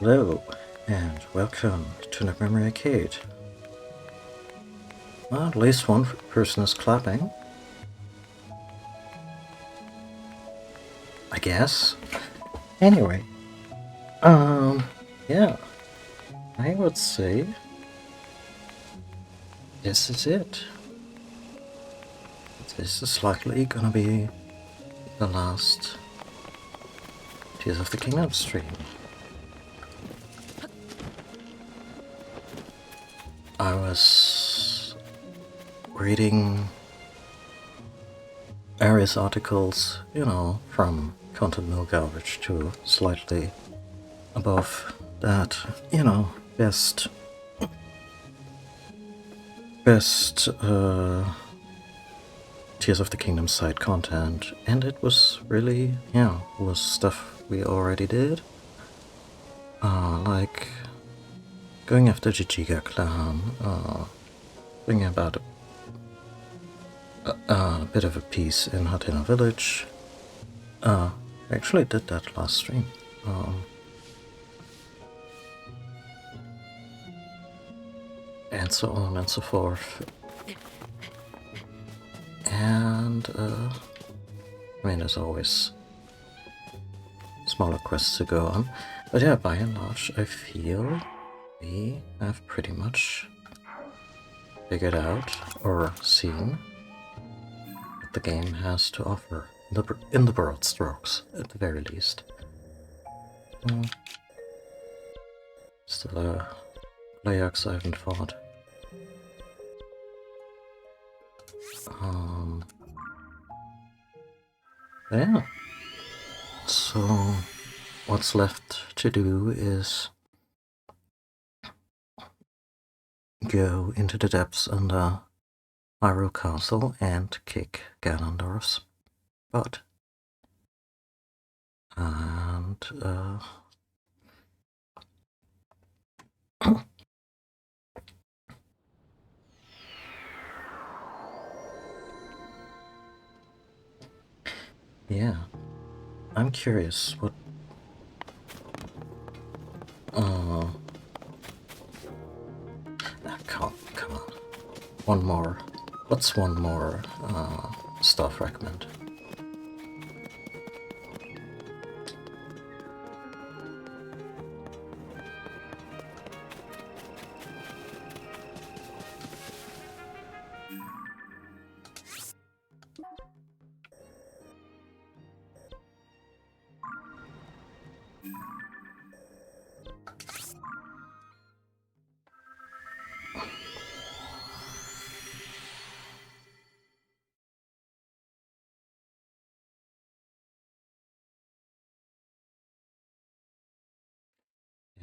Hello, and welcome to the Memory Arcade. Well, at least one person is clapping. I guess. Anyway, yeah. I would say this is it. This is likely gonna be the last Tears of the Kingdom stream. I was reading various articles, from content mill garbage to slightly above that, best Tears of the Kingdom side content, and it was really, was stuff we already did. Like going after Jijiga Clan, bringing about a bit of a piece in Hatena Village. I actually did that last stream. And so on and so forth. And, there's always smaller quests to go on. But yeah, by and large, I feel we have pretty much figured out or seen what the game has to offer, in the broad strokes, at the very least. Still a Layax I haven't fought. Yeah. So, what's left to do is go into the depths under Hyrule Castle and kick Ganondorf's butt. And, yeah. I'm curious what... come on. One more. What's one more, star fragment?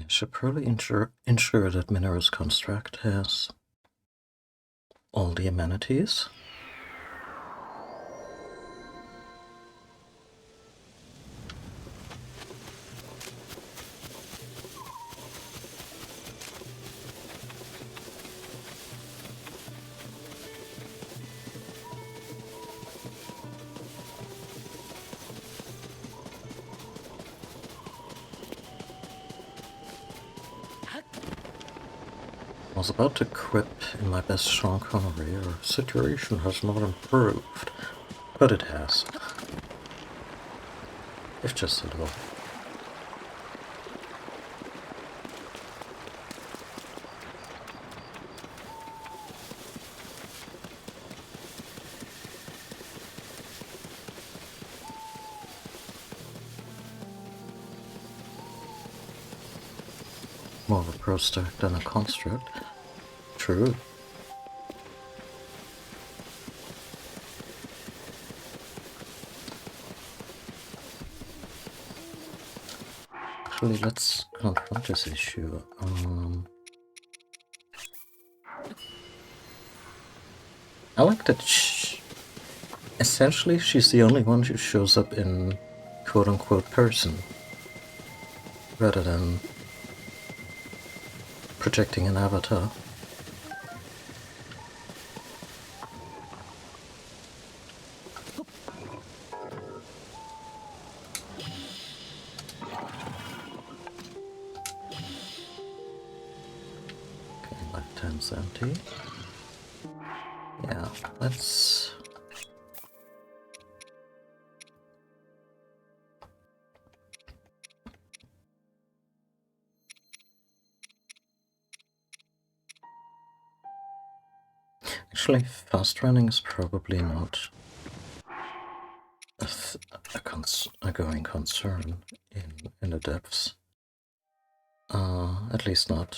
I should probably ensure that Minero's construct has all the amenities. I was about to quip in my best Sean Connery, our situation has not improved, but it has. If just a little. More of a pro stack than a construct. True. Actually, let's confront this issue. I like that essentially she's the only one who shows up in quote-unquote person, rather than projecting an avatar. stands empty. Yeah, let's... Actually, fast running is probably not a going concern in the depths. At least not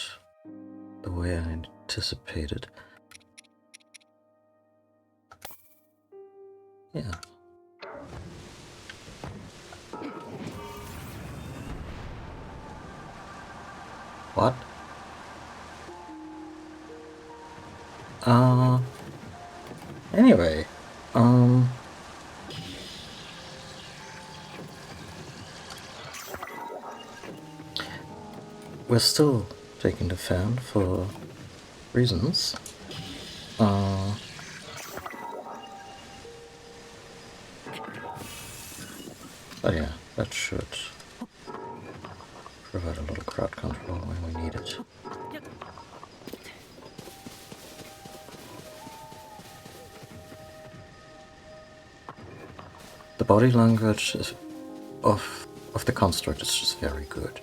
the way I anticipated. Yeah. What? Anyway, we're still taking the fan for reasons. But yeah, that should provide a little crowd control when we need it. The body language of the construct is just very good.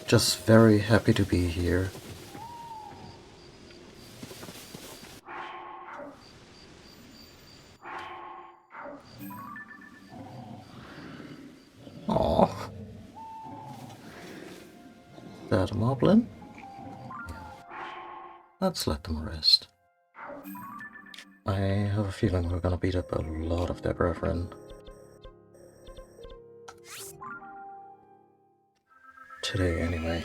Just very happy to be here. Aww. Is that a moblin? Yeah. Let's let them rest. I have a feeling we're gonna beat up a lot of their brethren. Today, anyway.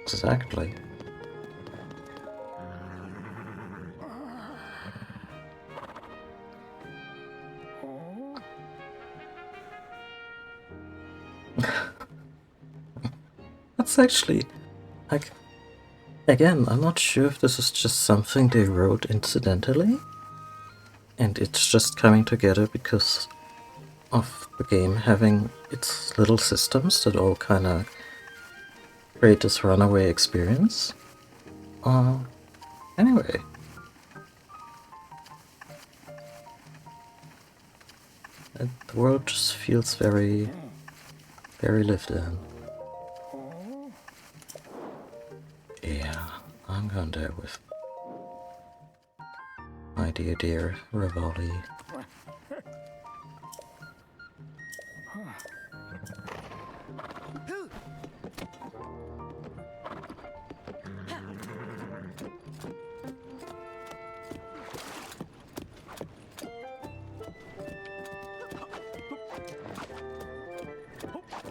Exactly. That's actually, like, again, I'm not sure if this is just something they wrote incidentally, and it's just coming together because of the game having its little systems that all kind of create this runaway experience. Anyway. The world just feels very, very lived in. Yeah, I'm going there with my dear Rivali.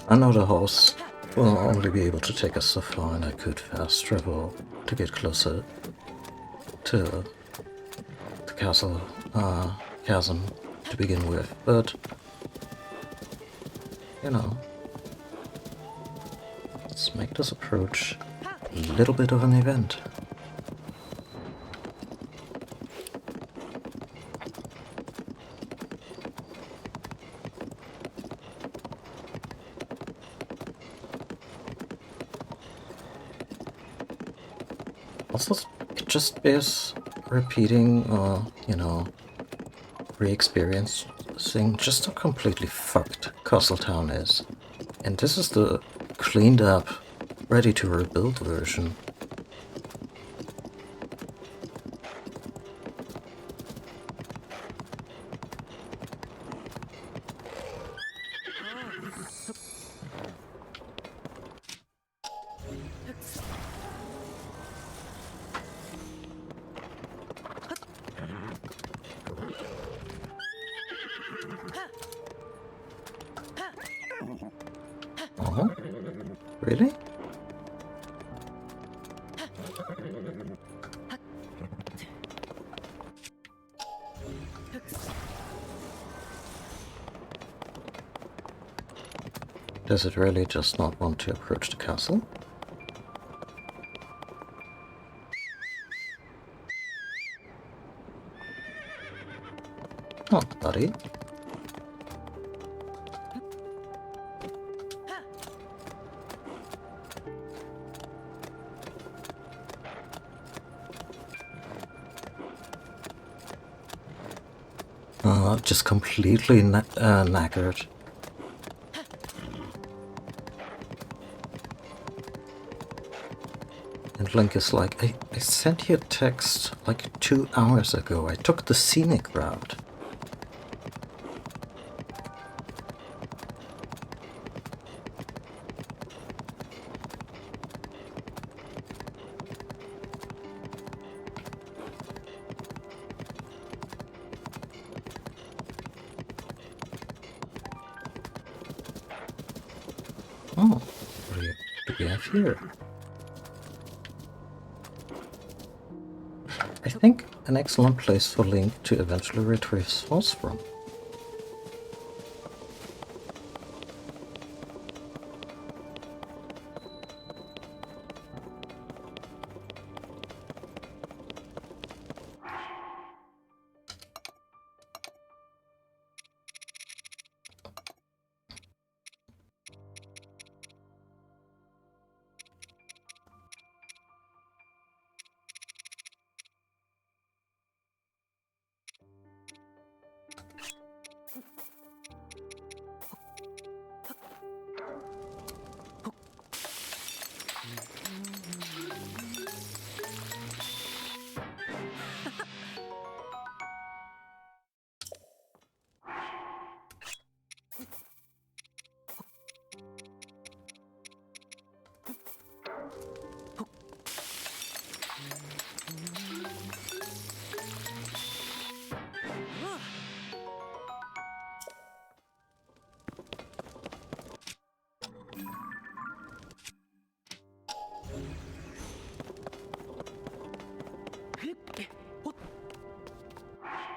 I know the horse will only be able to take us so far, and I could fast travel to get closer to the castle chasm to begin with, but you know, let's make this approach a little bit of an event. Also, it just bears repeating or, you know, re-experiencing just how completely fucked Castletown is. And this is the cleaned up, ready to rebuild version. Really? Does it really just not want to approach the castle? Oh, buddy. Just completely knackered. And Link is like, I sent you a text like 2 hours ago. I took the scenic route. Oh, what do we have here? I think an excellent place for Link to eventually retrieve his horse from.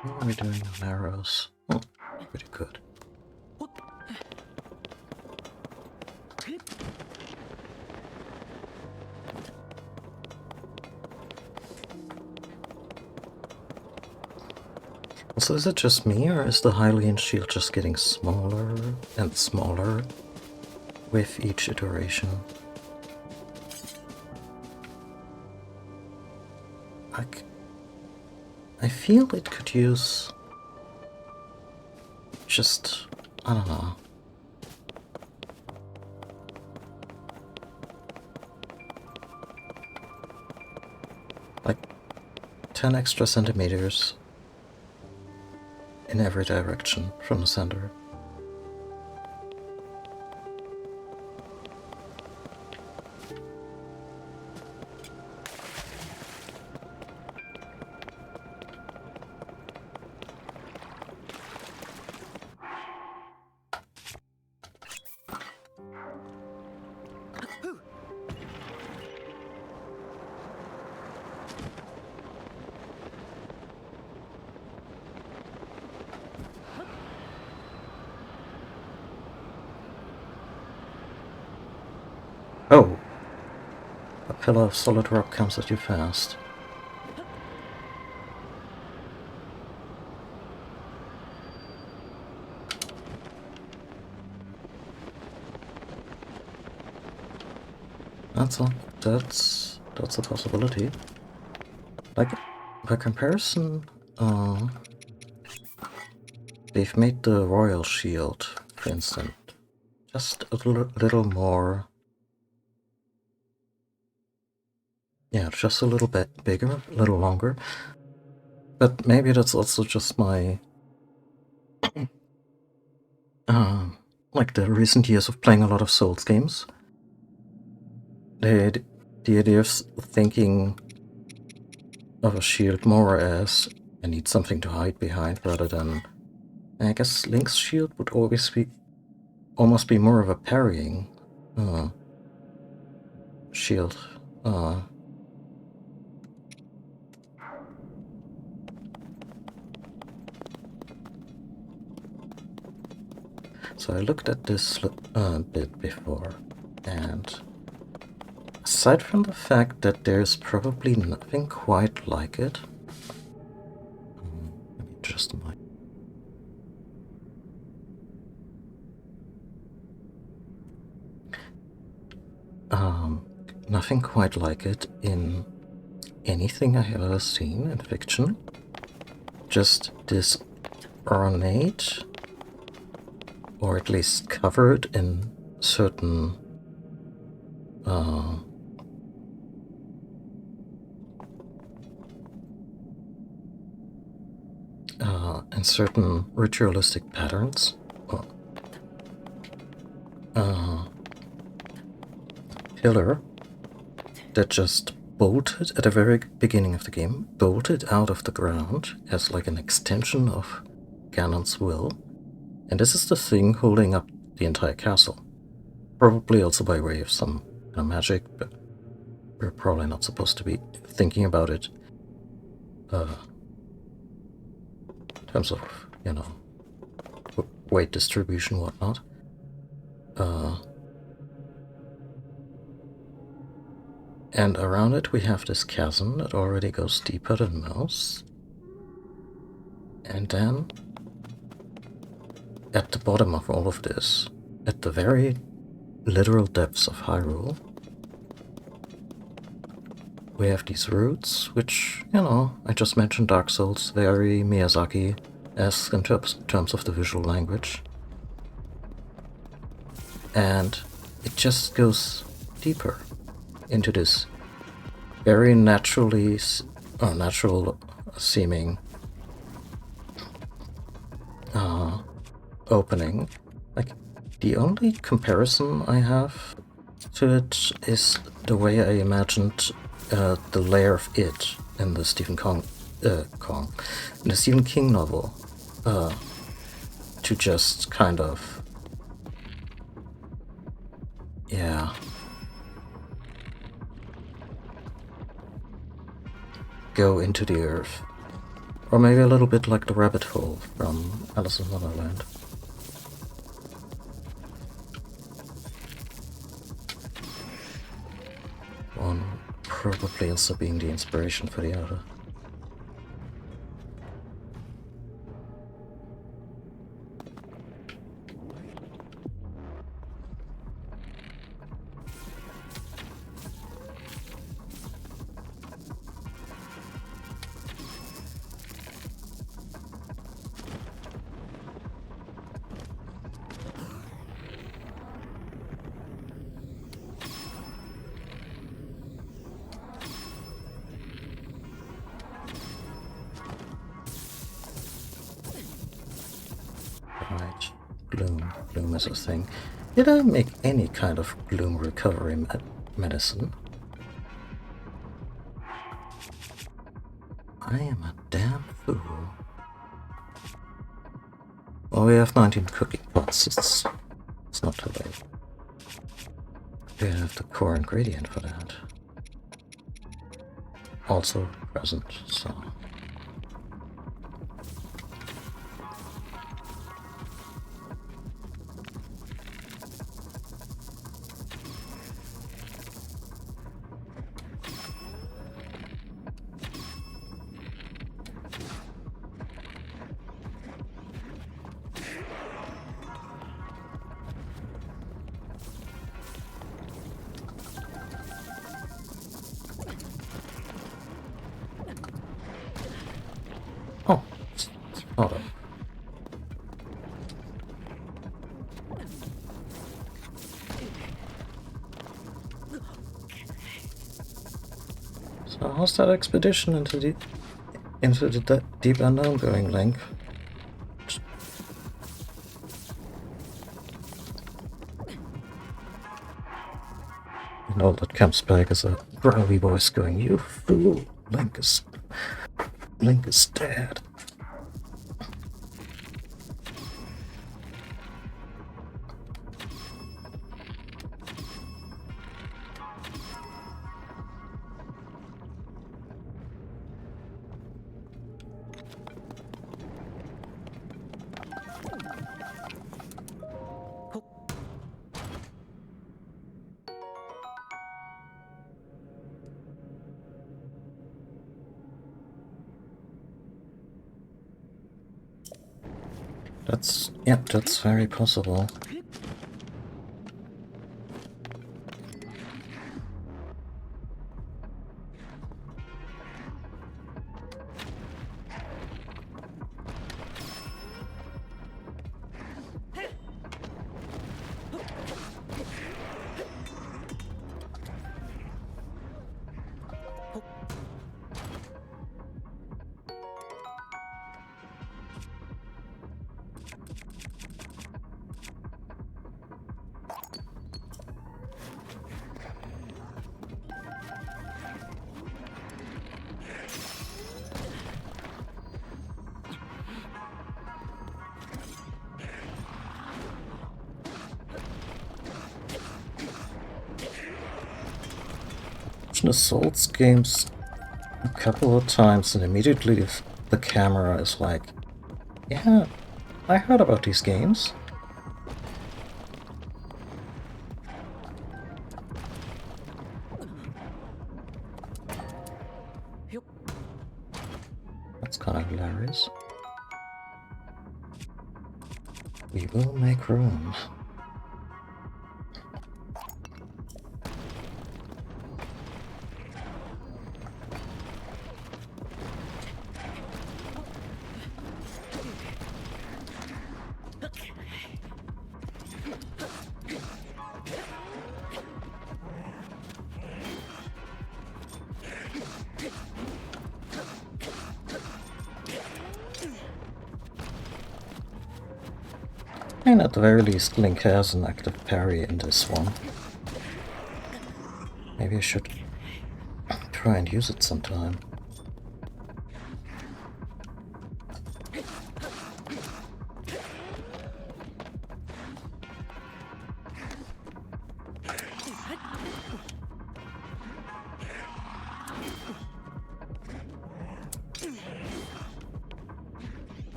What are we doing on arrows? Oh, pretty good. So is it just me, or is the Hylian shield just getting smaller and smaller with each iteration? Like, I feel it could use just, I don't know. Like 10 extra centimeters in every direction from the center. Oh! A pillar of solid rock comes at you fast. That's a possibility. Like, by comparison, they've made the royal shield, for instance, just a little more. Yeah, just a little bit bigger, a little longer. But maybe that's also just my like the recent years of playing a lot of Souls games. The idea of thinking of a shield more as I need something to hide behind rather than, I guess Link's shield would always be almost be more of a parrying. shield. So I looked at this bit before, and aside from the fact that there's probably nothing quite like it, let me adjust my... nothing quite like it in anything I have ever seen in fiction. Just this ornate, or at least covered in certain ritualistic patterns. Pillar that just bolted at the very beginning of the game, bolted out of the ground as like an extension of Ganon's will. And this is the thing holding up the entire castle. Probably also by way of some kind of magic, but we're probably not supposed to be thinking about it in terms of, you know, weight distribution, whatnot. And around it we have this chasm that already goes deeper than most. And then, at the bottom of all of this, at the very literal depths of Hyrule, we have these roots, which, you know, I just mentioned Dark Souls, very Miyazaki-esque in terms of the visual language. And it just goes deeper into this very natural seeming opening. Like, the only comparison I have to it is the way I imagined the lair of it in the Stephen King novel, to just kind of, yeah, go into the earth. Or maybe a little bit like the rabbit hole from Alice in Wonderland. One probably also being the inspiration for the other. Right, gloom is a thing. Did I make any kind of gloom recovery medicine? I am a damn fool. Well, we have 19 cooking pots. It's not too late. We have the core ingredient for that. Also present, so... Oh, hold on. So how's that expedition into the deep unknown going, Link? And all that comes back is a growly voice going, "You fool, Link is dead." That's very possible. In the Souls games a couple of times and immediately the camera is like, yeah, I heard about these games. That's kind of hilarious. We will make room. And at the very least, Link has an active parry in this one. Maybe I should try and use it sometime.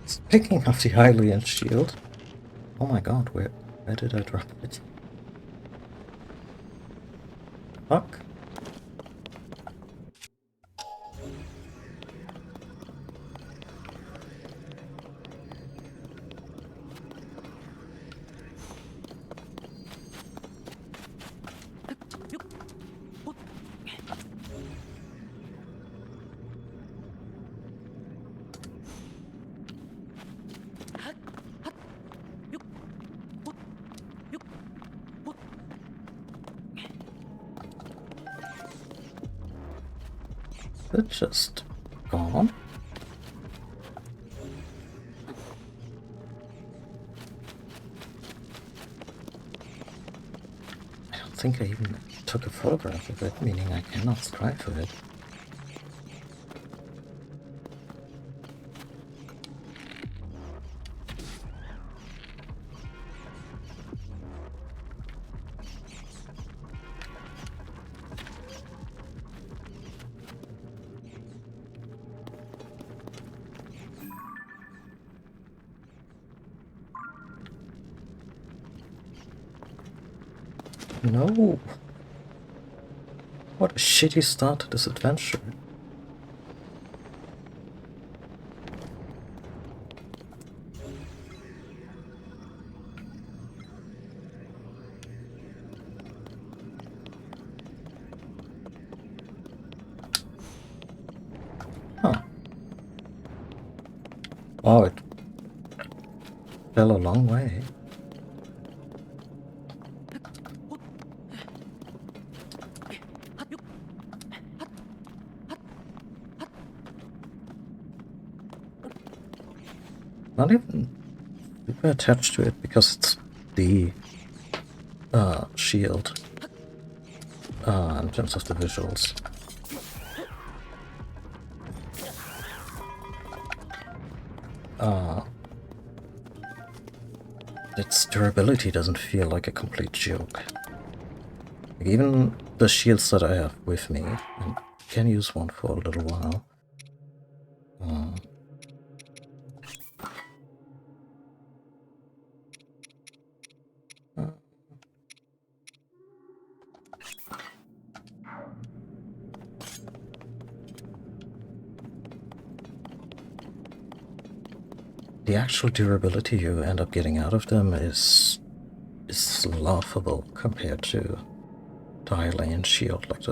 Speaking of the Hylian shield, oh my god, where did I drop it? Fuck. It's just gone. I don't think I even took a photograph of it, meaning I cannot strive for it. No! What a shitty start to this adventure. Oh, it fell a long way. Not even super attached to it because it's the shield in terms of the visuals. Its durability doesn't feel like a complete joke. Like even the shields that I have with me, and can use one for a little while. The actual durability you end up getting out of them is laughable compared to the Hylian shield. Like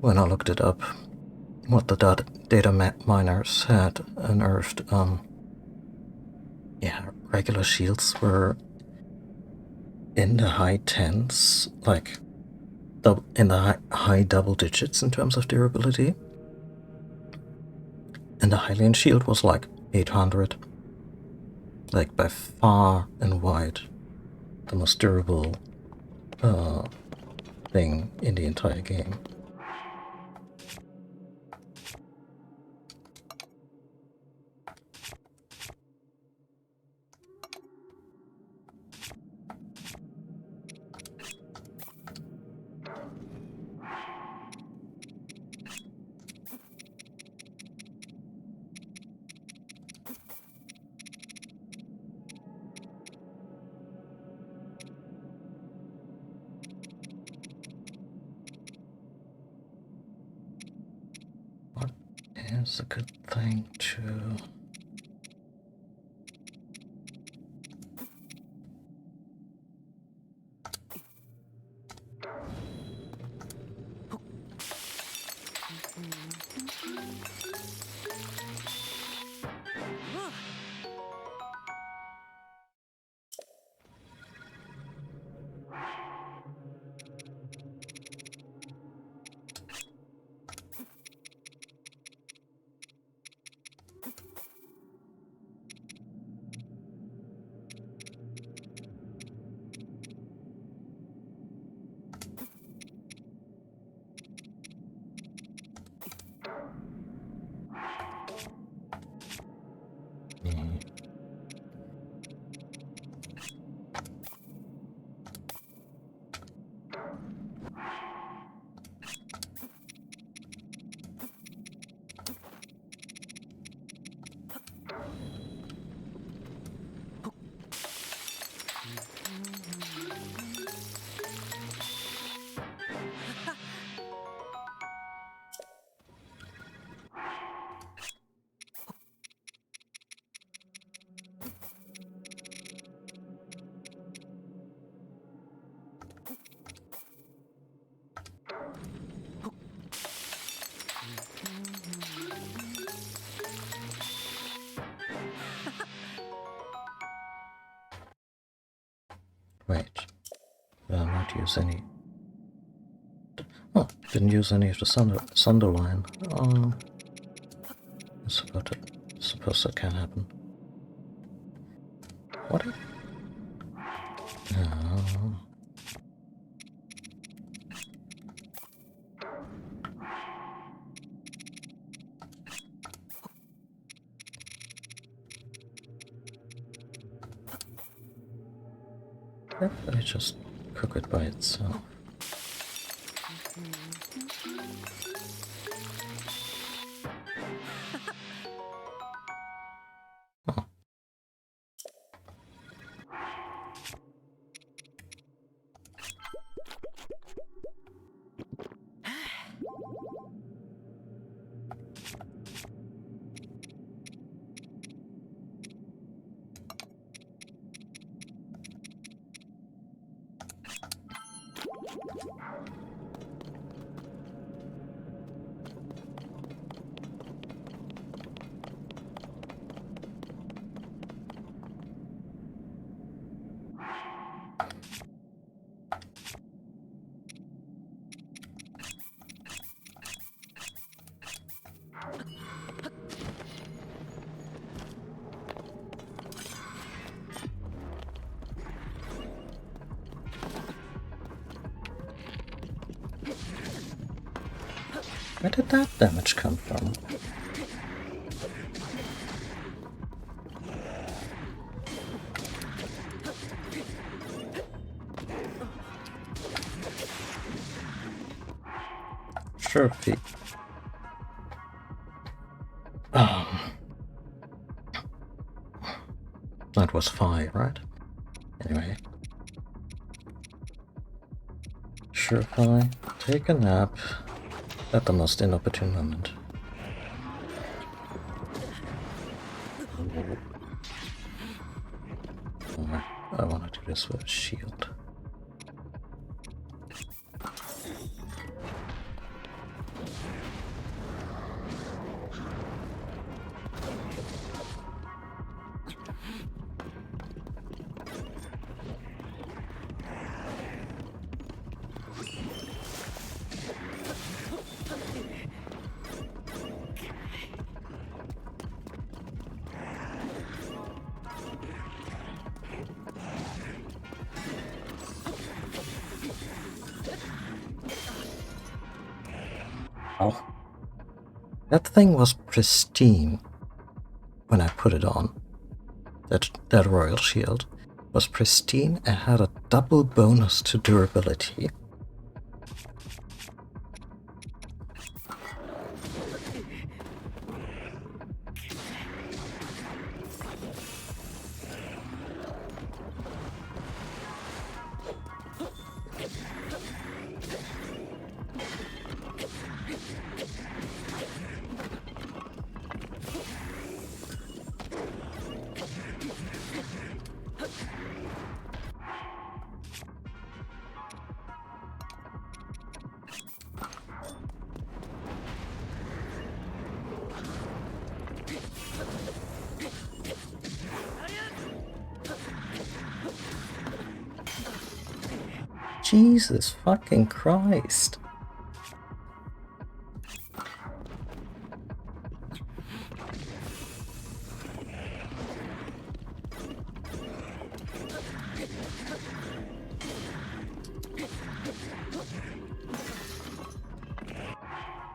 when I looked it up, what the data miners had unearthed, yeah, regular shields were in the high tens, like in the high double digits in terms of durability. And the Hylian shield was like 800. Like by far and wide the most durable thing in the entire game. What is a good thing to... Wait, did I not use any... Oh, didn't use any of the Sunderline. I suppose that can happen. What if... Let me just cook it by itself. Oh. Where did that damage come from? Trophy. That was 5, right? Anyway. Surefire, take a nap at the most inopportune moment. Oh, I want to do this with a shield. Oh. That thing was pristine when I put it on. That royal shield was pristine and had a double bonus to durability. Jesus fucking Christ.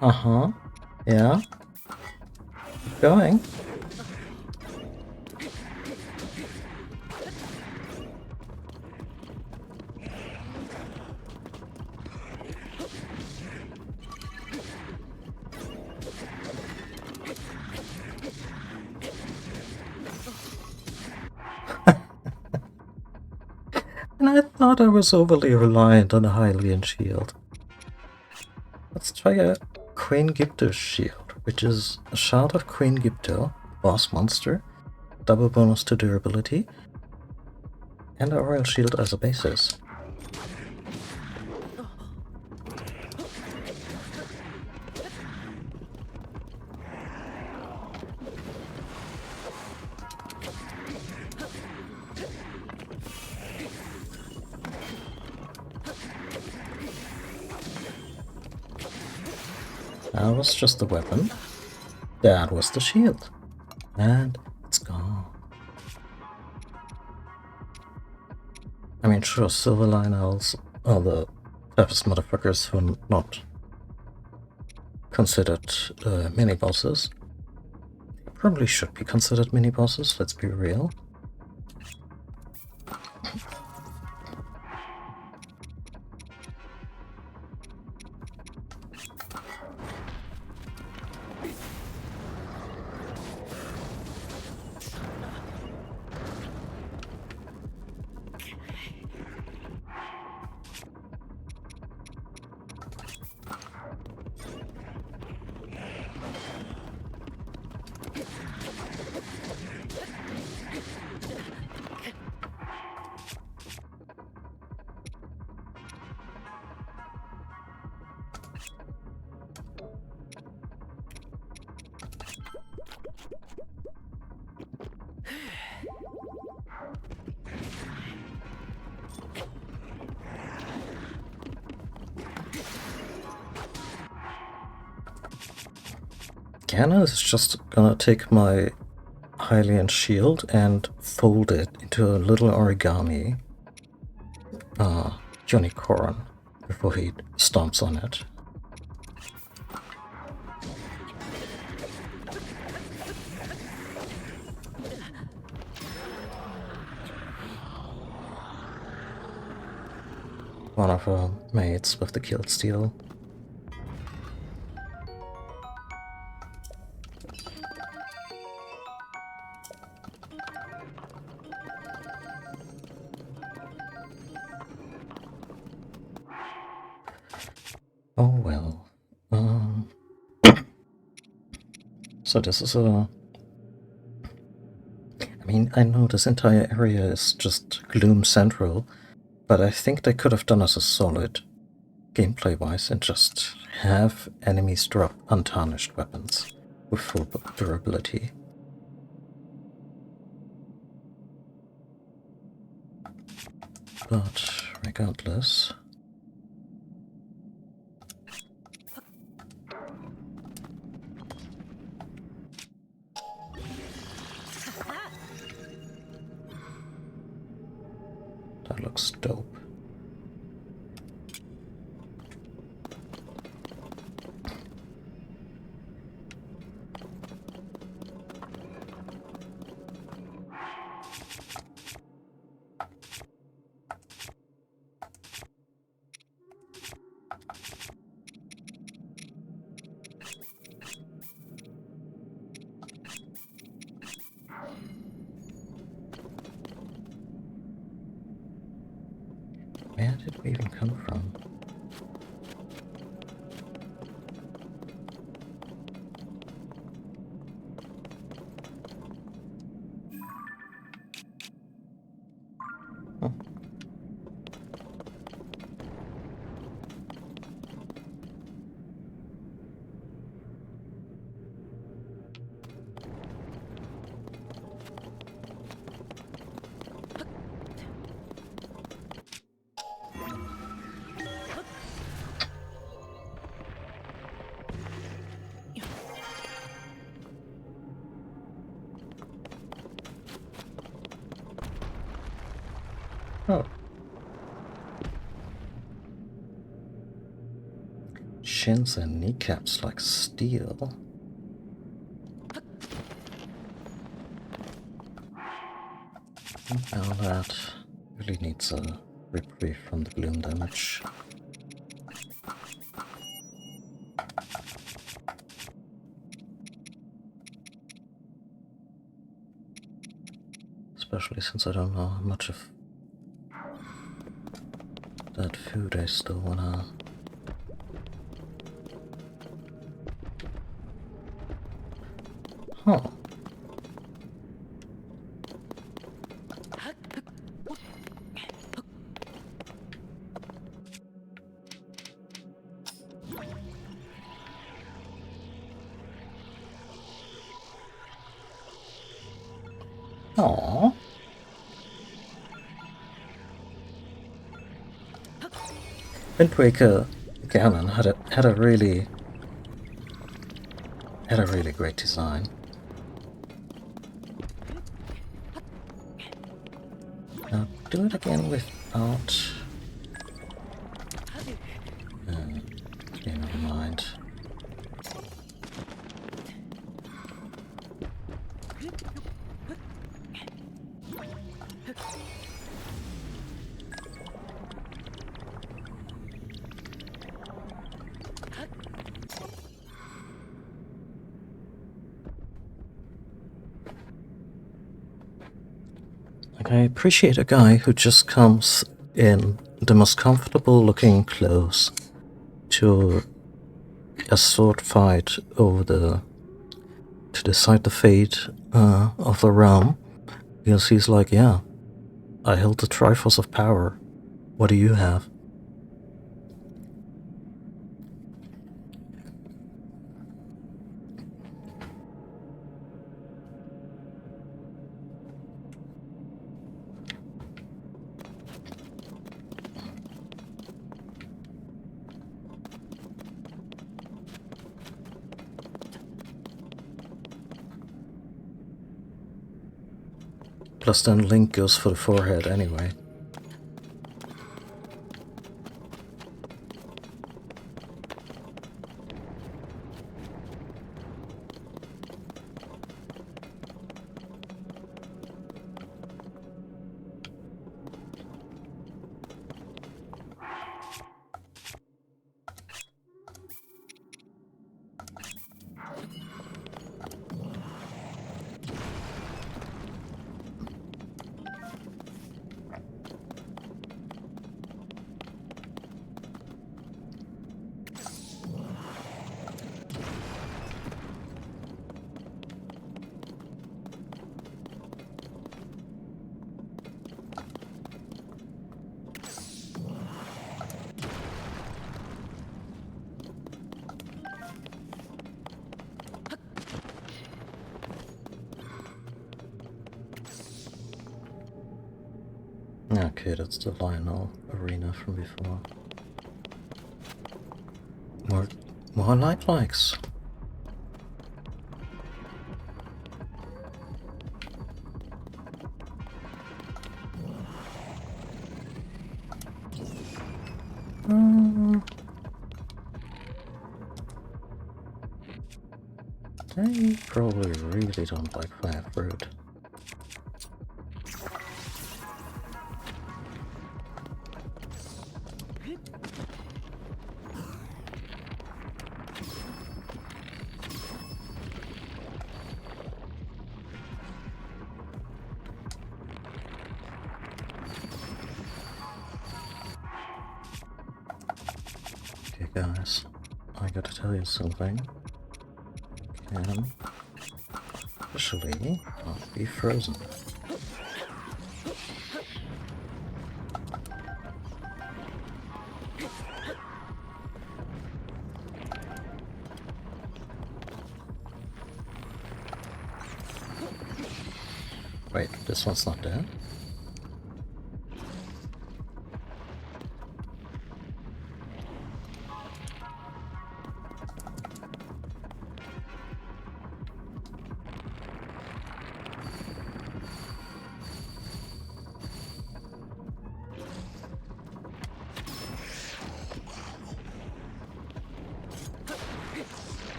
Uh-huh. Yeah. Keep going. And I thought I was overly reliant on a Hylian shield. Let's try a Queen Gypto shield, which is a Shard of Queen Gypto, boss monster, double bonus to durability, and a royal shield as a basis. That was just the weapon. That was the shield. And it's gone. I mean, sure, Silverline Owls are the toughest motherfuckers who are not considered mini-bosses. Probably should be considered mini-bosses, let's be real. Ganna is just gonna take my Hylian shield and fold it into a little origami unicorn before he stomps on it. one of her mates with the killed steel. Oh well. So this is a... I mean, I know this entire area is just Gloom Central, but I think they could have done us a solid, gameplay-wise, and just have enemies drop untarnished weapons with full durability. But regardless... that looks dope. Where did we even come from? Oh. Shins and kneecaps like steel. Now that really needs a reprieve from the gloom damage. Especially since I don't know how much of that food I still wanna... Huh. Aww. Wind Waker Ganon had a really great design. Now do it again without... okay, never mind. Like, I appreciate a guy who just comes in the most comfortable looking clothes to a sword fight over to decide the fate of the realm, because he's like, yeah, I held the Triforce of Power. What do you have? Plus then Link goes for the forehead anyway. Okay, that's the Lionel arena from before. More likes. They probably really don't like fire fruit. Okay guys, I gotta tell you something. Can officially not be frozen. Wait, this one's not dead?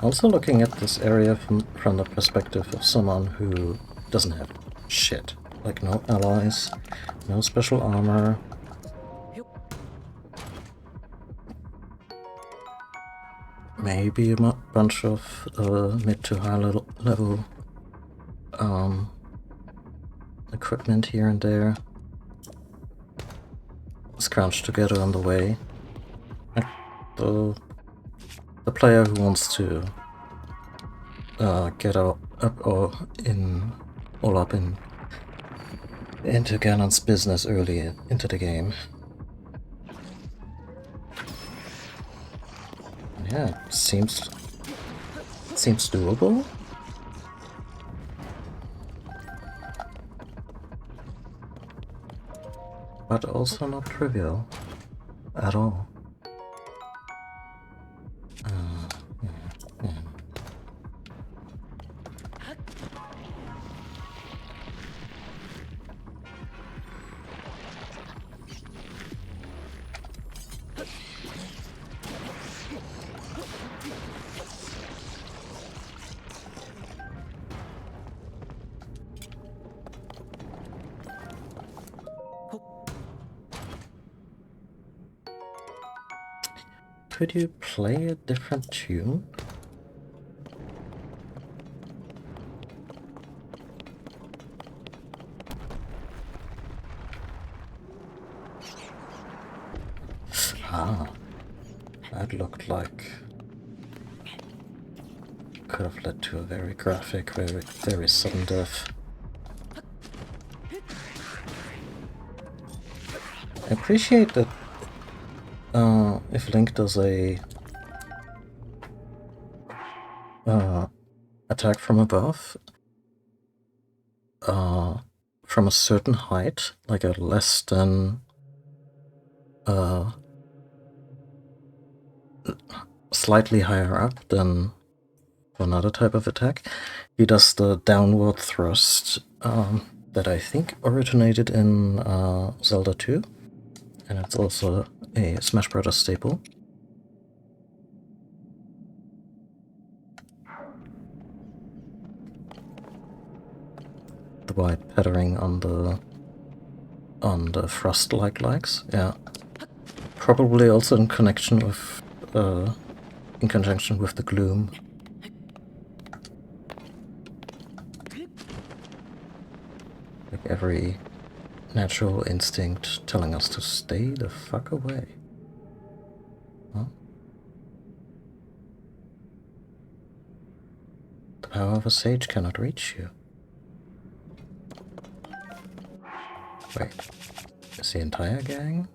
Also looking at this area from the perspective of someone who doesn't have shit. Like no allies, no special armor. Maybe a bunch of mid to high level equipment here and there. Scrunched together on the way. Like the player who wants to get up or all up into Ganon's business early into the game. Yeah, seems doable. But also not trivial at all. Yeah. Could you play a different tune? Ah, that looked like could have led to a very graphic, very sudden death. I appreciate that if Link does a attack from above, from a certain height, like a less than slightly higher up than another type of attack, he does the downward thrust that I think originated in Zelda 2, and it's also a Smash Bros. Staple. The white pattering on the frost-like likes, yeah. Probably also in connection with in conjunction with the gloom. Like every natural instinct telling us to stay the fuck away. Huh? The power of a sage cannot reach you. Wait, is the entire gang?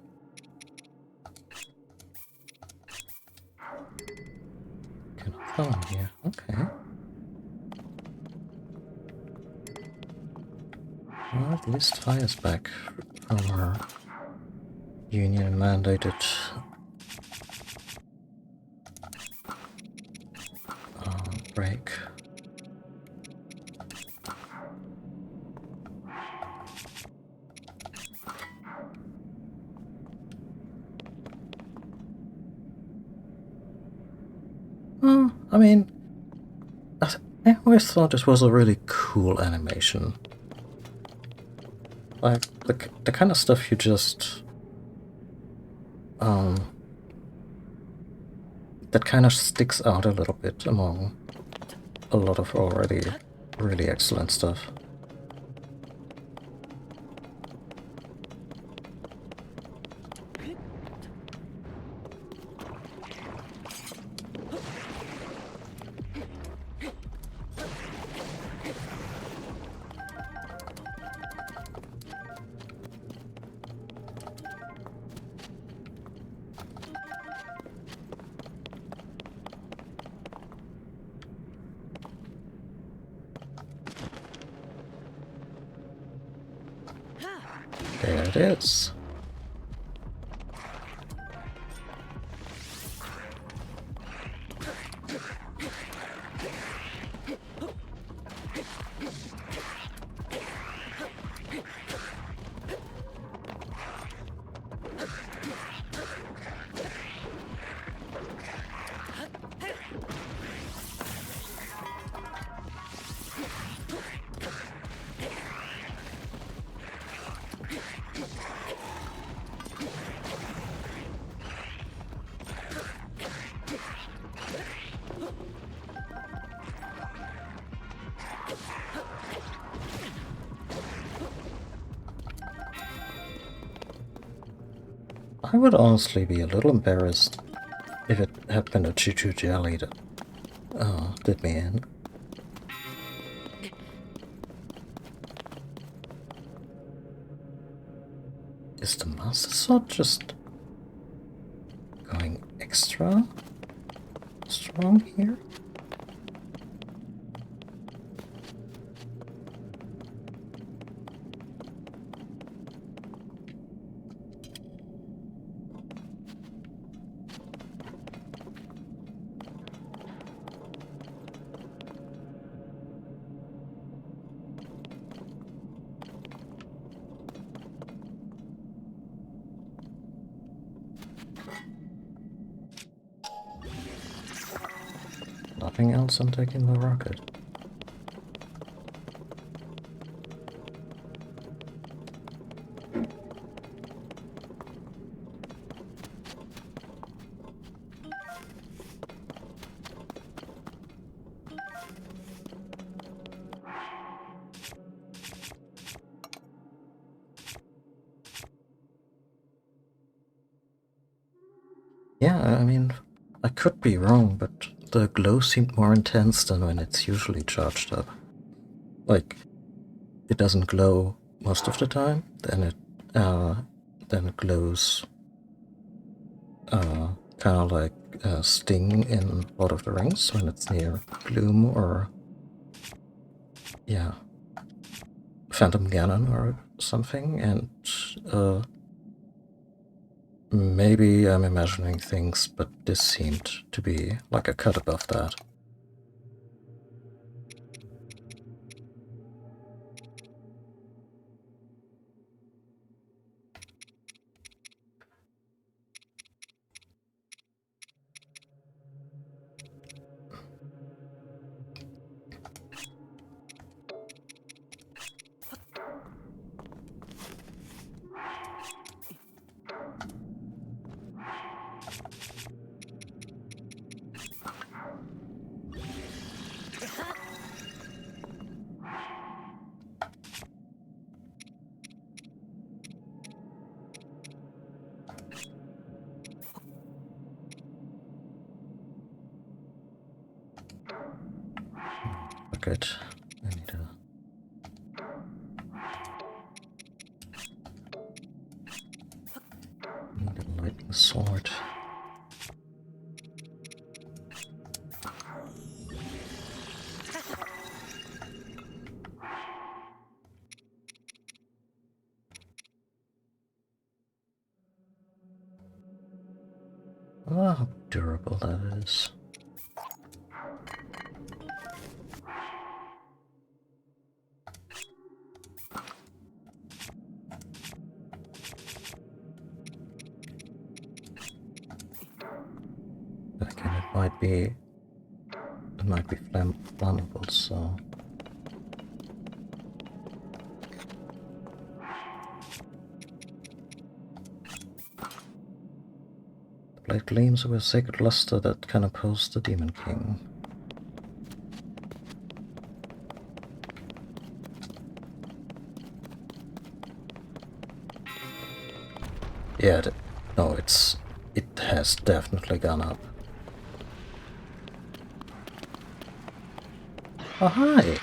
Cannot follow here, okay. Well, at least Fire's back from her union-mandated break. I mean, I always thought it was a really cool animation. Like, the kind of stuff you just... that kind of sticks out a little bit among a lot of already really excellent stuff. There it is. I would honestly be a little embarrassed if it had been a choo-choo jelly that did me in. Is the Master Sword just going extra strong here? Nothing else on taking the rocket. Yeah, I mean, I could be wrong, but the glow seemed more intense than when it's usually charged up. Like, it doesn't glow most of the time, then it glows kind of like Sting in Lord of the Rings when it's near Gloom, or yeah, Phantom Ganon or something, and maybe I'm imagining things, but this seemed to be like a cut above that. Good. I need a lightning sword. Oh, how durable that is. But again, it might be flammable, so. The blade gleams with sacred luster that can oppose the Demon King. Yeah, no, it has definitely gone up. Oh, hi!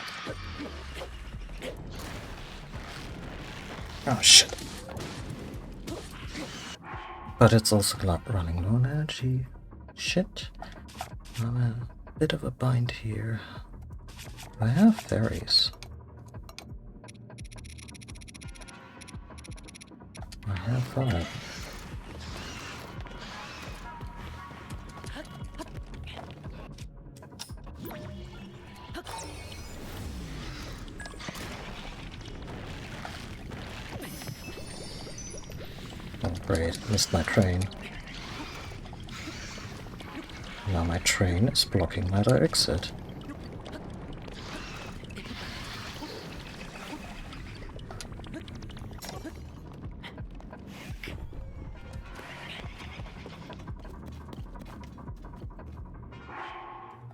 Oh, shit. But it's also running low on energy. Shit. I'm a bit of a bind here. I have fairies. I have 5. Oh great, missed my train. Now my train is blocking my exit.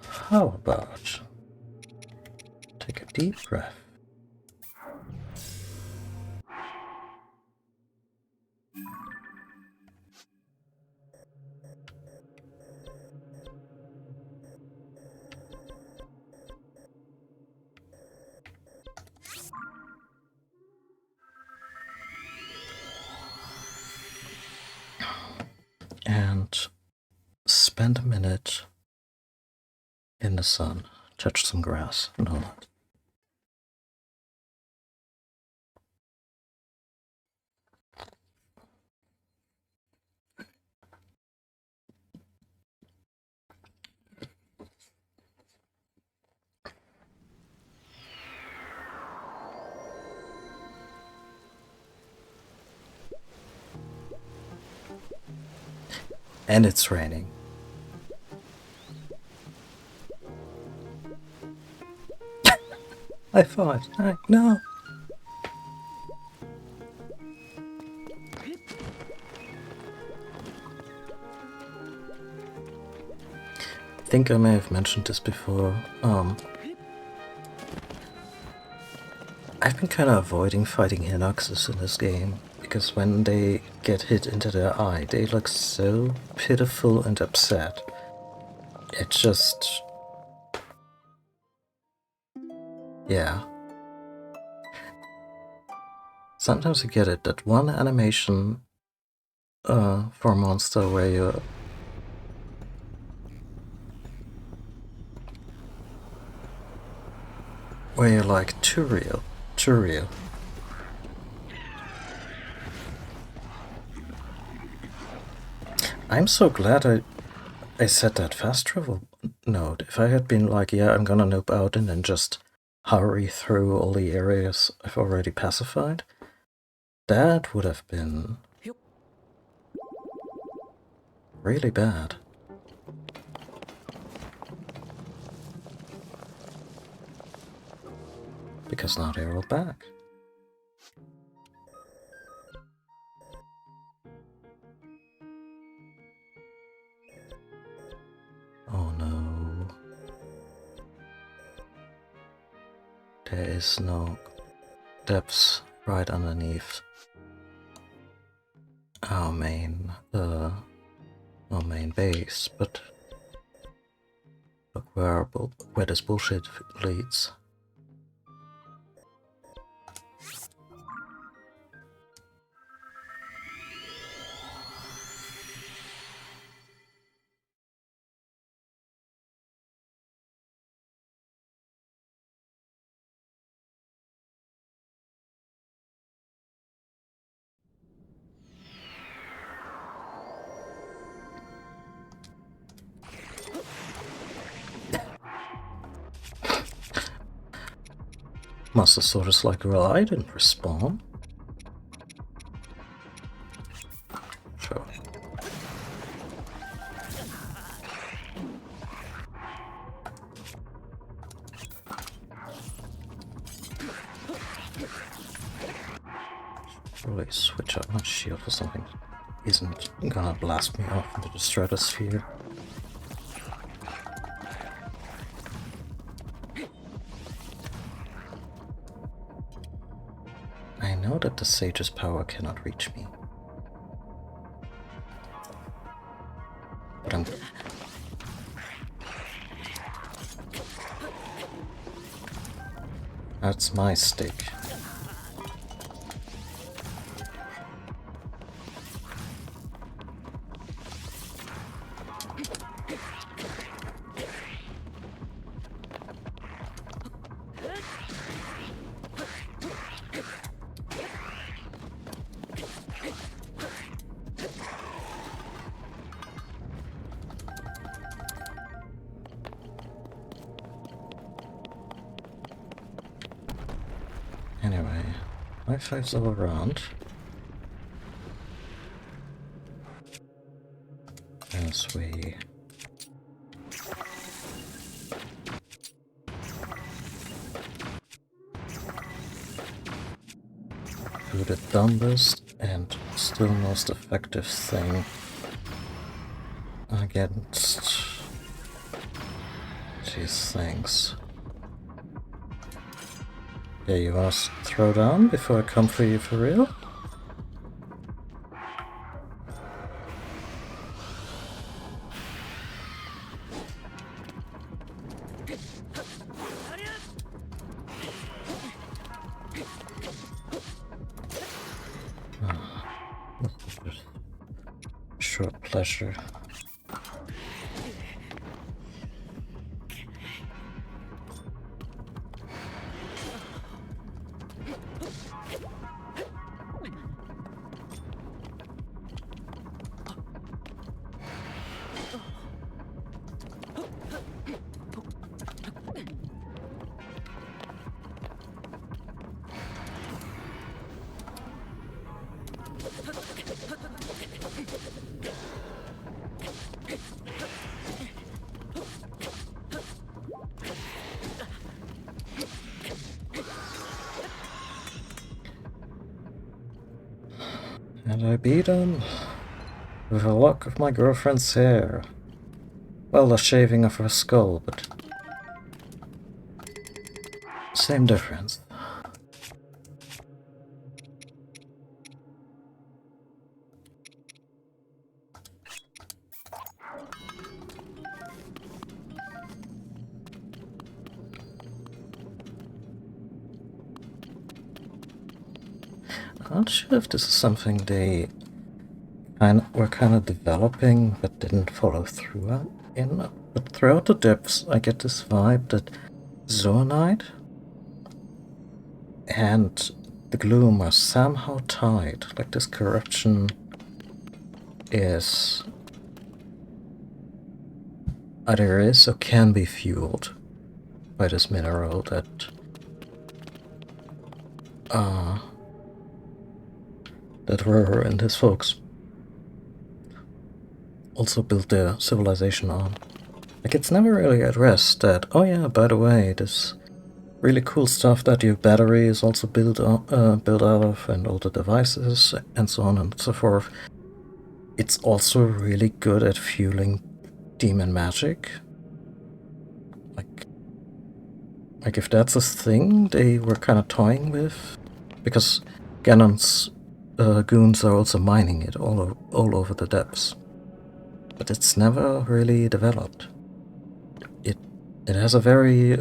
How about take a deep breath? And spend a minute in the sun. Touch some grass and all that. And it's raining. I thought, no. I think I may have mentioned this before. I've been kind of avoiding fighting Hinoxes in this game, because when they get hit into their eye, they look so pitiful and upset. It just... yeah. Sometimes you get it, that one animation for a monster where you're like, too real, too real. I'm so glad I set that fast travel node. If I had been like, yeah, I'm gonna noob out and then just hurry through all the areas I've already pacified, that would have been really bad. Because now they're all back. Oh no. There is no depths right underneath our main base, but look where this bullshit leads. Master Sword is like, well, I didn't respawn. Sure. Probably switch out my shield for something that isn't gonna blast me off into the stratosphere. I know that the Sage's power cannot reach me. But I'm... That's my stick. Anyway, high fives all around. As we do the dumbest and still most effective thing against these things. Yeah, you wanna throw down before I come for you for real? Short pleasure. And I beat him with a lock of my girlfriend's hair. Well, the shaving of her skull, but same difference. I'm not sure if this is something they were kind of developing but didn't follow through in. But throughout the depths, I get this vibe that Zoanite and the Gloom are somehow tied. Like this corruption is either is or can be fueled by this mineral that Rur and his folks also built their civilization on. Like, it's never really addressed that, oh yeah, by the way, this really cool stuff that your battery is also built out of, and all the devices, and so on and so forth. It's also really good at fueling demon magic. Like if that's a thing they were kind of toying with, because Ganon's goons are also mining it all over the depths. But it's never really developed. It has a very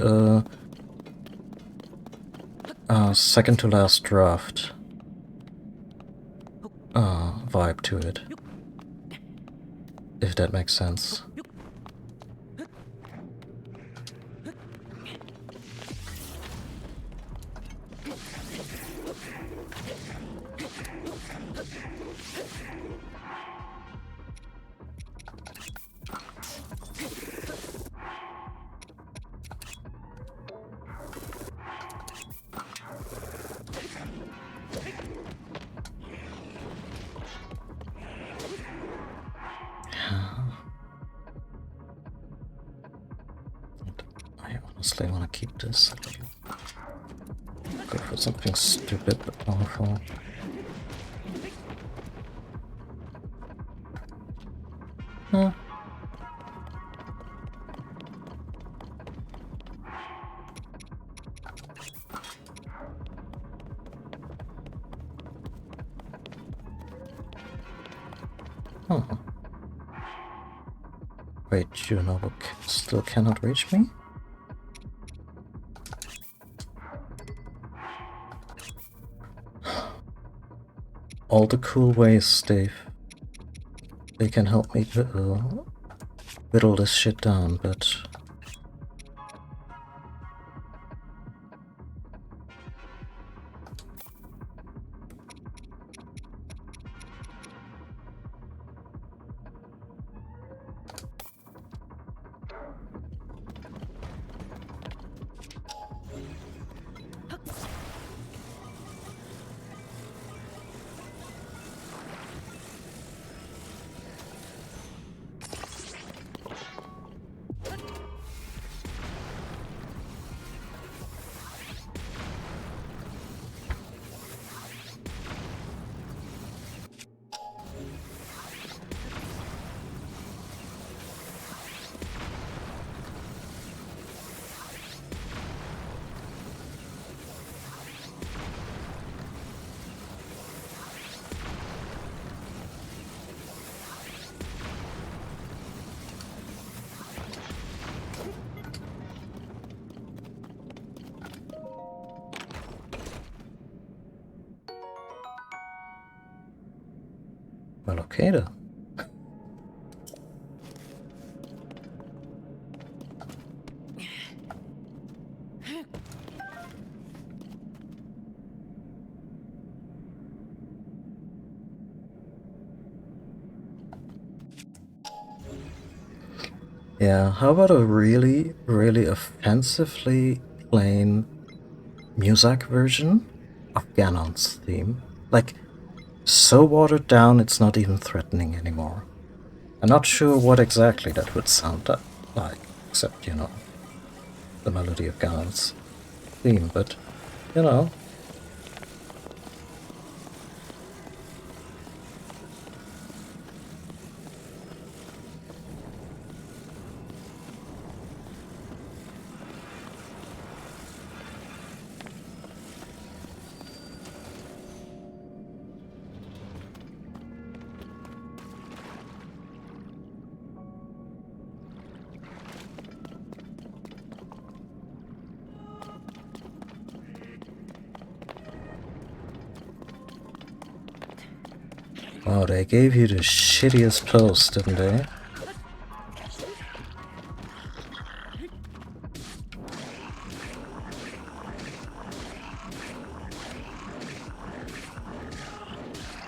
second to last draft vibe to it, if that makes sense. definitely want to keep this. Go for something stupid but powerful. Huh. Huh. Wait, Juno still cannot reach me? All the cool ways, Dave. They can help me whittle this shit down, but... Well, okay then. Yeah, how about a really, really offensively plain Muzak version of Ganon's theme? Like, so watered down it's not even threatening anymore. I'm not sure what exactly that would sound like, except, you know, the melody of Ganon's theme, but, you know. Wow, they gave you the shittiest pose, didn't they?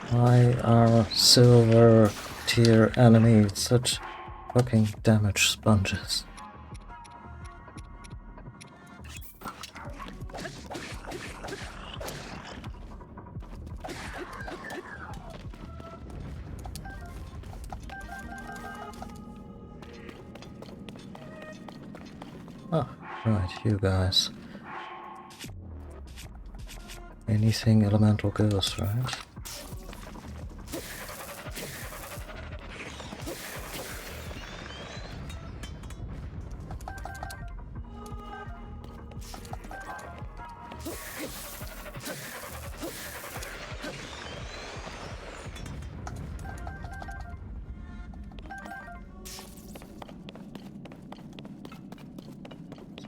Why are silver tier enemies such fucking damage sponges? Oh, right, you guys. Anything elemental goes, right?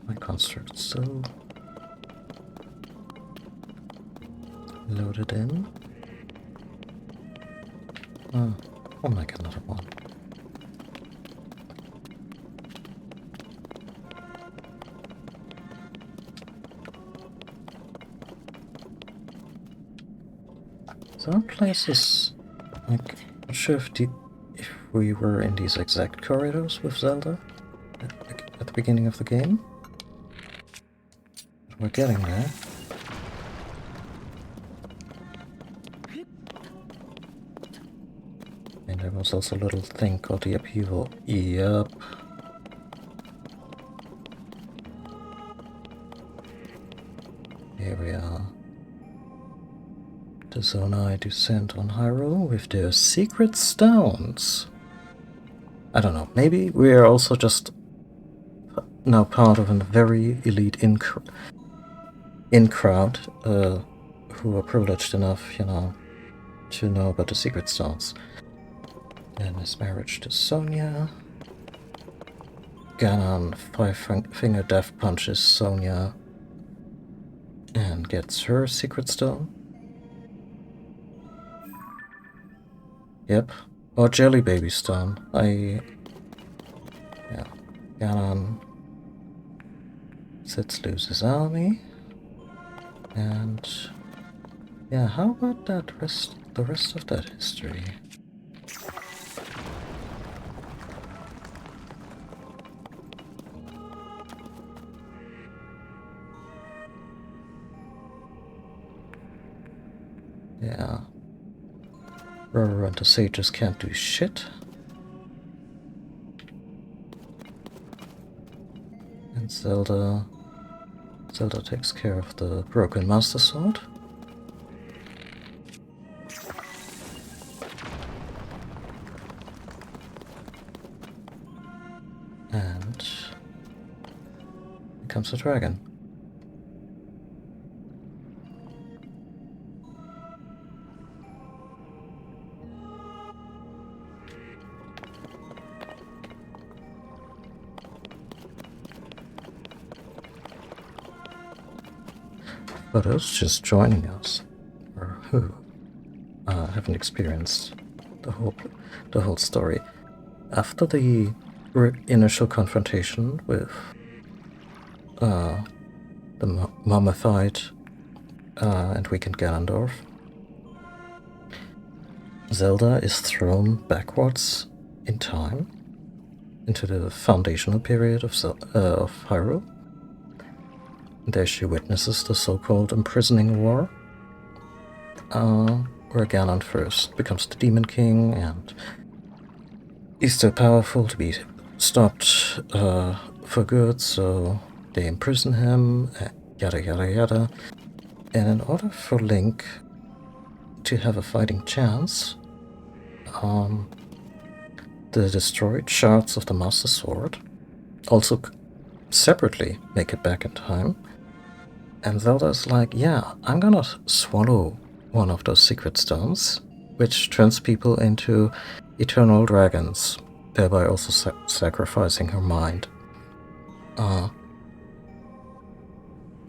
My construct so loaded in. Oh my god, another one. Some places, like, I'm not sure if we were in these exact corridors with Zelda at the beginning of the game. But we're getting there. And there was also a little thing called the upheaval. Yup. The Zonai descend on Hyrule with their secret stones. I don't know, maybe we are also just now part of a very elite in-crowd who are privileged enough, you know, to know about the secret stones. And his marriage to Sonia. Ganon finger death punches Sonia and gets her secret stone. Yep. Or Jelly Baby Stone. Yeah. Ganon sets loose his army. And yeah, how about the rest of that history? Yeah. Roro and the sages can't do shit. And Zelda takes care of the broken Master Sword. And here comes the dragon. For those just joining us, or who haven't experienced the whole story, after the initial confrontation with the mummified and weakened Ganondorf, Zelda is thrown backwards in time into the foundational period of Hyrule. There she witnesses the so-called imprisoning war, where Ganon first becomes the Demon King, and he's too powerful to be stopped for good, so they imprison him, yada yada yada. And in order for Link to have a fighting chance, the destroyed shards of the Master Sword also separately make it back in time. And Zelda's like, yeah, I'm gonna swallow one of those secret stones, which turns people into eternal dragons, thereby also sacrificing her mind.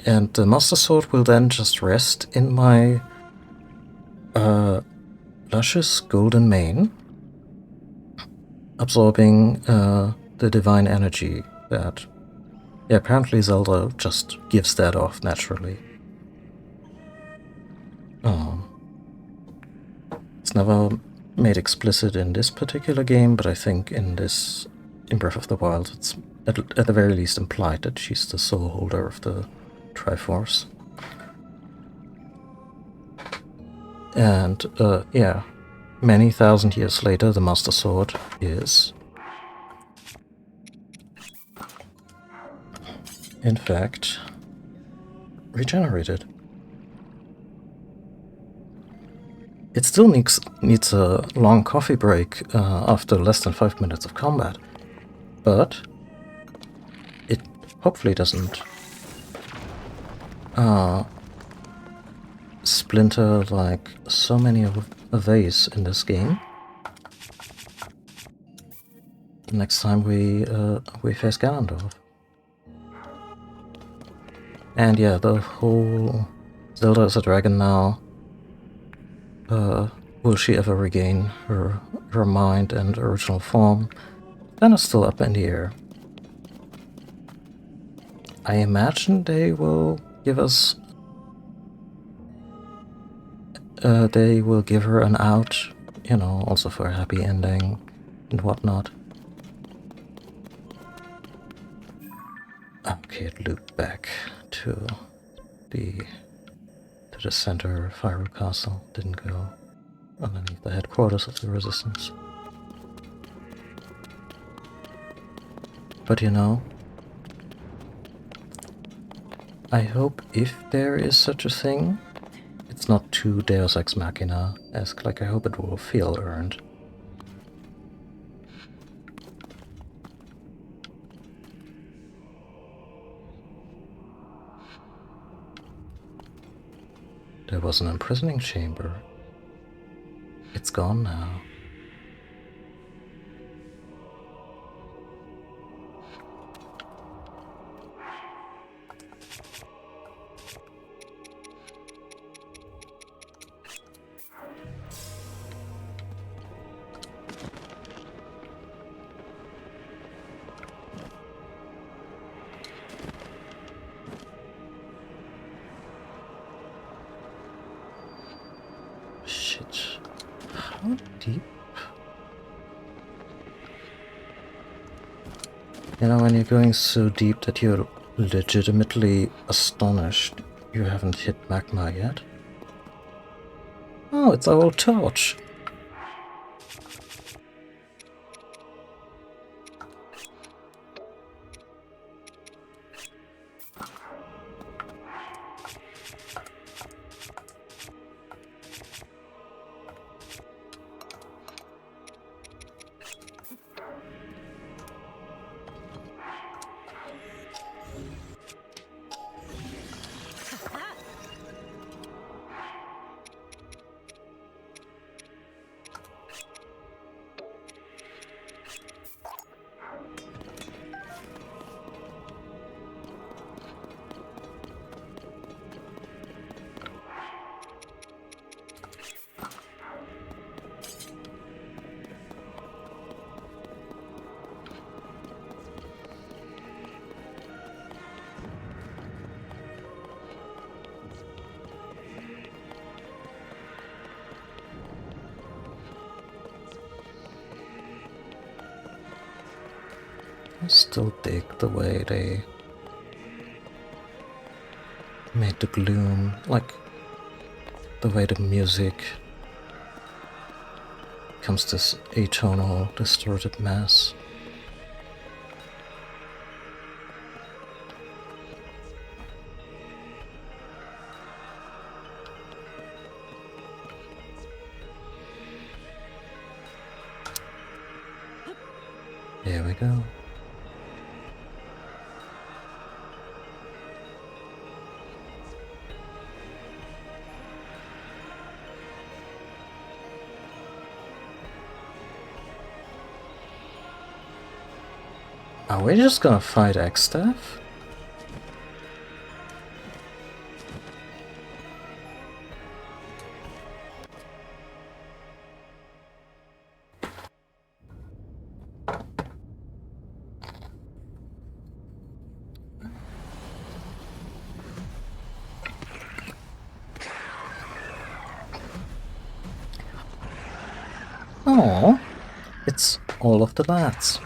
And the Master Sword will then just rest in my luscious golden mane, absorbing the divine energy that... Yeah, apparently Zelda just gives that off naturally. It's never made explicit in this particular game, but I think in Breath of the Wild, it's at the very least implied that she's the sole holder of the Triforce. And yeah, many thousand years later, the Master Sword is, in fact, regenerated. It still needs a long coffee break after less than 5 minutes of combat, but it hopefully doesn't splinter like so many of a vase in this game. Next time we face Ganondorf. And yeah, the whole Zelda is a dragon now. Will she ever regain her mind and original form? Then it's still up in the air. I imagine they will give us... they will give her an out, you know, also for a happy ending and whatnot. Okay, it looped back to the center of Hyrule Castle. Didn't go underneath the headquarters of the Resistance. But you know, I hope if there is such a thing, It's not too Deus Ex Machina-esque, like I hope it will feel earned. There was an imprisoning chamber. It's gone now. Shit. How deep? You know, when you're going so deep that you're legitimately astonished you haven't hit magma yet. Oh, it's our old torch. I still dig the way they made the gloom, like the way the music becomes this atonal, distorted mess. Here we go. Are we just gonna fight X-Staff? Oh, it's all of the lads.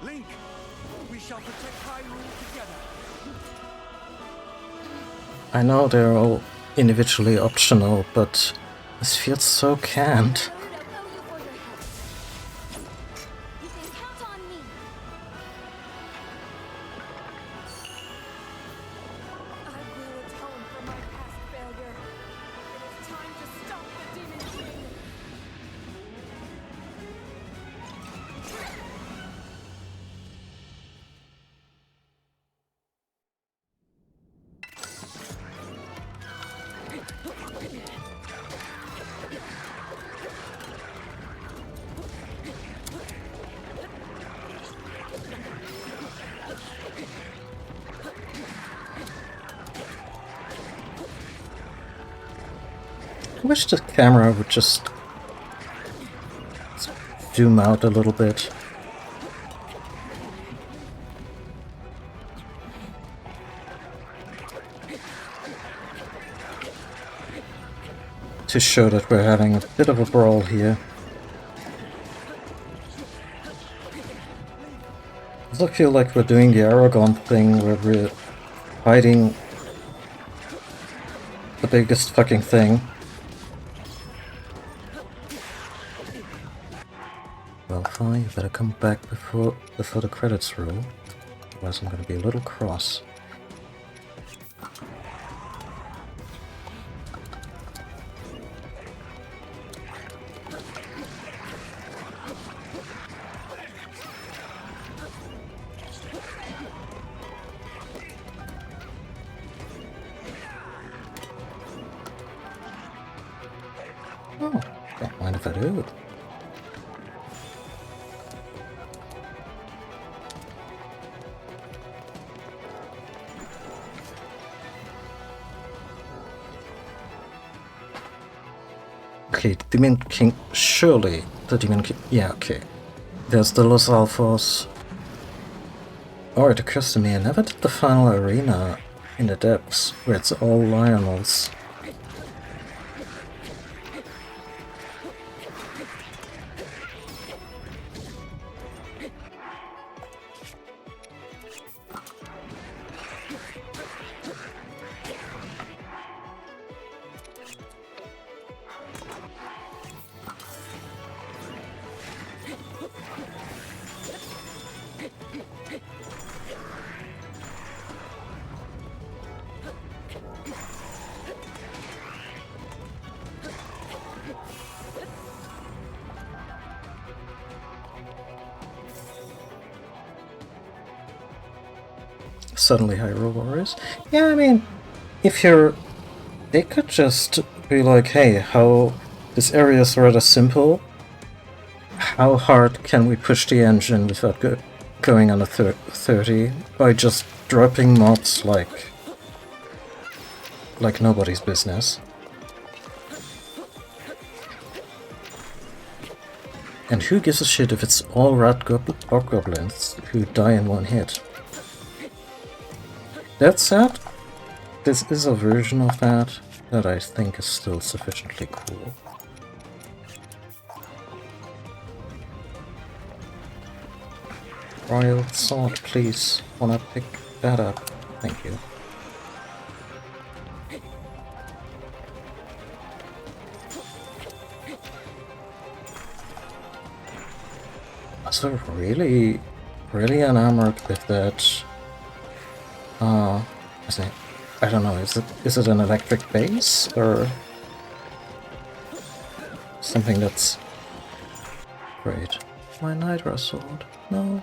Link, we shall protect Hyrule together. I know they're all individually optional, but this feels so canned. I wish the camera would just zoom out a little bit. to show that we're having a bit of a brawl here. I also feel like we're doing the Aragon thing where we're fighting the biggest fucking thing. Well, fine, you better come back before the credits roll. Otherwise I'm gonna be a little cross. Oh, don't mind if I do. Okay, Demon King, surely the Demon King, yeah, okay. There's the Los Alphos. Oh, it occurs to me, I never did the final arena in the depths, where it's all Lionels. Suddenly Hyrule Warriors. Yeah, I mean, if you're... They could just be like, hey, how... This area is rather simple. How hard can we push the engine without going under 30? By just dropping mobs like nobody's business. And who gives a shit if it's all rat goblins who die in one hit? That said, this is a version of that I think is still sufficiently cool. Royal Sword, please. Wanna pick that up? Thank you. Also really enamored with that. I don't know, is it an electric bass or something that's great? My Nidra sword. No.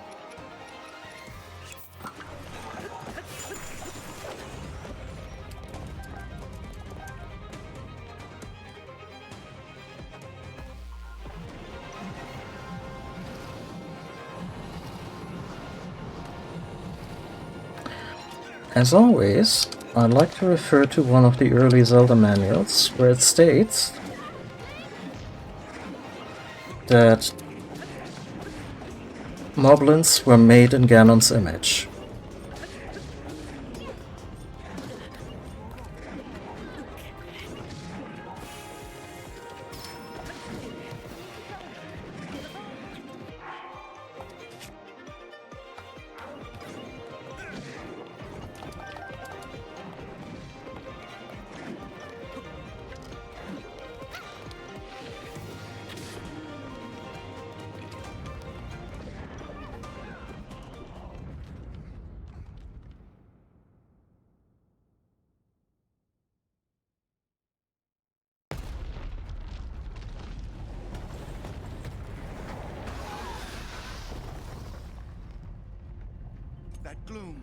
As always, I'd like to refer to one of the early Zelda manuals, where it states that moblins were made in Ganon's image. That gloom,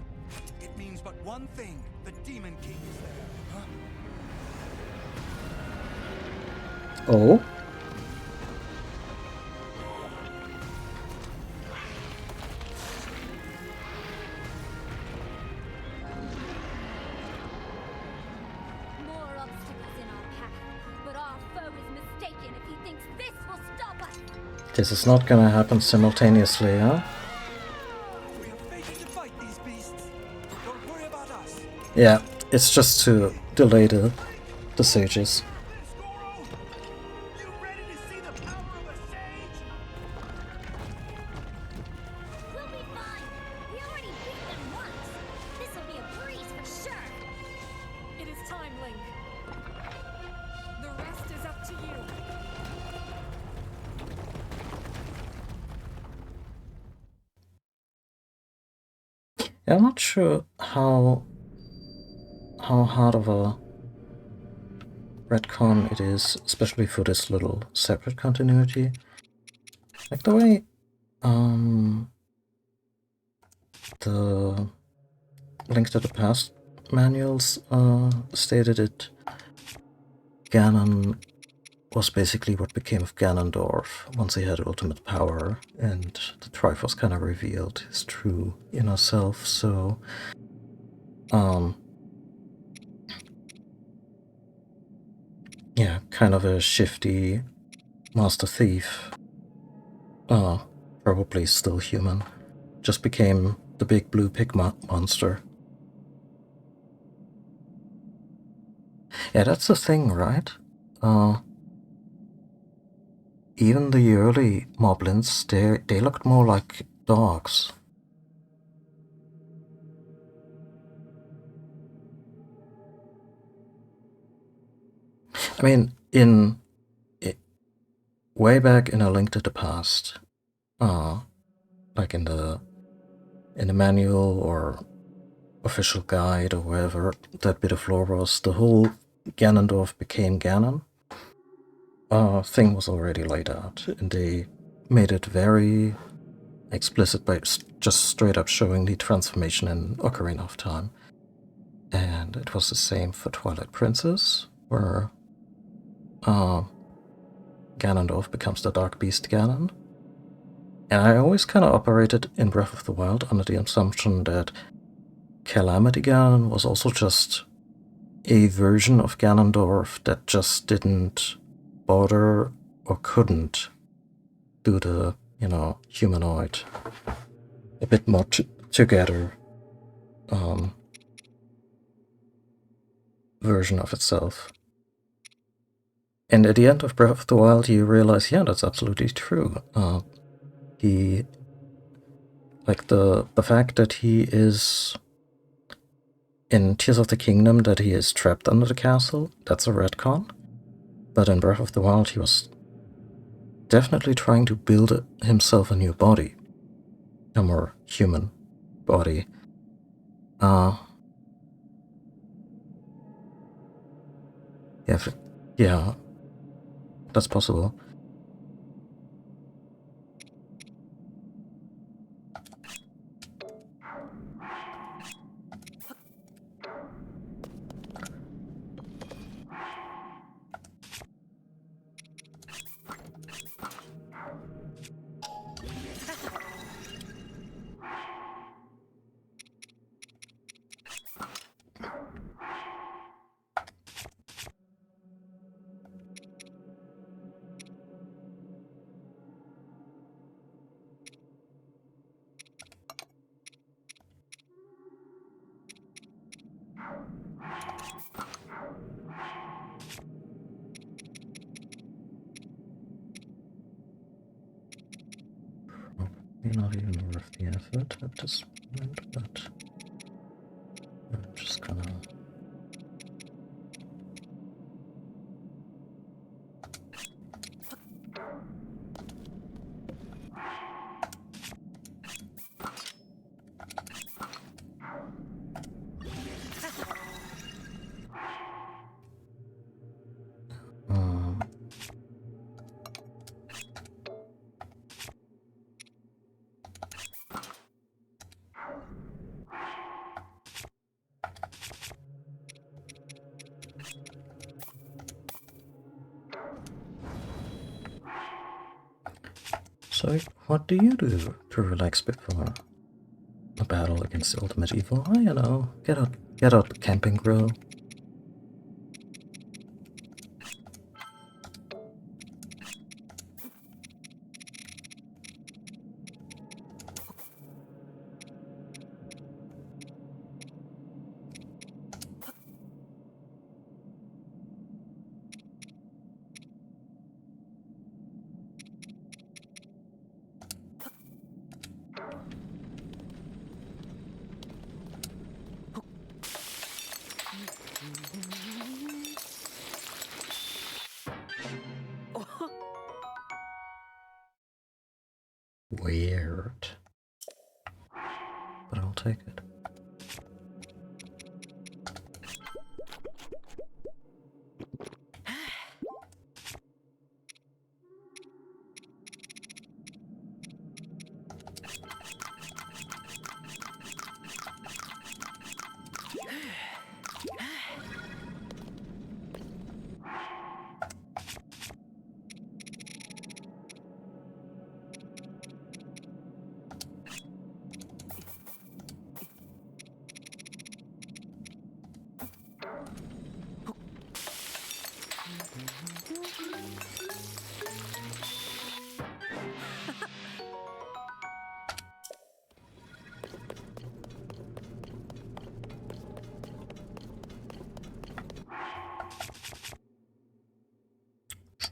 it means but one thing. The Demon King is there. Huh? Oh? More obstacles in our path, but our foe is mistaken if he thinks this will stop us. This is not gonna happen simultaneously, huh? We are fated to fight these beasts. Don't worry about us. Yeah, it's just to delay the sages. Squirrel! this time, Link. The rest is up to you. Yeah, I'm not sure how hard of a retcon it is, especially for this little separate continuity. Like the way the Link to the Past manuals stated it, Ganon was basically what became of Ganondorf once he had ultimate power, and the Triforce kind of revealed his true inner self, so yeah, kind of a shifty Master Thief, probably still human, just became the big blue pig monster. Yeah, that's the thing, right? Even the early moblins, they looked more like dogs. I mean, way back in A Link to the Past, like in the manual or official guide or wherever that bit of lore was, the whole Ganondorf became Ganon thing was already laid out, and they made it very explicit by just straight up showing the transformation in Ocarina of Time. And it was the same for Twilight Princess, where Ganondorf becomes the Dark Beast Ganon. And I always kind of operated in Breath of the Wild under the assumption that Calamity Ganon was also just a version of Ganondorf that just didn't bother or couldn't do the, humanoid, a bit more together version of itself. And at the end of Breath of the Wild, you realize, yeah, that's absolutely true. The fact that he is in Tears of the Kingdom, that he is trapped under the castle, that's a retcon. But in Breath of the Wild, he was definitely trying to build himself a new body, a more human body. Yeah, that's possible. Probably not even worth the effort at this point, but I'm just gonna... So, what do you do to relax before a battle against the ultimate evil? Get out the camping grill. Weird. But I'll take it.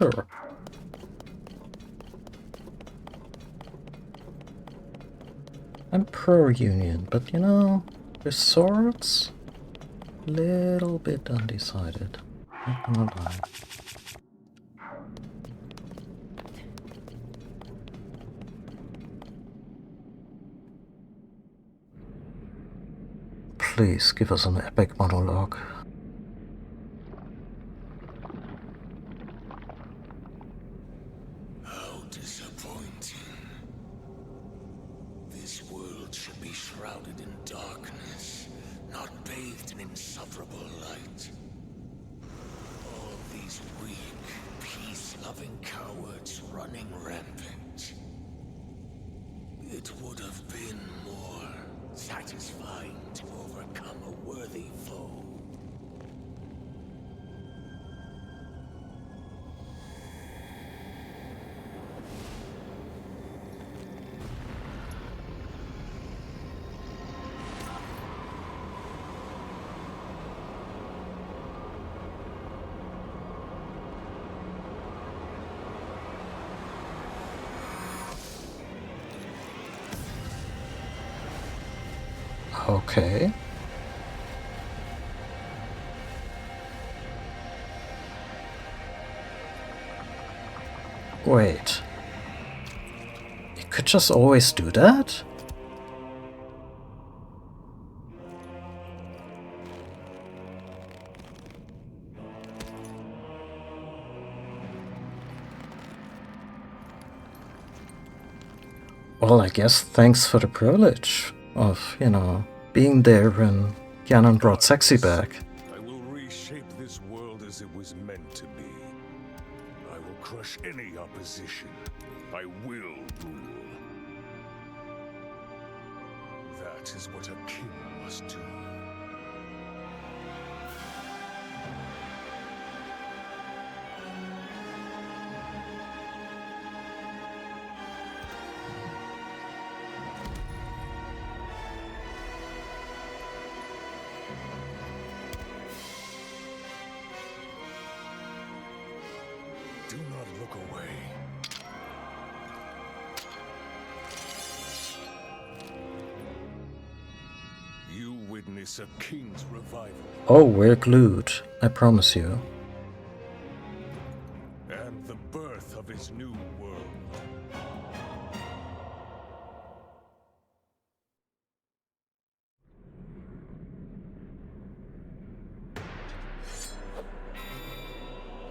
Sure. I'm pro-union, but you know, with swords, little bit undecided. Not gonna lie. Please give us an epic monologue. How disappointing. This world should be shrouded in darkness, not bathed in insufferable light. All these weak, peace-loving cowards running rampant. It would have been more satisfying to overcome a worthy foe. Okay. Wait. You could just always do that? Well, I guess thanks for the privilege of, you know, being there when Ganon brought Sexy back. I will reshape this world as it was meant to be. I will crush any opposition. I will rule. That is what a king must do. Do not look away. You witness a king's revival. Oh, we're glued. I promise you. And the birth of his new world.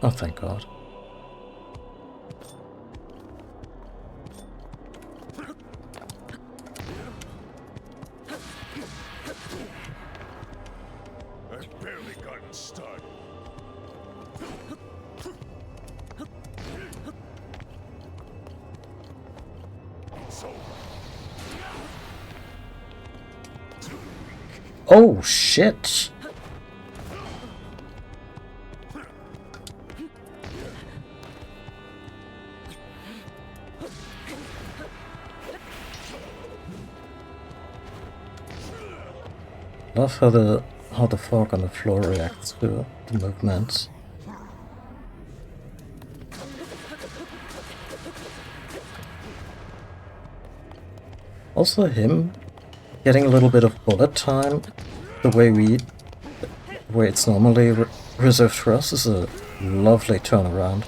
Oh, thank God. I've barely gotten started. It's over. Oh, shit! Love how the fog on the floor reacts to the movements. Also him getting a little bit of bullet time, the way it's normally reserved for us, is a lovely turnaround.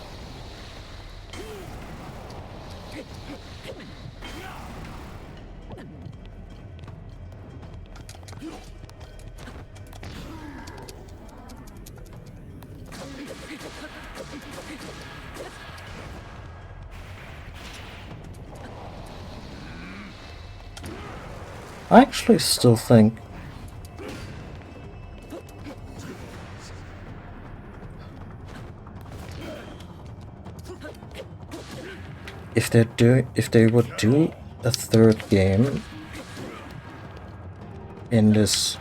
I actually still think if they would do a third game in this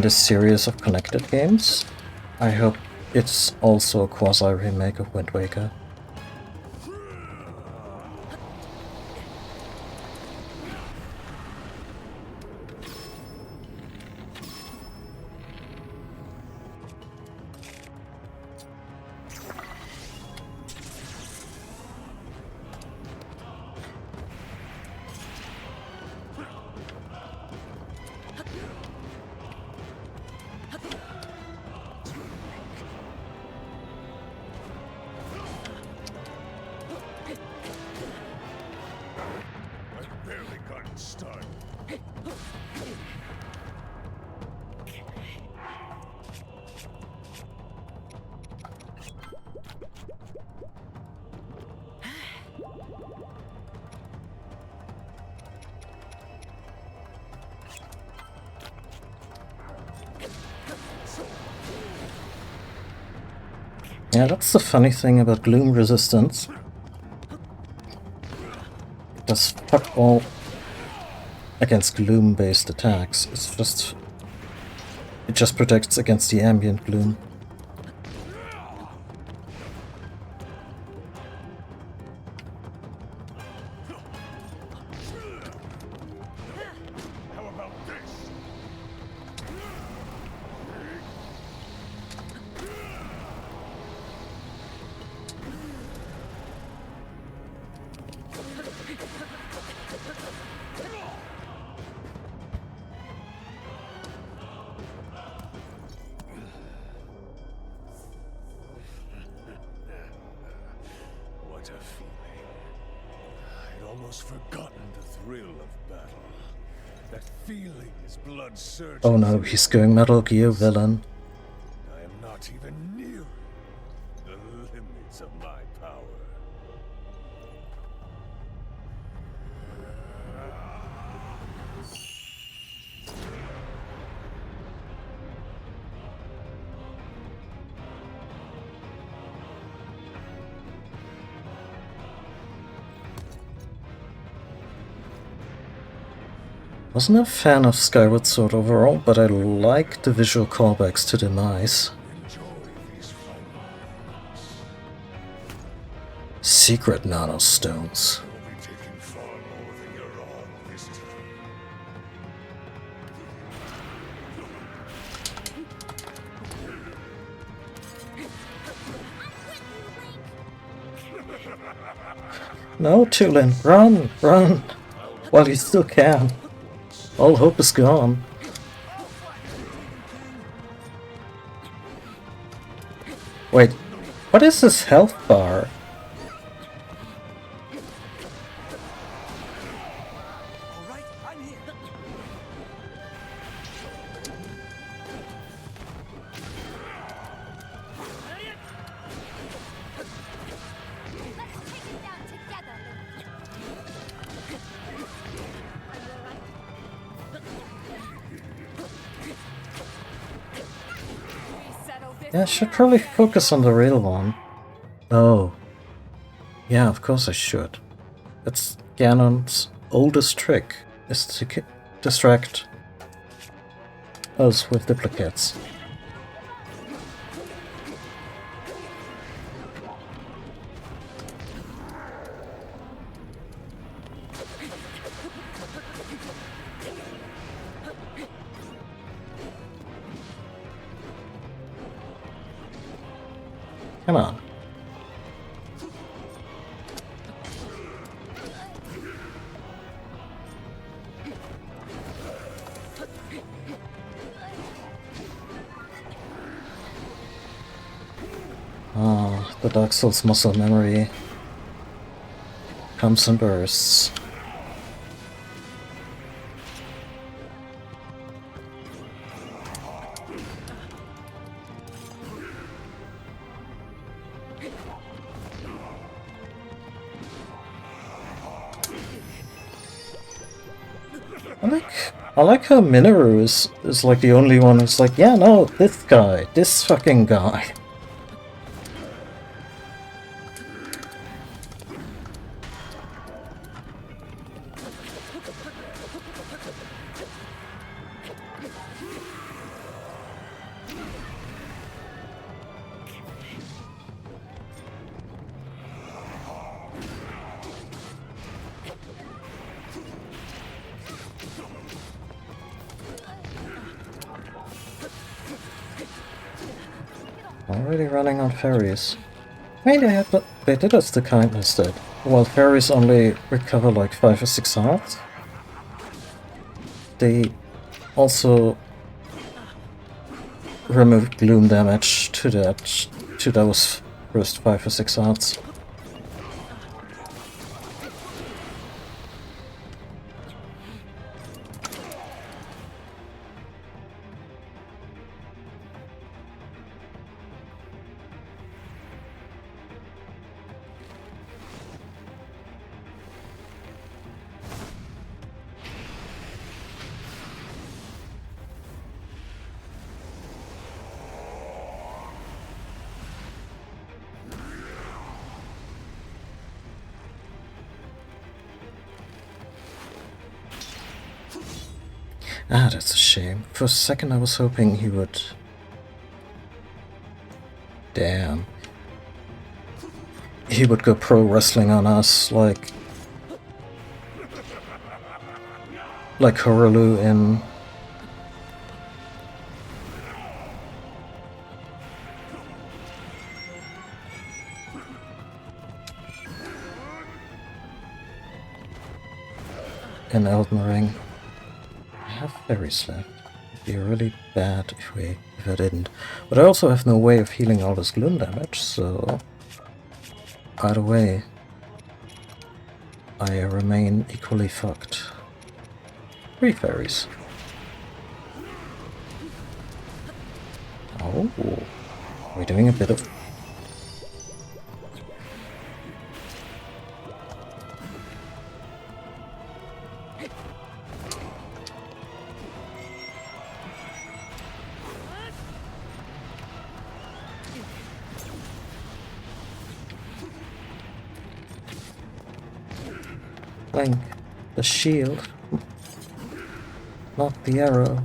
series of connected games, I hope it's also a quasi remake of Wind Waker. I've barely gotten started. Yeah, that's the funny thing about Gloom Resistance. It does fuck all against gloom-based attacks. It just protects against the ambient gloom. How about this? What a feeling. I'd almost forgotten the thrill of battle. That feeling is blood surging. Oh no, he's going Metal Gear villain. I am not even near the limits of my power. Wasn't a fan of Skyward Sword overall, but I like the visual callbacks to Demise. Enjoy these final moments. Secret nanostones. You'll be taking far more than your all this time. No, Tulin, run, run! While you still can. All hope is gone. Wait, what is this health bar? All right, I'm here. Let's take it down together, Link. Are you alright? Resettle this. Yeah, I should probably focus on the real one. Oh. Yeah, of course I should. It's Ganon's oldest trick, is to distract us with duplicates. Come on. Ah, the Dark Souls muscle memory comes in bursts. like how Minoru is like the only one who's like, yeah, no, this fucking guy. Already running on fairies. Maybe they did us the kindness that while fairies only recover like 5 or 6 health, they also remove gloom damage to those first 5 or 6 hearts. Ah, that's a shame. For a second I was hoping he would... Damn. He would go pro wrestling on us, like Horolu in... in Elden Ring. I have fairies left. It'd be really bad if I didn't. But I also have no way of healing all this gloom damage, so either way I remain equally fucked. 3 fairies. Oh, we're doing a bit of... Link, the shield, not the arrow.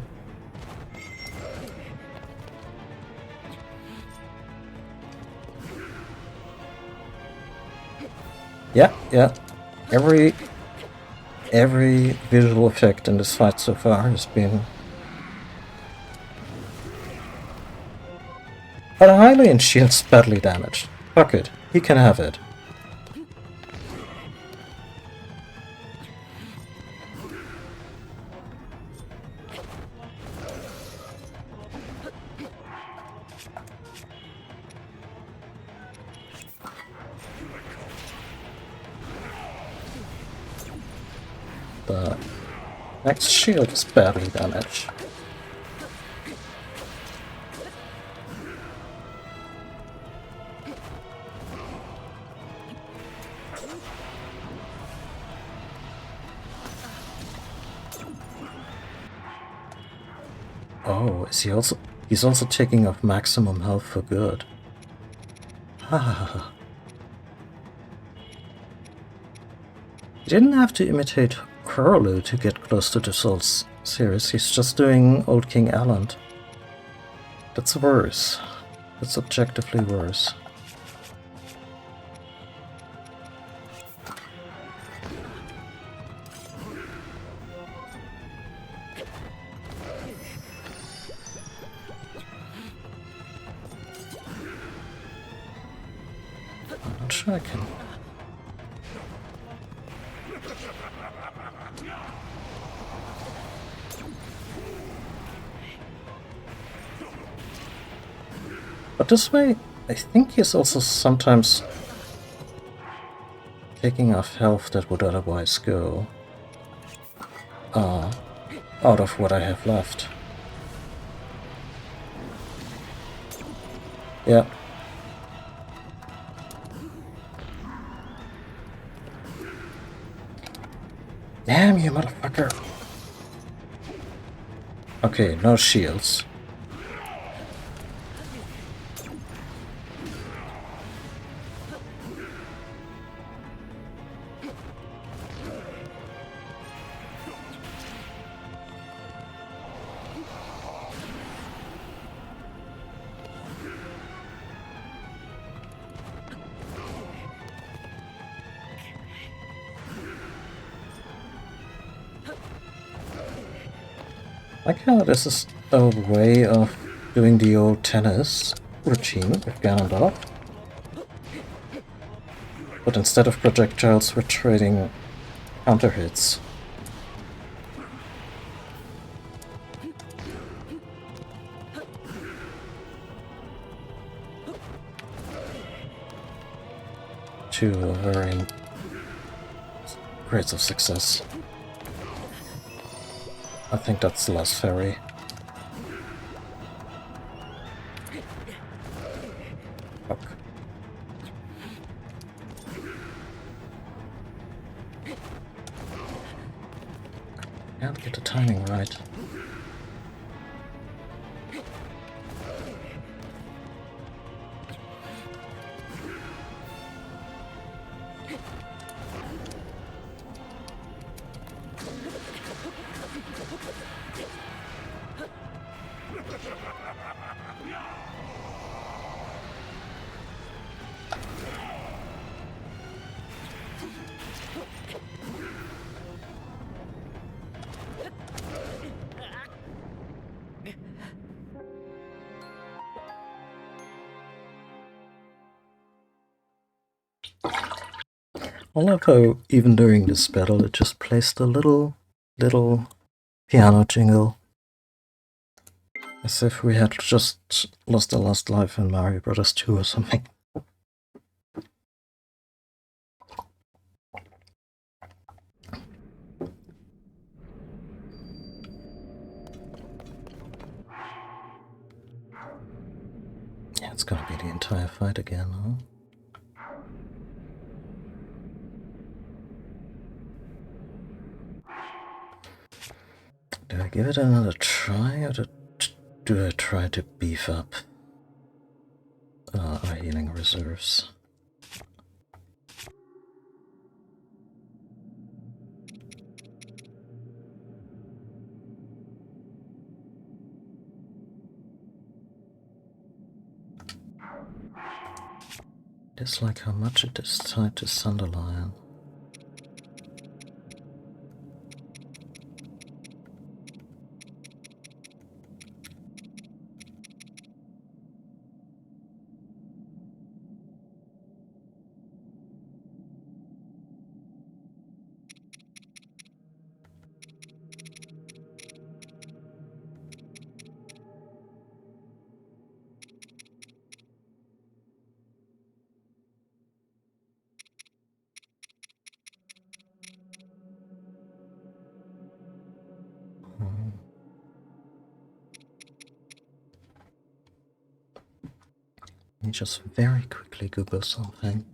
Yeah. Every visual effect in this fight so far has been... But Hylian shield's badly damaged. Fuck it, he can have it. The next shield is badly damaged. Oh, is he also... He's also taking off maximum health for good. Ah. He didn't have to imitate Horolu to get close to the Souls series. He's just doing Old King Alland. That's worse. That's objectively worse. I'm not sure I can... But this way, I think he's also sometimes taking off health that would otherwise go out of what I have left. Yeah. Damn you, motherfucker! Okay, no shields. Like how this is a way of doing the old tennis routine with Ganondorf. But instead of projectiles, we're trading counter hits. To varying rates of success. I think that's less fairy. Fuck. Can't get the timing right. I love how even during this battle it just plays the little piano jingle. As if we had just lost our last life in Mario Bros. 2 or something. Yeah, it's gonna be the entire fight again, huh? Do I give it another try, or do I try to beef up our healing reserves? Dislike how much it is tied to Sunderlion. Let me just very quickly Google something.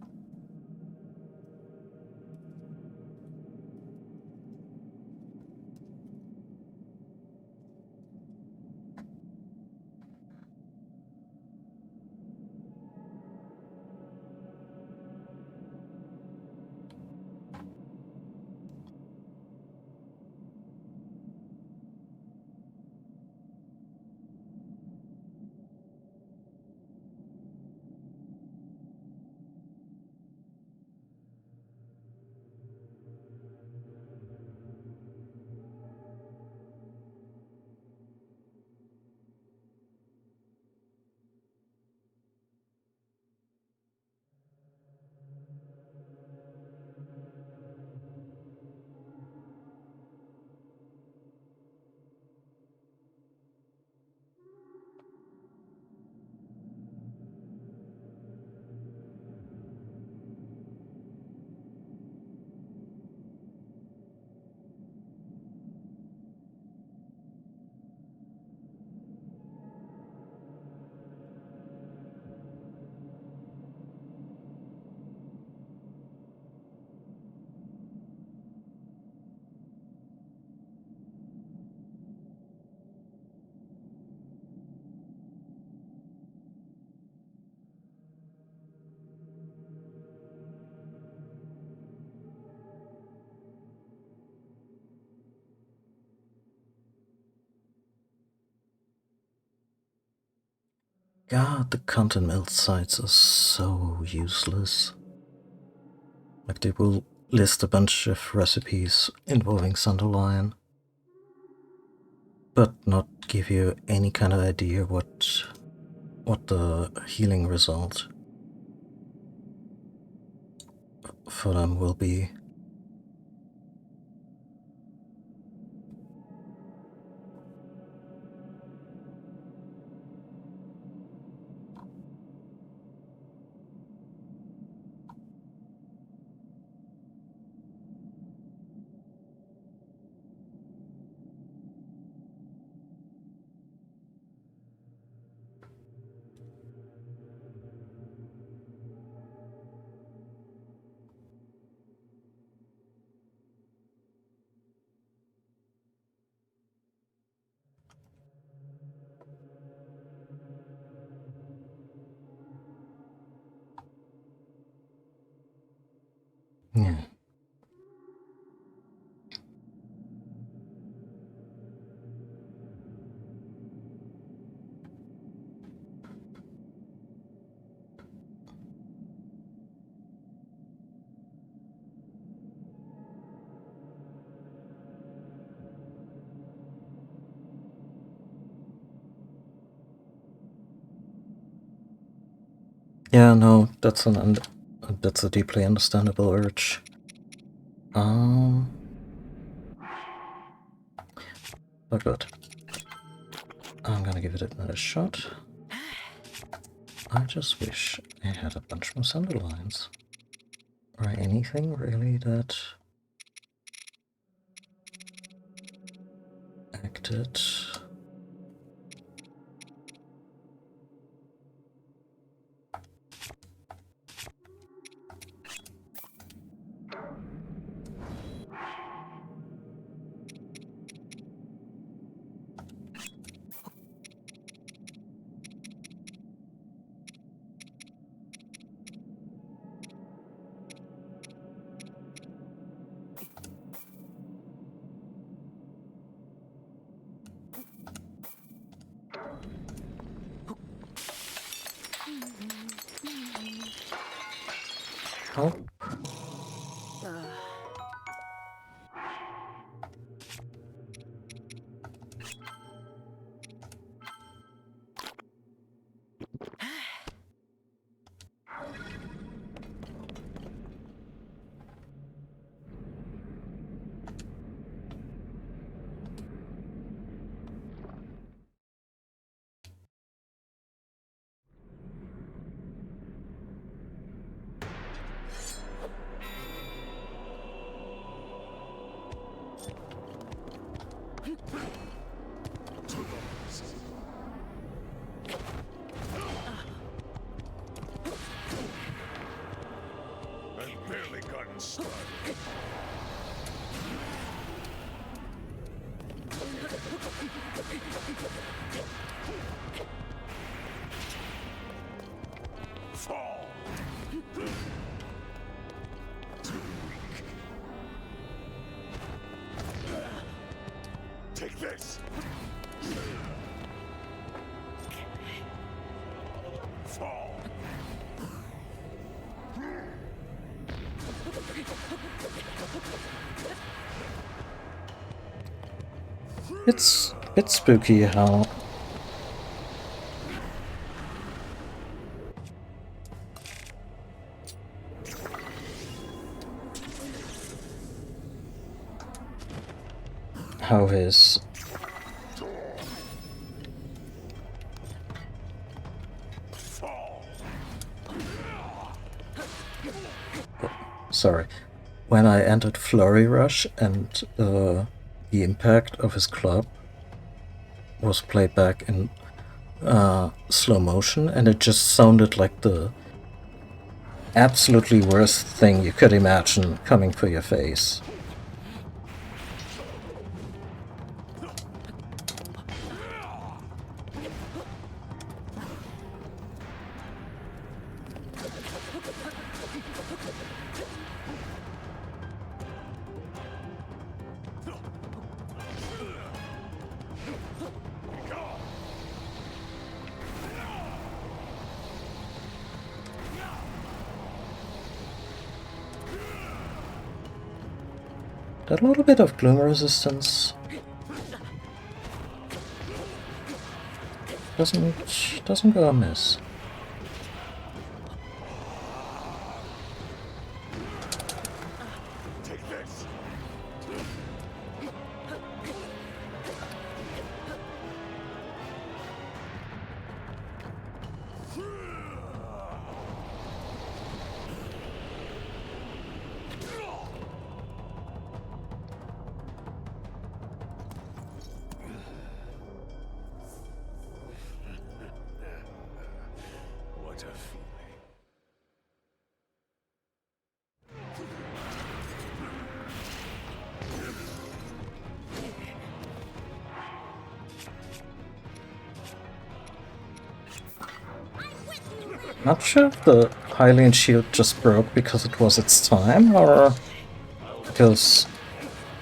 God, the content mill sites are so useless. Like, they will list a bunch of recipes involving Sunderlion, but not give you any kind of idea what the healing result for them will be. Yeah. Yeah, no, that's a deeply understandable urge. But good. I'm gonna give it another shot. I just wish I had a bunch more Sunderlines. Or anything really that acted. Oh. I've barely gotten started. Fall. Too weak. Take this. Fall. It's a bit spooky how his sorry, when I entered Flurry Rush and the impact of his club was played back in slow motion, and it just sounded like the absolutely worst thing you could imagine coming for your face. That little bit of gloom resistance doesn't go amiss. What a feeling. Not sure if the Hylian shield just broke because it was its time, or because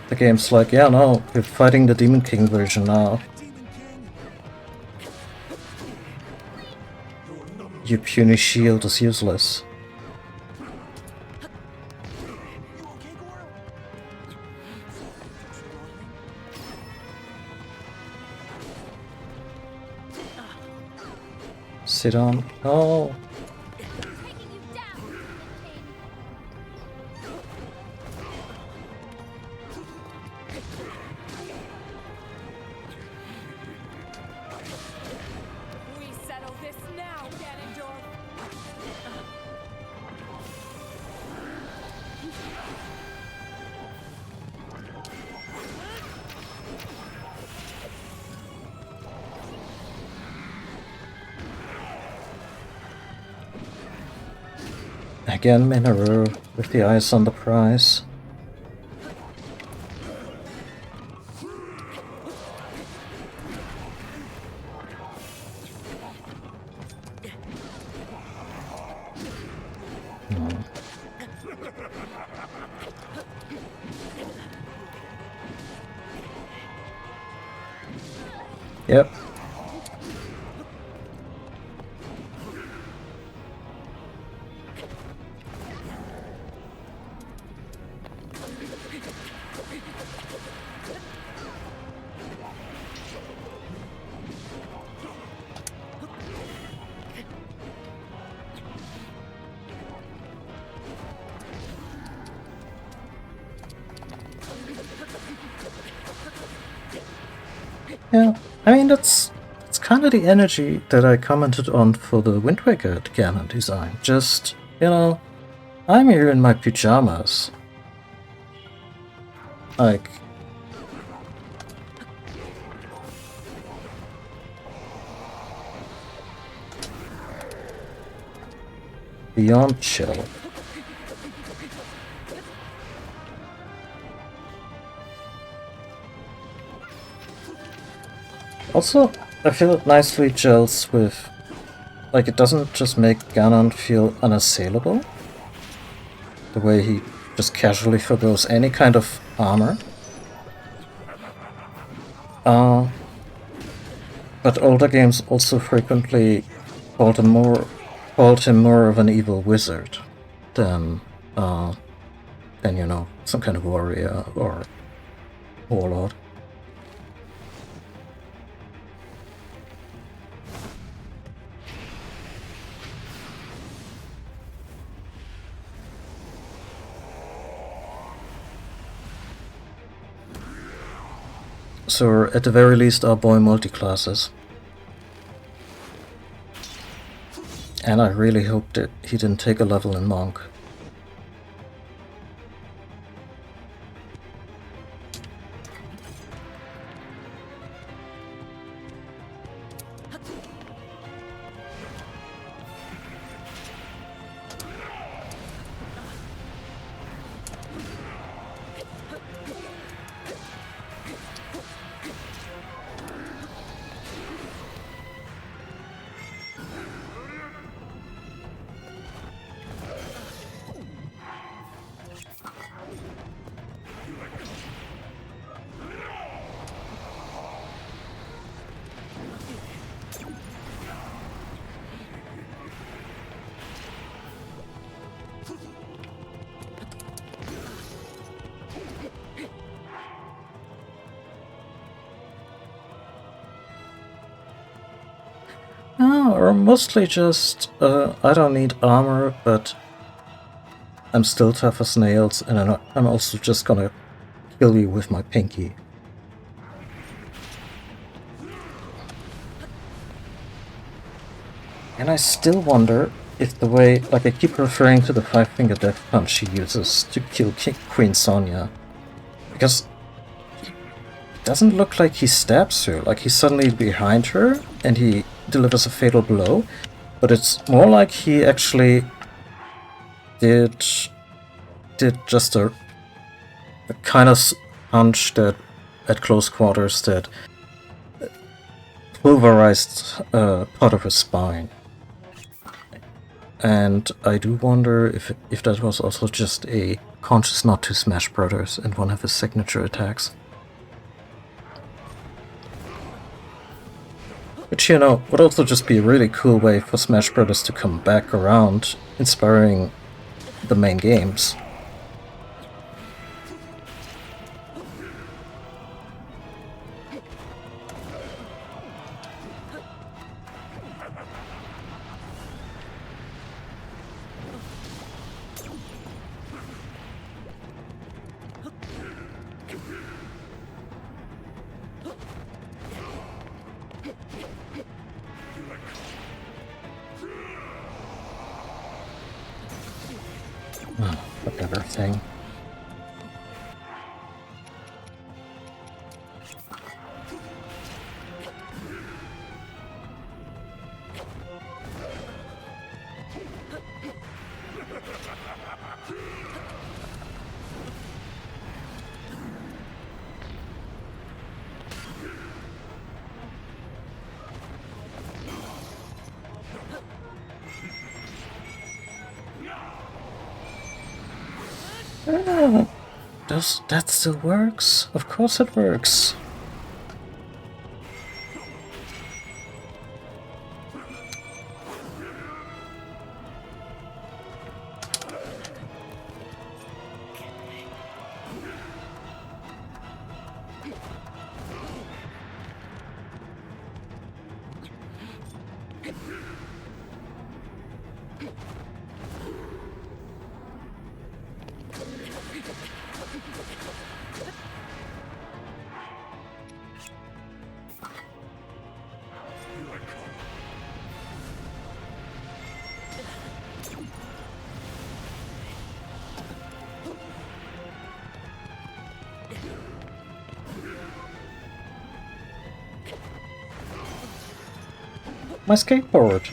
the game's like, yeah, no, we're fighting the Demon King version now. Demon King! Your puny shield is useless. You okay, Goro? Sit on. Oh, Taking you down, Demon King. We settle this now, Ganondorf. again Minoru with the eyes on the prize. Yep. Yeah, I mean that's kind of the energy that I commented on for the Wind Waker Ganon design. Just, you know, I'm here in my pajamas. Like, beyond chill. Also, I feel it nicely gels with, like, it doesn't just make Ganon feel unassailable, the way he just casually forgoes any kind of armor. But older games also frequently called him more of an evil wizard than you know, some kind of warrior or warlord. So, at the very least, our boy multi-classes. And I really hope that he didn't take a level in Monk. No, or mostly just, I don't need armor, but I'm still tough as nails, and I'm also just gonna kill you with my pinky. And I still wonder if the way, like I keep referring to the 5-finger death punch she uses to kill Queen Sonya, because it doesn't look like he stabs her, like he's suddenly behind her and he delivers a fatal blow, but it's more like he actually did just a kind of punch that at close quarters that pulverized part of his spine. And I do wonder if that was also just a conscious nod to Smash Brothers and one of his signature attacks. Which, you know, would also just be a really cool way for Smash Brothers to come back around, inspiring the main games. Whatever thing. That still works? Of course it works. My skateboard.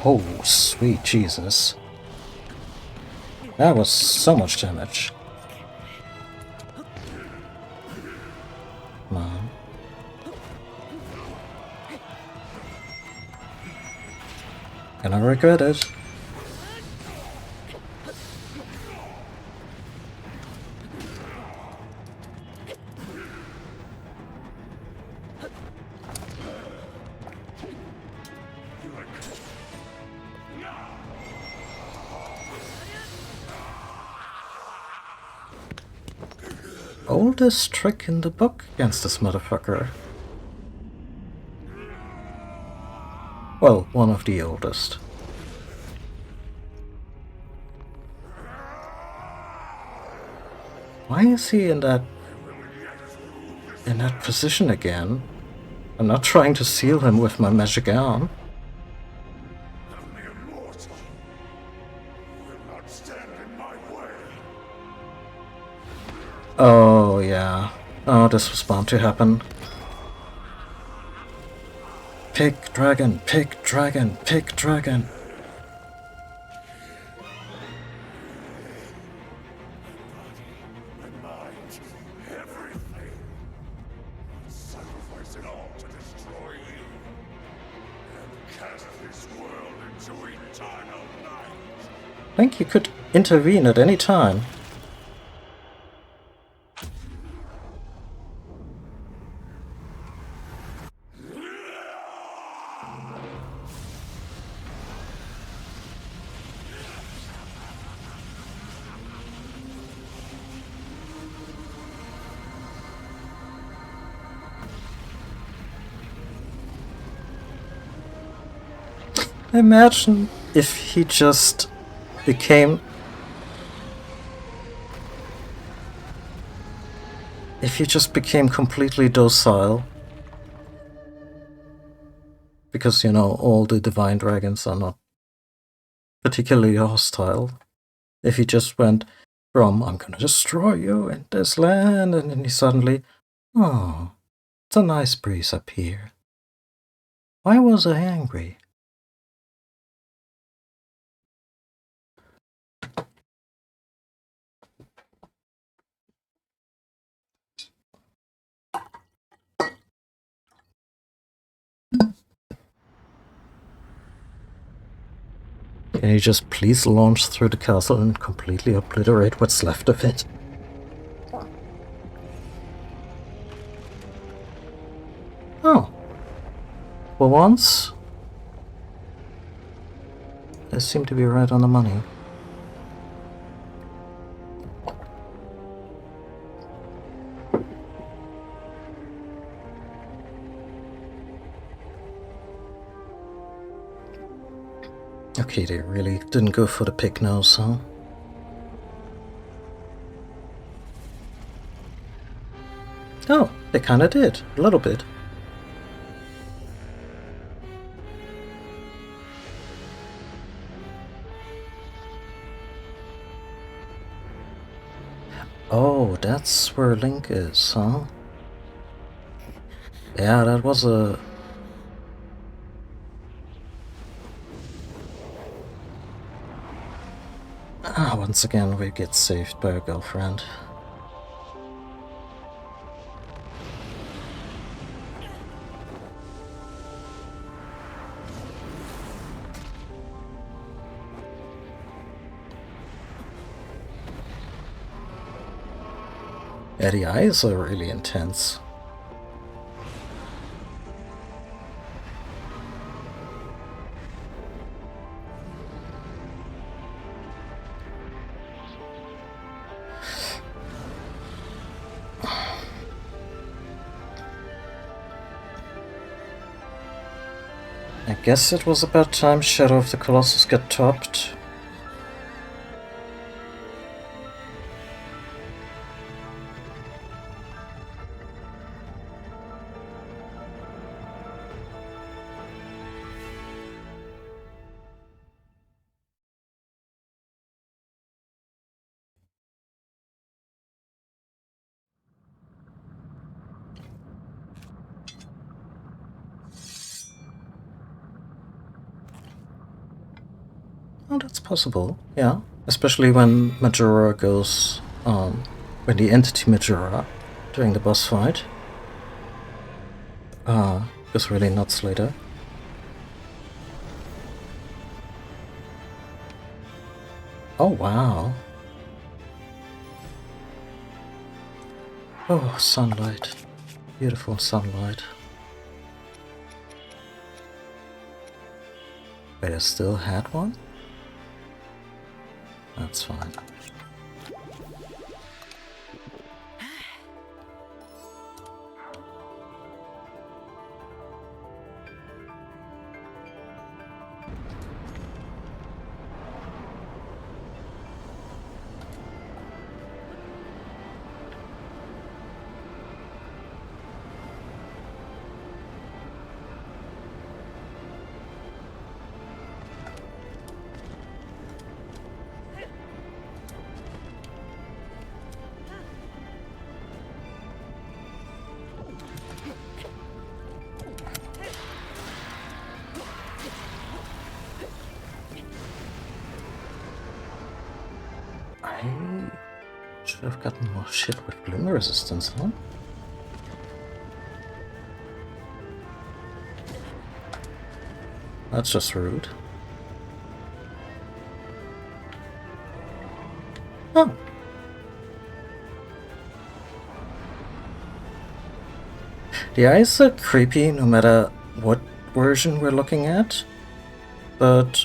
Oh, sweet Jesus. That was so much damage. Come on. And I regret it. oldest trick in the book against this motherfucker. Well, one of the oldest. Why is he in that position again? I'm not trying to seal him with my magic arm. The immortal will not stand in my way. Oh, yeah. Oh, this was bound to happen. Pick dragon, pick dragon, pick dragon. My mind, everything. Sacrifice it all to destroy you. And cast this world into eternal night. I think you could intervene at any time. Imagine if he just became... If he just became completely docile. Because, you know, all the divine dragons are not particularly hostile. If he just went from, I'm gonna destroy you in this land, and then he suddenly, oh, it's a nice breeze up here. Why was I angry? Can you just please launch through the castle and completely obliterate what's left of it? Oh. For once, they seem to be right on the money. Okay, they really didn't go for the pig nose, huh? Oh, they kinda did. A little bit. Oh, that's where Link is, huh? Yeah, that was a... once again we get saved by a girlfriend. Yeah, the eyes are really intense. I guess it was about time Shadow of the Colossus got topped. Oh, that's possible, yeah. Especially when Majora goes, when the entity Majora, during the boss fight, goes really nuts later. Oh, wow. Oh, sunlight. Beautiful sunlight. Wait, I still had one? That's fine. Should have gotten more shit with gloom resistance, huh? That's just rude. Oh. The eyes are creepy no matter what version we're looking at, but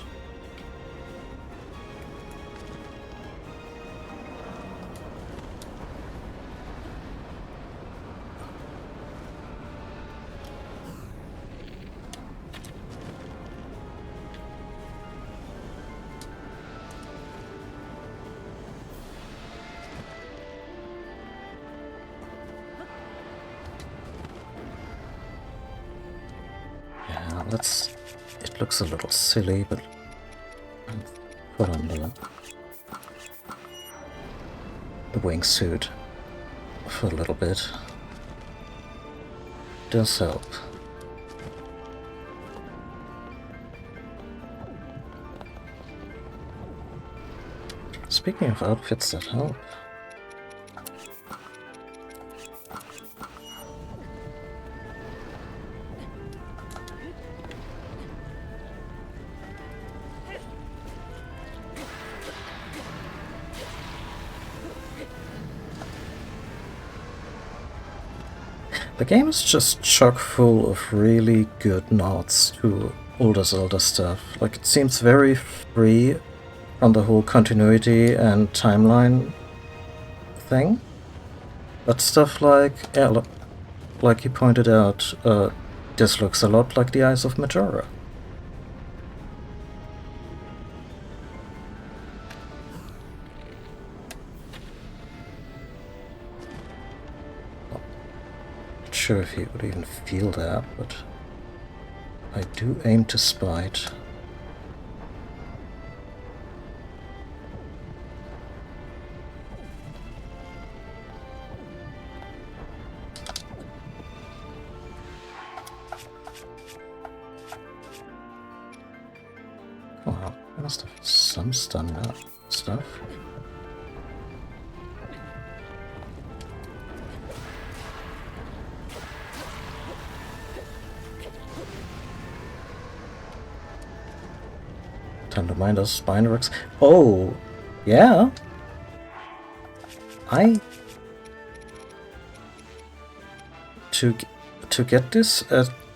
yeah, it looks a little silly, but put on the wingsuit for a little bit. Does help. Speaking of outfits that help. The game is just chock full of really good nods to older Zelda stuff. Like, it seems very free from the whole continuity and timeline thing. But stuff like, yeah, like you pointed out, this looks a lot like the Eyes of Majora. Sure if he would even feel that, but I do aim to spite. Wow, I must have some stun stuff. Time to mind us, Spineworks. Oh, yeah. To get this,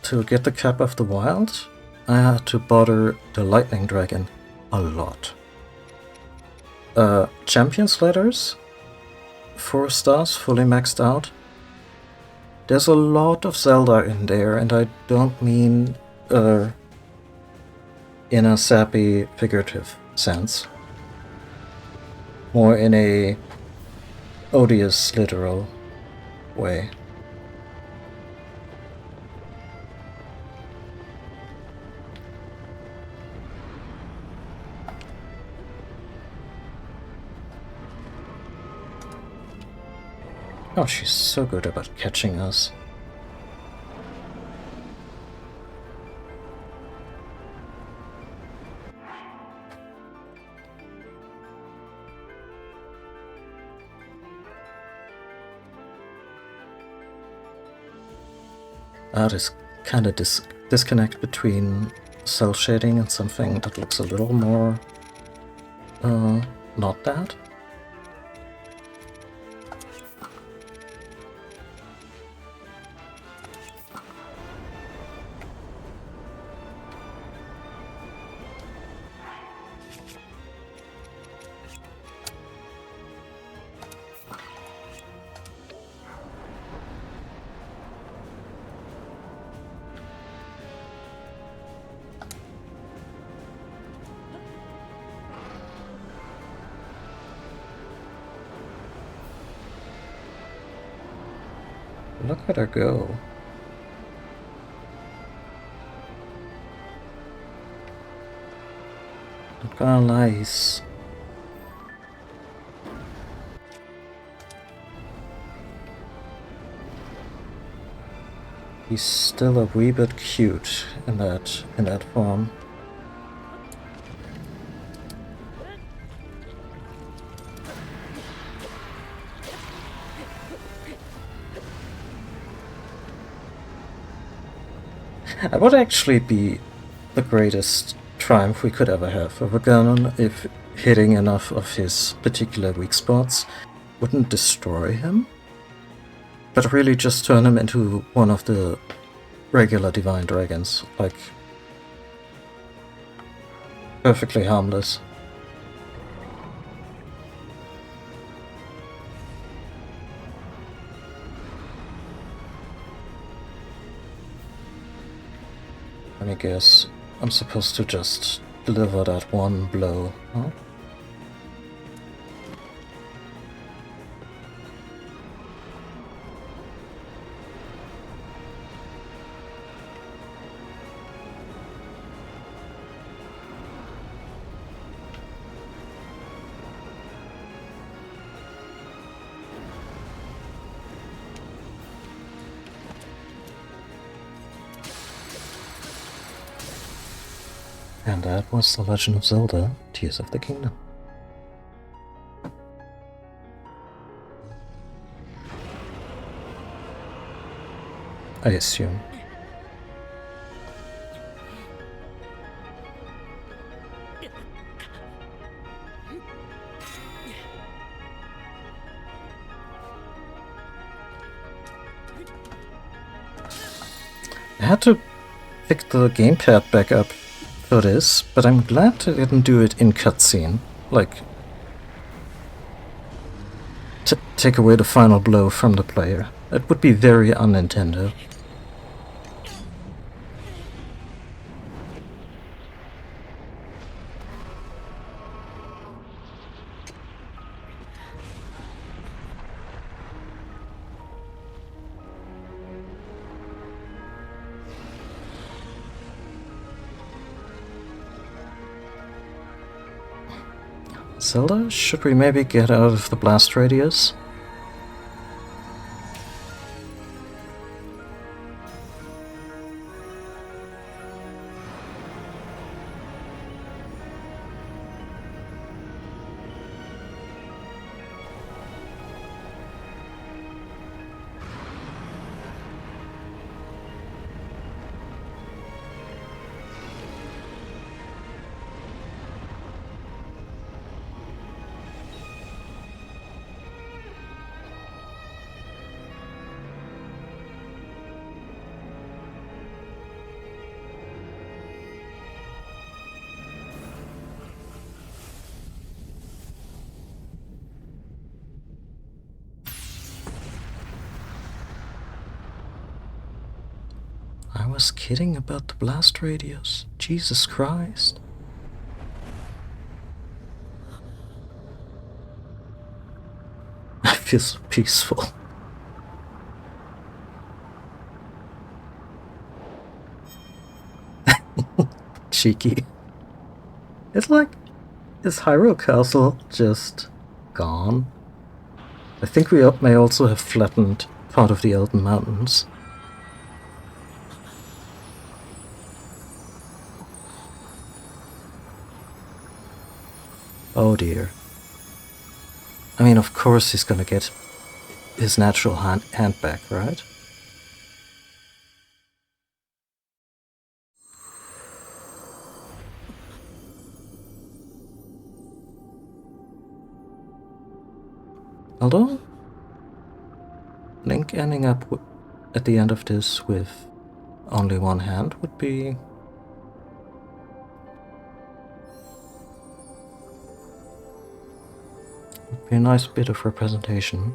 to get the Cap of the Wild, I had to bother the Lightning Dragon a lot. Champions letters, 4 stars, fully maxed out. There's a lot of Zelda in there, and I don't mean in a sappy figurative sense. More in a odious literal way. Oh, she's so good about catching us. This kind of disconnect between cell shading and something that looks a little more not that. Look at her go. Not gonna lie, he's still a wee bit cute in that form. That would actually be the greatest triumph we could ever have over Ganon if hitting enough of his particular weak spots wouldn't destroy him, but really just turn him into one of the regular divine dragons, like perfectly harmless. Let me guess, I'm supposed to just deliver that one blow, huh? And that was The Legend of Zelda: Tears of the Kingdom. I assume. I had to pick the gamepad back up for this, but I'm glad I didn't do it in cutscene. Like, take away the final blow from the player. That would be very un-Nintendo. Zelda, should we maybe get out of the blast radius? I was kidding about the blast radius. Jesus Christ. I feel so peaceful. Cheeky. It's like, is Hyrule Castle just gone? I think we may also have flattened part of the Elden Mountains. Oh dear. I mean, of course he's gonna get his natural hand back, right? Although, Link ending up at the end of this with only one hand would be a nice bit of representation.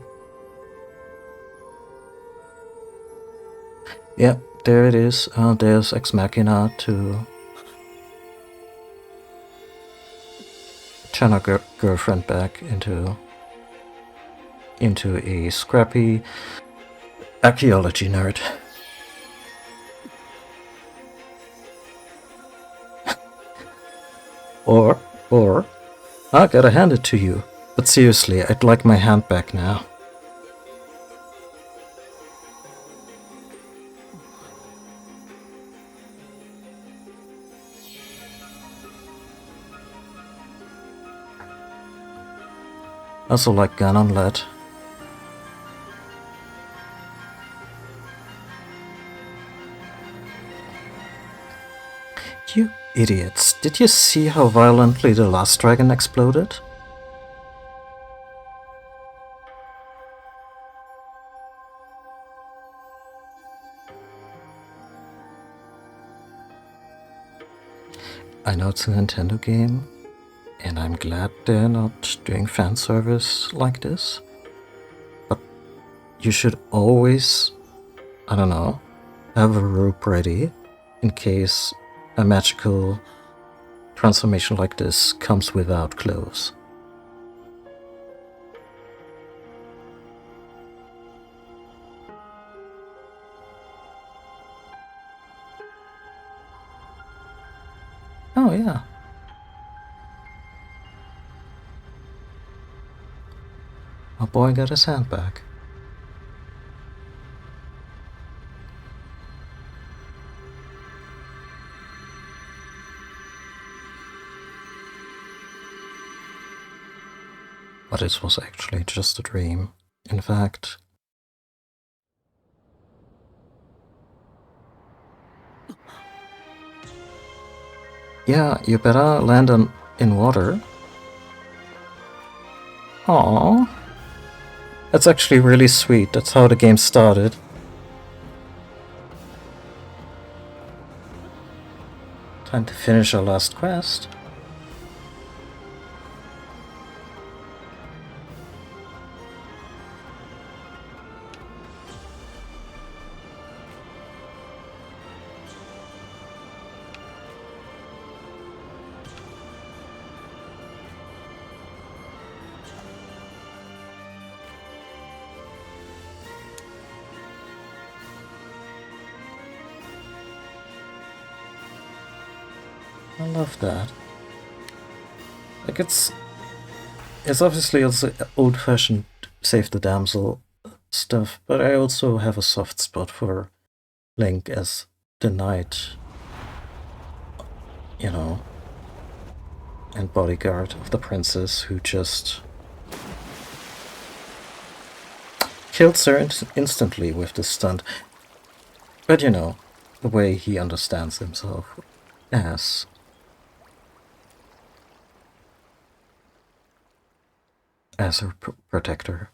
Yep, there it is. There's Ex Machina to turn our girlfriend back into a scrappy archaeology nerd. or, I gotta hand it to you. But seriously, I'd like my hand back now. I also like Ganon Lad. You idiots, did you see how violently the last dragon exploded? I know it's a Nintendo game, and I'm glad they're not doing fan service like this, but you should always, I don't know, have a rope ready in case a magical transformation like this comes without clothes. Oh yeah. My boy got his hand back. But it was actually just a dream. In fact, yeah, you better land in water. Aww. That's actually really sweet. That's how the game started. Time to finish our last quest. I love that. Like it's obviously also old-fashioned save the damsel stuff, but I also have a soft spot for Link as the knight, you know, and bodyguard of the princess who just kills her instantly with this stunt. But you know, the way he understands himself as her protector.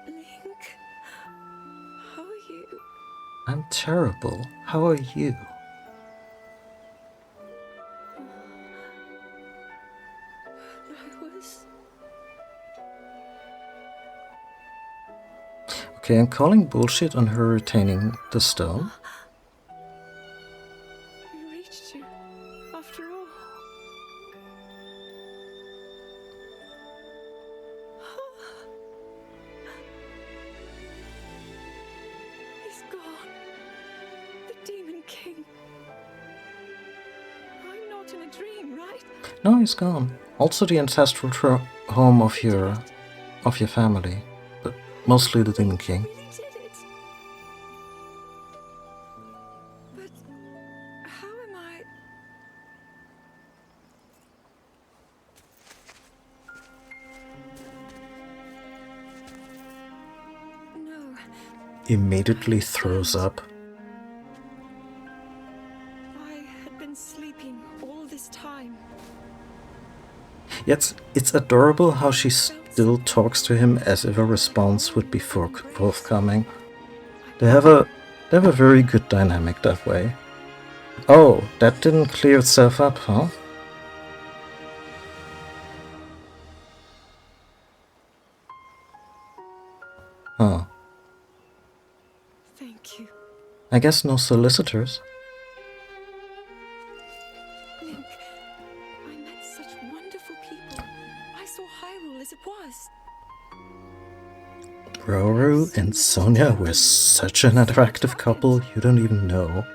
Link, how are you? I'm terrible. How are you? I was... Okay, I'm calling bullshit on her retaining the stone. We reached you, after all. He's gone. The Demon King. I'm not in a dream, right? No, he's gone. Also the ancestral home of your family, but mostly the Demon King. We did it. But how am I... No. Immediately throws up. I had been sleeping all this time. Yet it's adorable how she still talks to him as if a response would be forthcoming. They have a very good dynamic that way. Oh, that didn't clear itself up, huh? Huh. Thank you. I guess no solicitors. Link, I met such wonderful people. I saw Hyrule as it was. Rory Haru and Sonia were such an attractive couple, you don't even know.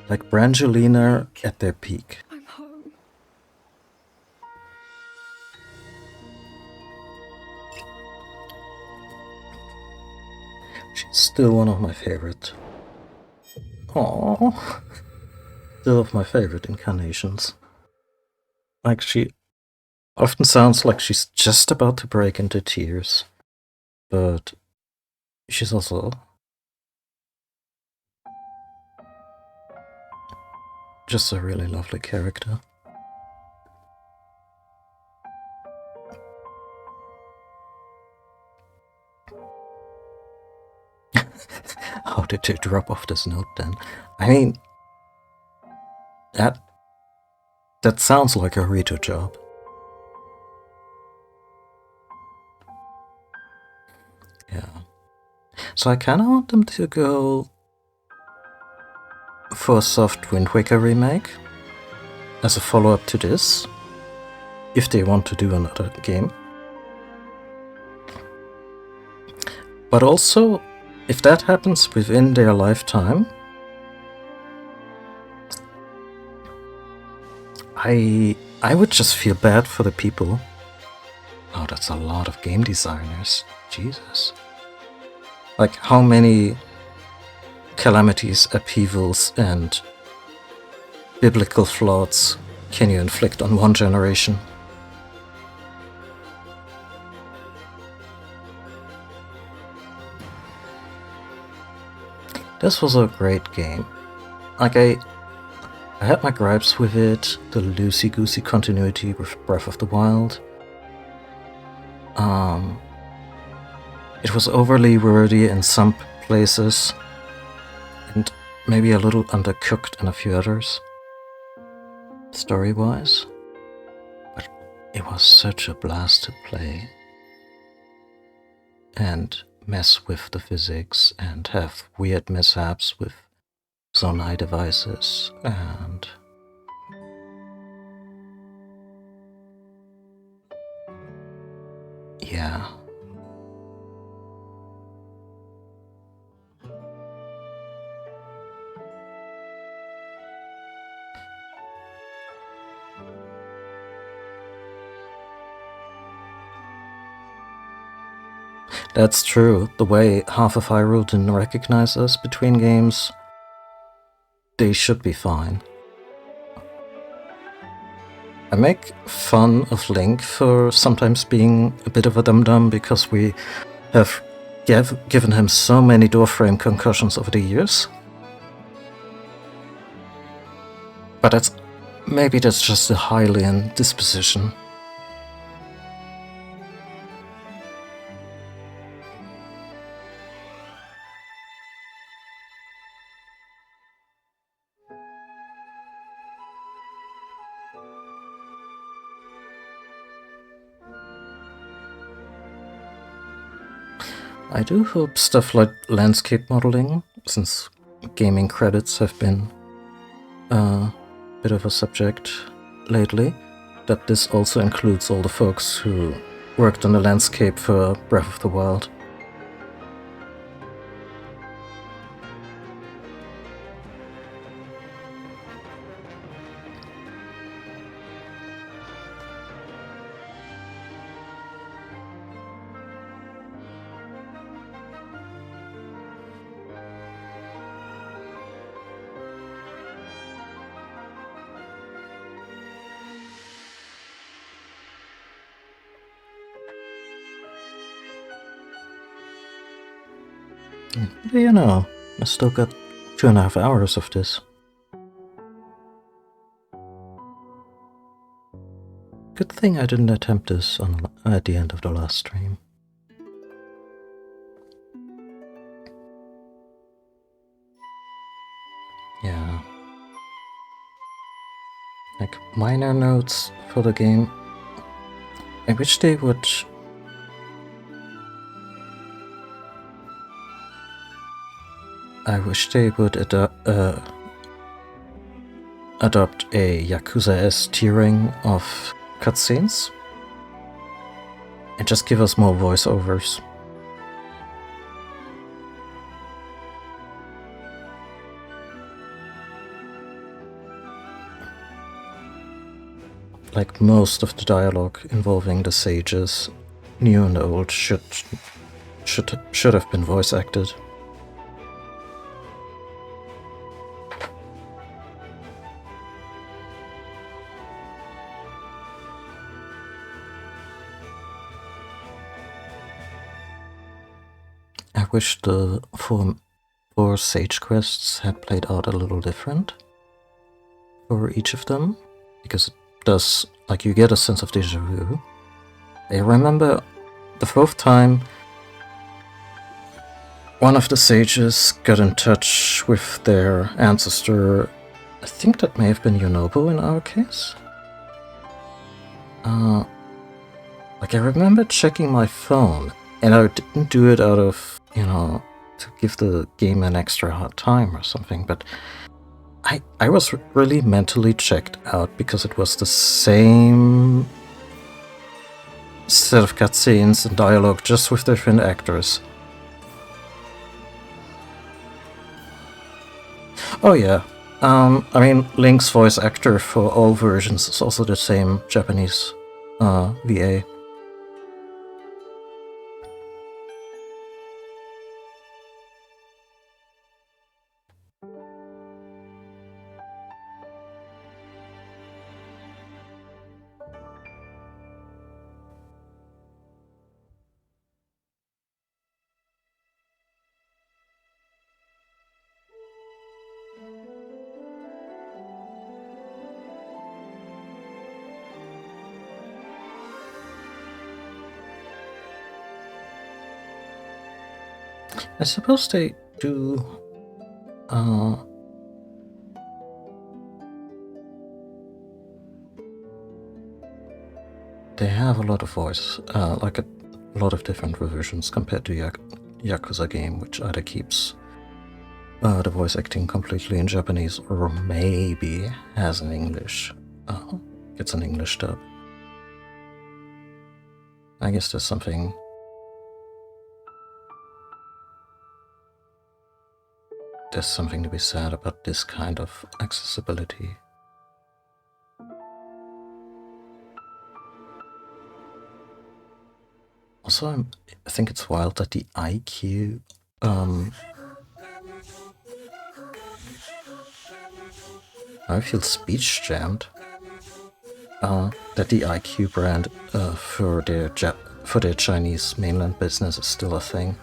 Like Brangelina at their peak. I'm home. She's still one of my favorite. Aww. Still of my favorite incarnations. Like, she often sounds like she's just about to break into tears. But she's also just a really lovely character. How did you drop off this note then? I mean, that sounds like a Rito job. Yeah. So I kinda want them to go for a soft Wind Waker remake as a follow-up to this, if they want to do another game. But also, if that happens within their lifetime, I would just feel bad for the people. Oh, that's a lot of game designers. Jesus. Like, how many calamities, upheavals, and biblical flaws can you inflict on one generation? This was a great game. Like, I had my gripes with it, the loosey-goosey continuity with Breath of the Wild. It was overly wordy in some places, and maybe a little undercooked in a few others, story-wise. But it was such a blast to play, and mess with the physics, and have weird mishaps with Zonai devices, and yeah. That's true. The way half of Hyrule didn't recognize us between games, they should be fine. I make fun of Link for sometimes being a bit of a dum-dum because we have given him so many doorframe concussions over the years. But maybe that's just a Hylian disposition. I do hope stuff like landscape modeling, since gaming credits have been a bit of a subject lately, that this also includes all the folks who worked on the landscape for Breath of the Wild. What do you know? I still got 2.5 hours of this. Good thing I didn't attempt this at the end of the last stream. Yeah. Like, minor notes for the game. I wish they would adopt a Yakuza-esque tiering of cutscenes and just give us more voiceovers. like most of the dialogue involving the sages, new and old, should have been voice acted. I wish the four sage quests had played out a little different for each of them, because it does, like, you get a sense of déjà vu. I remember the fourth time one of the sages got in touch with their ancestor. I think that may have been Yonobu in our case. Like, I remember checking my phone, and I didn't do it out of, to give the game an extra hard time or something, but I was really mentally checked out because it was the same set of cutscenes and dialogue, just with different actors. Oh yeah, I mean, Link's voice actor for all versions is also the same Japanese VA. I suppose they do. They have a lot of voice, like a lot of different versions compared to Yakuza game, which either keeps the voice acting completely in Japanese or maybe has an English, gets an English dub. I guess there's something to be said about this kind of accessibility. Also, I think it's wild that the IQ, I feel speech jammed. That the IQ brand for their Chinese mainland business is still a thing.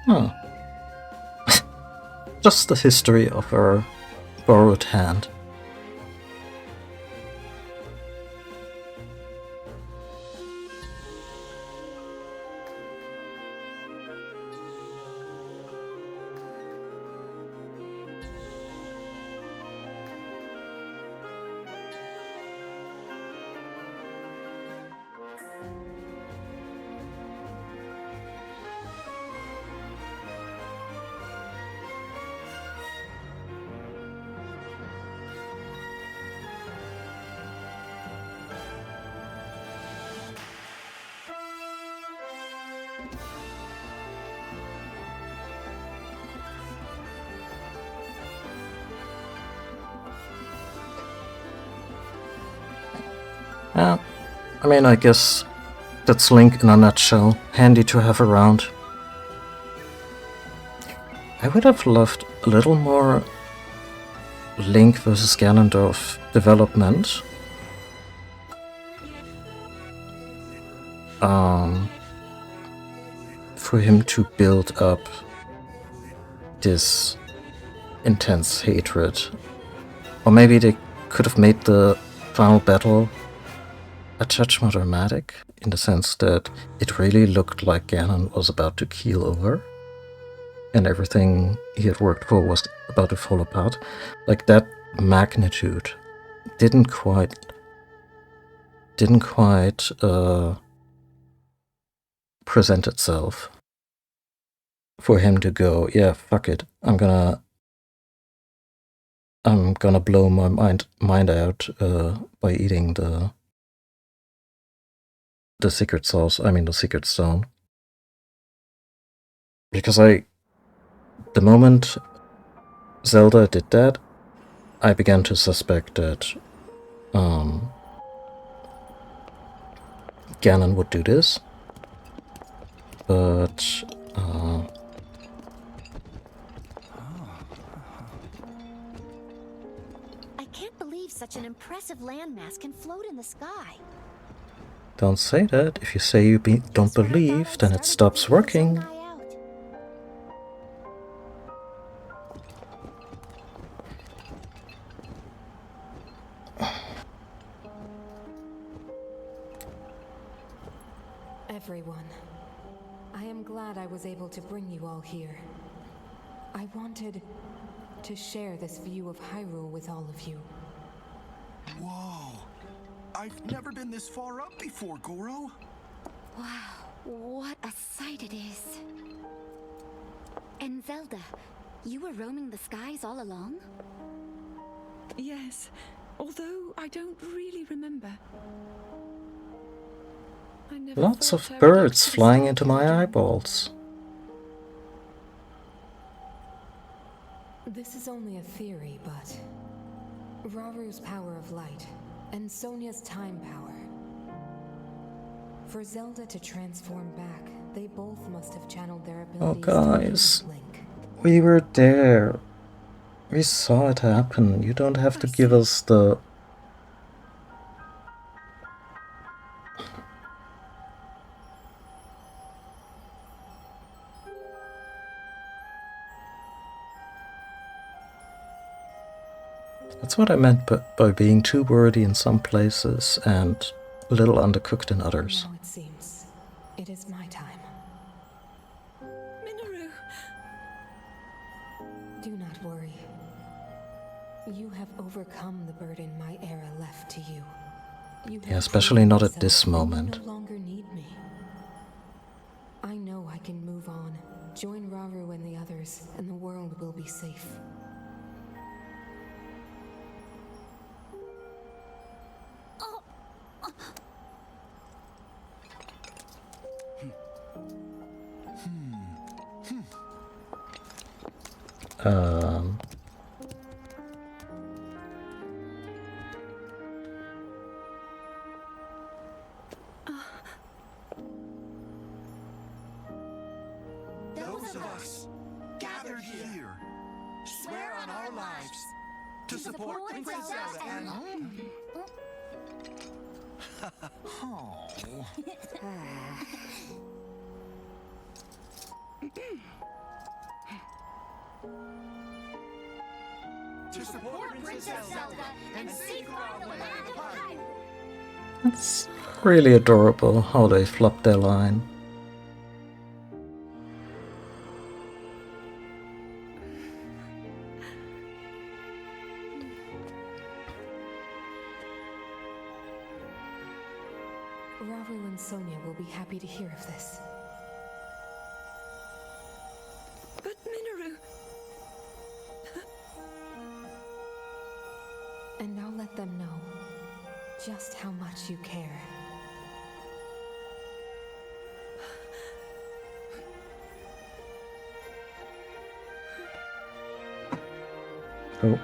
Oh. Just the history of her borrowed hand. Yeah, I mean, I guess that's Link in a nutshell, handy to have around. I would have loved a little more Link versus Ganondorf development. For him to build up this intense hatred. Or maybe they could have made the final battle a touch more dramatic, in the sense that it really looked like Ganon was about to keel over, and everything he had worked for was about to fall apart. Like, that magnitude didn't quite present itself for him to go, yeah, fuck it, I'm gonna blow my mind out by eating the secret sauce. I mean, the secret stone. Because the moment Zelda did that, I began to suspect that Ganon would do this, but I can't believe such an impressive landmass can float in the sky. don't say that. If you say you don't believe, then it stops working. Everyone, I am glad I was able to bring you all here. I wanted to share this view of Hyrule with all of you. Whoa! I've never been this far up before, Goro. Wow, what a sight it is. And Zelda, you were roaming the skies all along? Yes, although I don't really remember. I never Lots thought of I would birds actually flying see into it my again. eyeballs. This is only a theory, but Raru's power of light and Sonia's time power. For Zelda to transform back, they both must have channeled their abilities guys. to Link. We were there. We saw it happen. You don't have to give us the... That's what I meant by being too wordy in some places and a little undercooked in others. Now it seems it is my time. Minoru! Do not worry. You have overcome the burden my era left to you. You Yeah, have especially proven not at yourself, this and moment. You no longer need me. I know I can move on, join Raru and the others, and the world will be safe. Um... Those of us gathered here swear on our lives to support Princess Zelda and... To support Princess Zelda and safeguard the land of Hyrule. It's really adorable how they flopped their line. Raru and Sonia will be happy to hear of this. But Minoru! And I'll let them know just how much you care. Oh.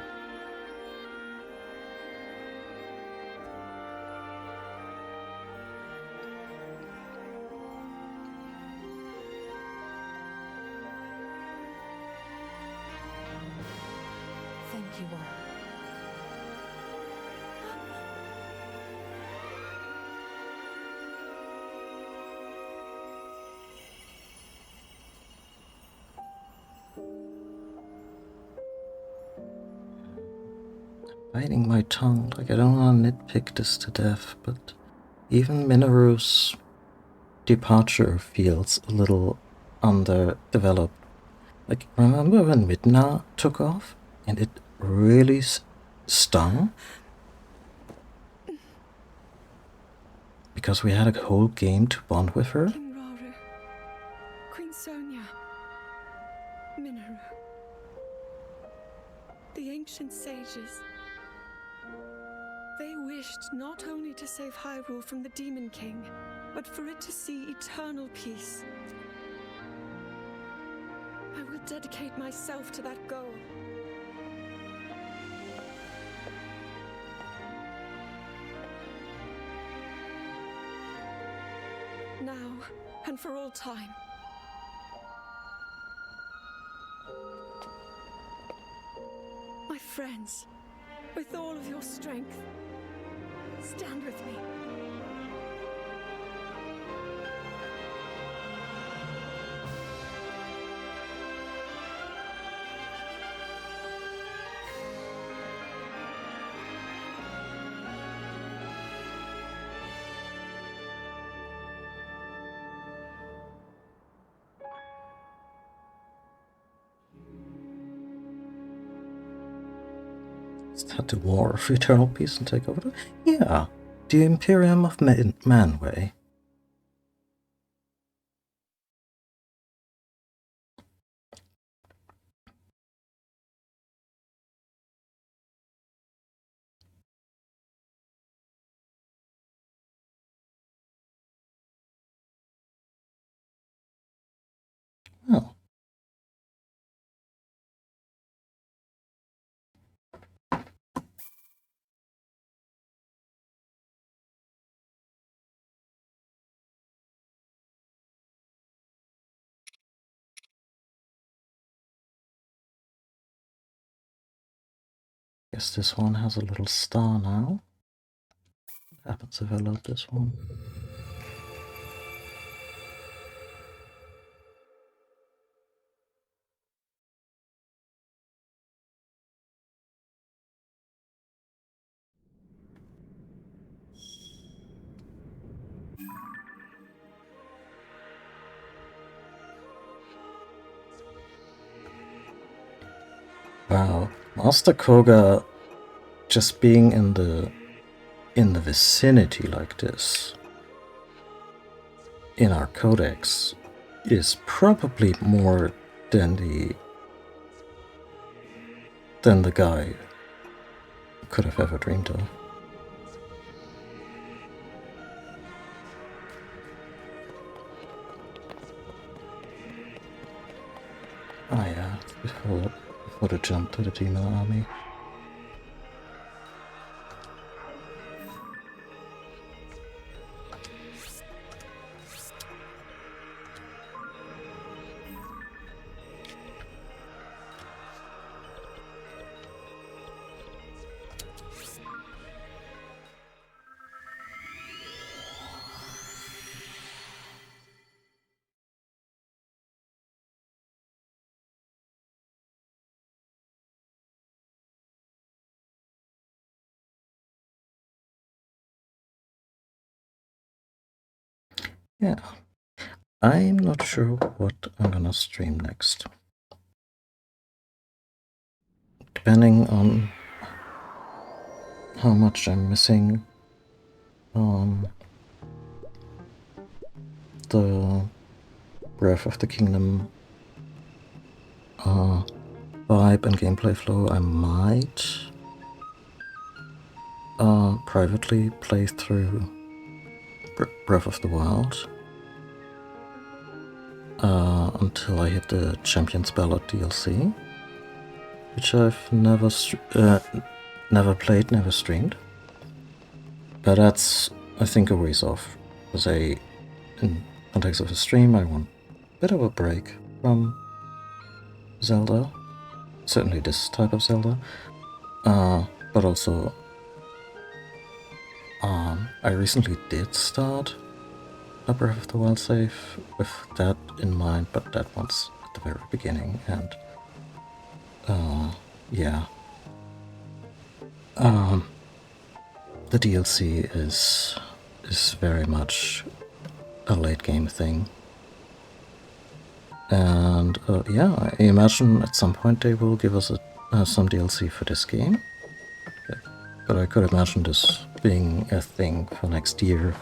Thank you all. biting my tongue. Like, I don't want to nitpick this to death, but even Minoru's departure feels a little underdeveloped. Like, remember when Midna took off and it really stung? Because we had a whole game to bond with her? King Rauru, Queen Sonia, Minoru, the ancient sages. They wished not only to save Hyrule from the Demon King, but for it to see eternal peace. I will dedicate myself to that goal. Now, and for all time. My friends, with all of your strength, stand with me. Is that the War of Eternal Peace and Takeover? Yeah, the Imperium of Manwë. Oh. Guess this one has a little star now. What happens if I load this one? Wow, Master Koga just being in the vicinity like this in our codex is probably more than the guy could have ever dreamed of. Ah yeah, before the jump to the demon army. Yeah, I'm not sure what I'm gonna stream next. Depending on how much I'm missing the Breath of the Kingdom vibe and gameplay flow, I might privately play through Breath of the Wild until I hit the Champions Ballad DLC, which I've never played, never streamed. But that's, I think, a ways off. Because in context of a stream, I want a bit of a break from Zelda. Certainly this type of Zelda. But also, I recently did start a Breath of the Wild save with that in mind, but that one's at the very beginning, and yeah. the DLC is very much a late game thing. And yeah, I imagine at some point they will give us some DLC for this game. But I could imagine this being a thing for next year.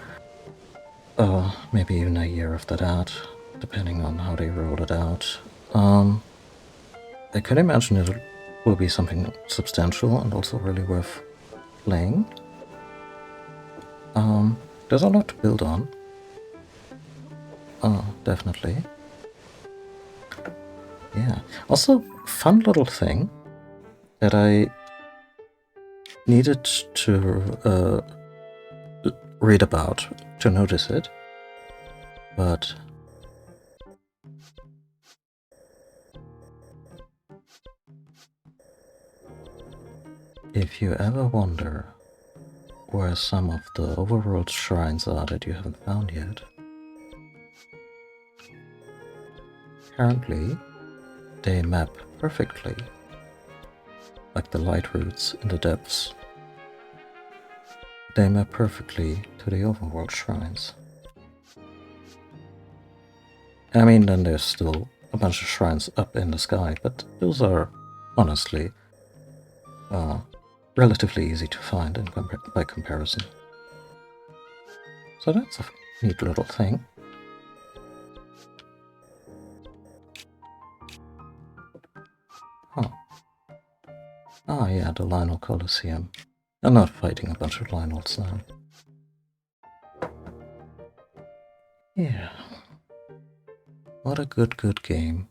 Maybe even a year after that, depending on how they roll it out. I could imagine it will be something substantial and also really worth playing. There's a lot to build on. Definitely. Yeah. Also, fun little thing that I needed to read about to notice it, but if you ever wonder where some of the overworld shrines are that you haven't found yet, apparently they map perfectly, like the light roots in the depths. They map perfectly to the overworld shrines. I mean, then there's still a bunch of shrines up in the sky, but those are honestly relatively easy to find by comparison. So that's a neat little thing. Huh. Ah yeah, the Lionel Coliseum. I'm not fighting a bunch of Lionels now. Yeah. What a good game.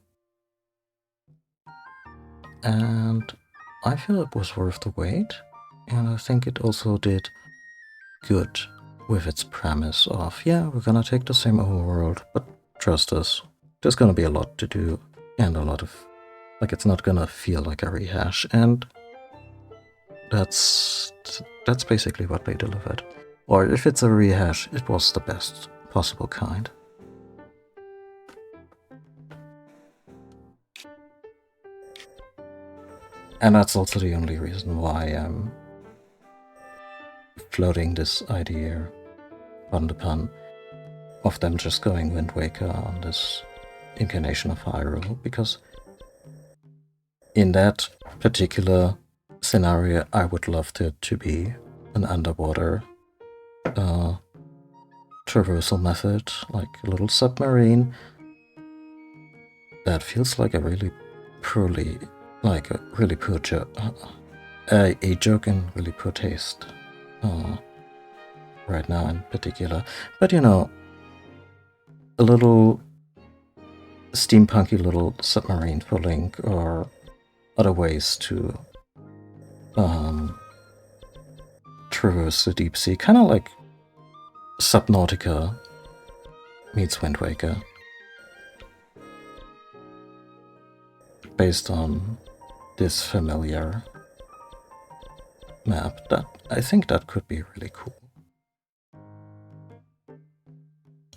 And I feel it was worth the wait, and I think it also did good with its premise of, yeah, we're gonna take the same overworld, but trust us, there's gonna be a lot to do, and a lot of, like, it's not gonna feel like a rehash, and that's basically what they delivered. Or if it's a rehash, it was the best possible kind. And that's also the only reason why I'm floating this idea on the pun of them just going Wind Waker on this incarnation of Hyrule, because in that particular scenario I would love it to be an underwater traversal method, like a little submarine that feels like a really poorly, like a really poor joke, a joke in really poor taste right now in particular. But you know, a little steampunky little submarine for Link, or other ways to traverse the deep sea, kind of like Subnautica meets Wind Waker, based on this familiar map. That I think that could be really cool.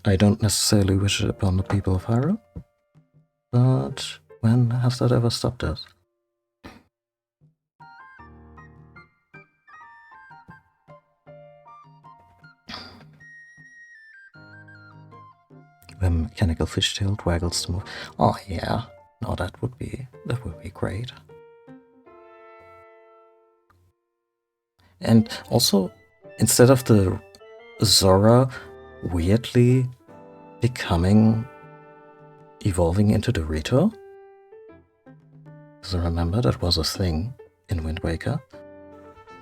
I don't necessarily wish it upon the people of Hyrule, but when has that ever stopped us? When Mechanical Fishtail waggles the move. Oh yeah, no, that would be great. And also, instead of the Zora weirdly evolving into the Rito, because I remember that was a thing in Wind Waker,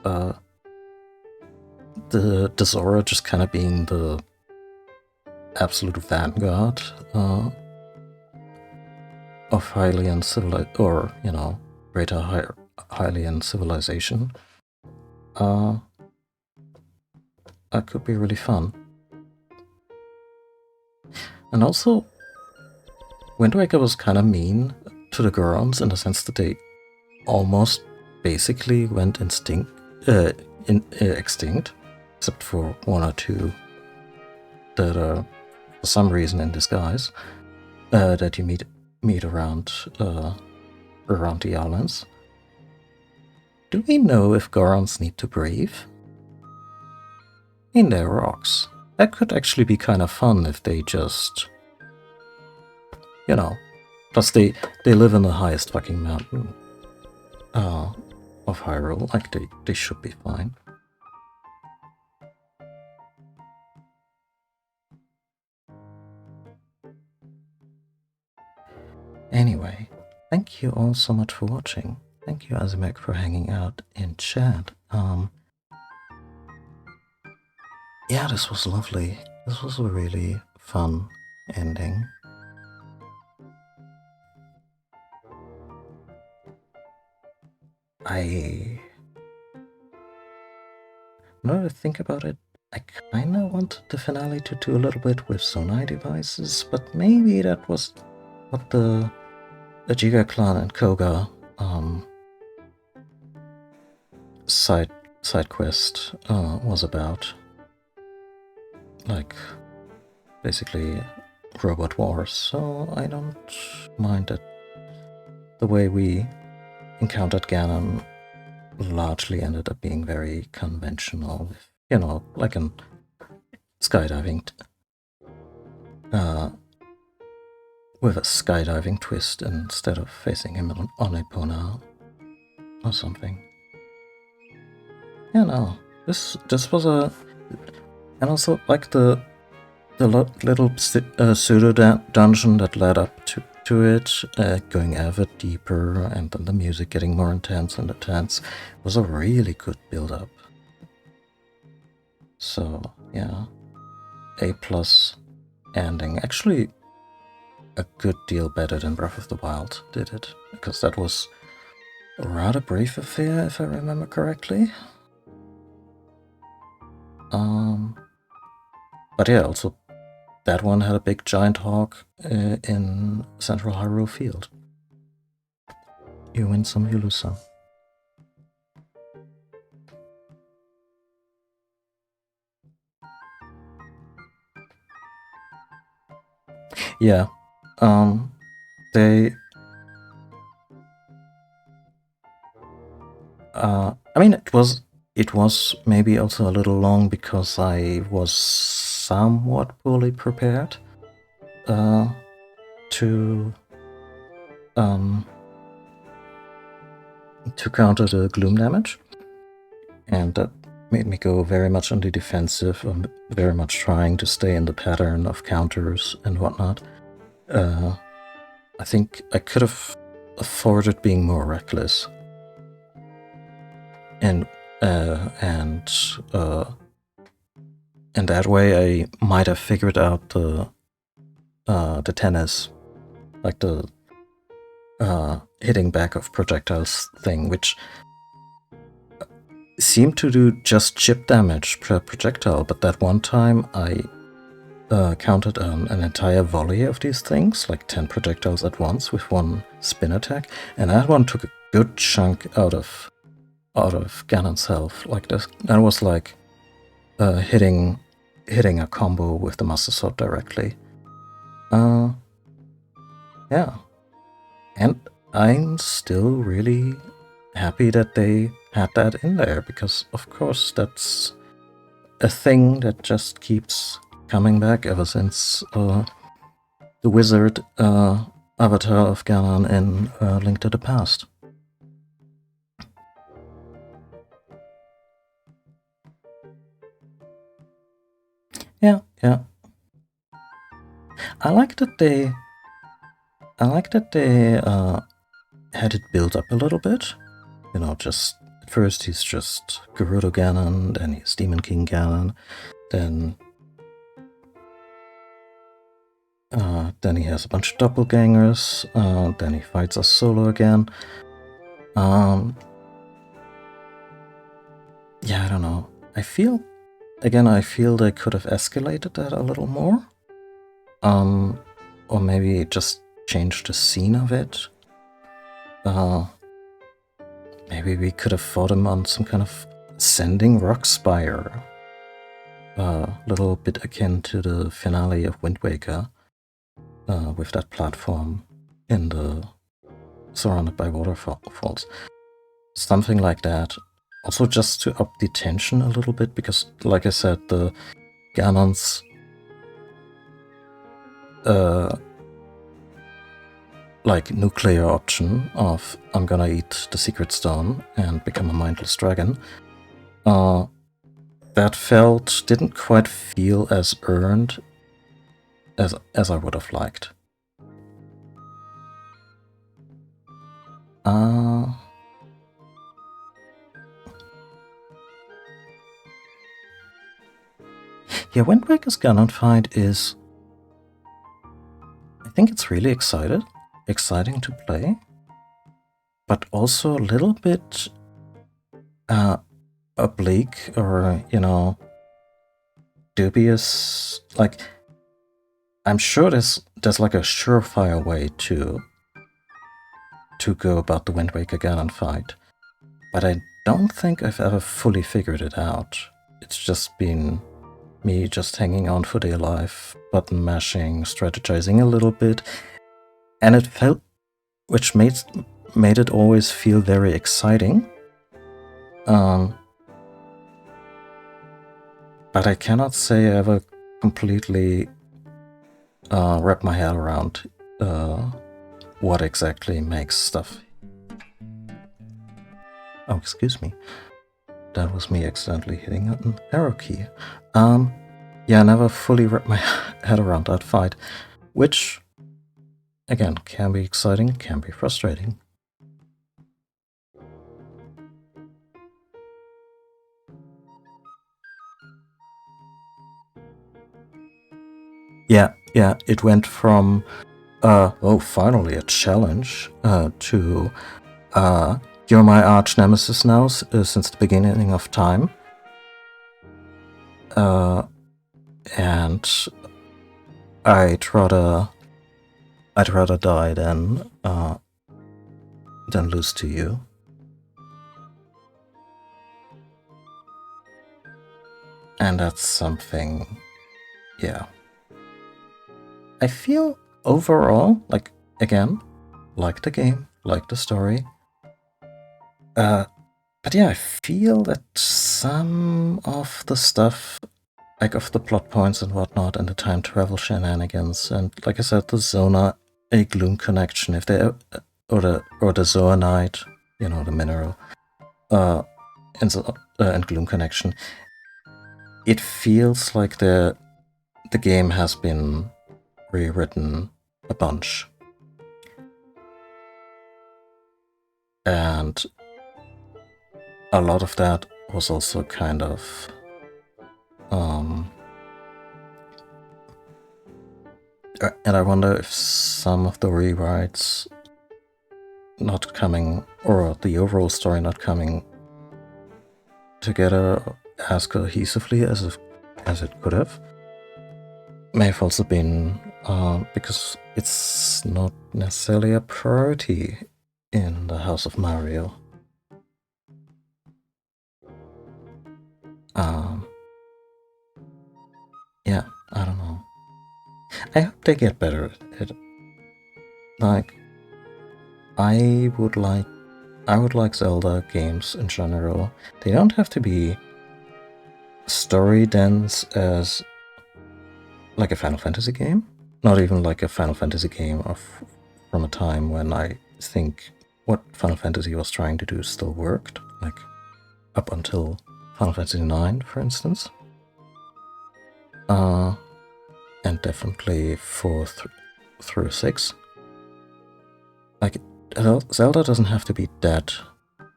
the Zora just kind of being the absolute vanguard of Hylian civilization, or, you know, greater Hylian civilization. That could be really fun. And also, Wind Waker was kind of mean to the Gorons in the sense that they almost basically went extinct, except for one or two that are for some reason in disguise, that you meet around the islands. Do we know if Gorons need to breathe? In their rocks. That could actually be kind of fun if they just... You know. Plus they live in the highest fucking mountain of Hyrule. Like, they should be fine. Anyway, thank you all so much for watching. Thank you, Azimek, for hanging out in chat. Yeah, this was lovely. This was a really fun ending. Now that I think about it, I kinda wanted the finale to do a little bit with Zonai devices, but maybe that was what the Jiga Clan and Koga side quest was about. Like, basically robot wars, so I don't mind that the way we encountered Ganon largely ended up being very conventional, you know, like in skydiving, with a skydiving twist instead of facing him on Epona or something. You know, this was a... And also, like, the little pseudo dungeon that led up to it, going ever deeper, and then the music getting more intense and intense, was a really good build-up. So, yeah, A+ ending. Actually, a good deal better than Breath of the Wild did it, because that was a rather brief affair, if I remember correctly. But yeah, also that one had a big giant hawk in Central Hyrule Field. You win some, you lose some. Yeah, I mean, it was maybe also a little long because I was somewhat poorly prepared to counter the gloom damage, and that made me go very much on the defensive, very much trying to stay in the pattern of counters and whatnot. I think I could have afforded being more reckless, and that way I might have figured out the tennis, like the hitting back of projectiles thing, which seemed to do just chip damage per projectile, but that one time I counted an entire volley of these things, like 10 projectiles at once with one spin attack, and that one took a good chunk out of Ganon's health. Like this, that was like hitting a combo with the Master Sword directly. Yeah, and I'm still really happy that they had that in there, because of course that's a thing that just keeps coming back ever since the wizard avatar of Ganon in Link to the Past. Yeah. I like that they had it built up a little bit. You know, just at first he's just Gerudo Ganon, then he's Demon King Ganon, then he has a bunch of doppelgangers, then he fights us solo again. Yeah, I don't know. I feel they could have escalated that a little more. Or maybe just changed the scene of it. Maybe we could have fought him on some kind of ascending rock spire. A little bit akin to the finale of Wind Waker, with that platform surrounded by waterfalls. something like that. Also just to up the tension a little bit, because like I said, the Ganon's like nuclear option of I'm gonna eat the secret stone and become a mindless dragon, that didn't quite feel as earned as I would have liked. Yeah, Wind Waker's Ganon fight is... I think it's really exciting to play, but also a little bit oblique or, you know, dubious. Like, I'm sure there's like a surefire way to go about the Wind Waker Ganon fight, but I don't think I've ever fully figured it out. It's just been me just hanging on for dear life, button mashing, strategizing a little bit, and it felt, which made it always feel very exciting. But I cannot say I ever completely wrap my head around what exactly makes stuff. Oh, excuse me. That was me accidentally hitting an arrow key. Yeah, I never fully wrapped my head around that fight, which, again, can be exciting, can be frustrating. Yeah, it went from, oh, finally a challenge, to, you're my arch nemesis now since the beginning of time. And I'd rather die than lose to you. And that's something, yeah. I feel overall, like, again, like the game, like the story. But yeah, I feel that some of the stuff, like of the plot points and whatnot, and the time travel shenanigans, and like I said, the Zona a Gloom connection, if they or the Zoanite, you know, the mineral, and Gloom connection, it feels like the game has been rewritten a bunch, and a lot of that was also kind of and I wonder if some of the rewrites not coming, or the overall story not coming together as cohesively as it could have, may have also been because it's not necessarily a priority in the House of Mario. Yeah, I don't know. I hope they get better at it. Like, I would like Zelda games in general. They don't have to be story dense as like a Final Fantasy game. Not even like a Final Fantasy game from a time when I think what Final Fantasy was trying to do still worked. Like, up until Final Fantasy IX, for instance. And definitely 4 through 6. Like, Zelda doesn't have to be that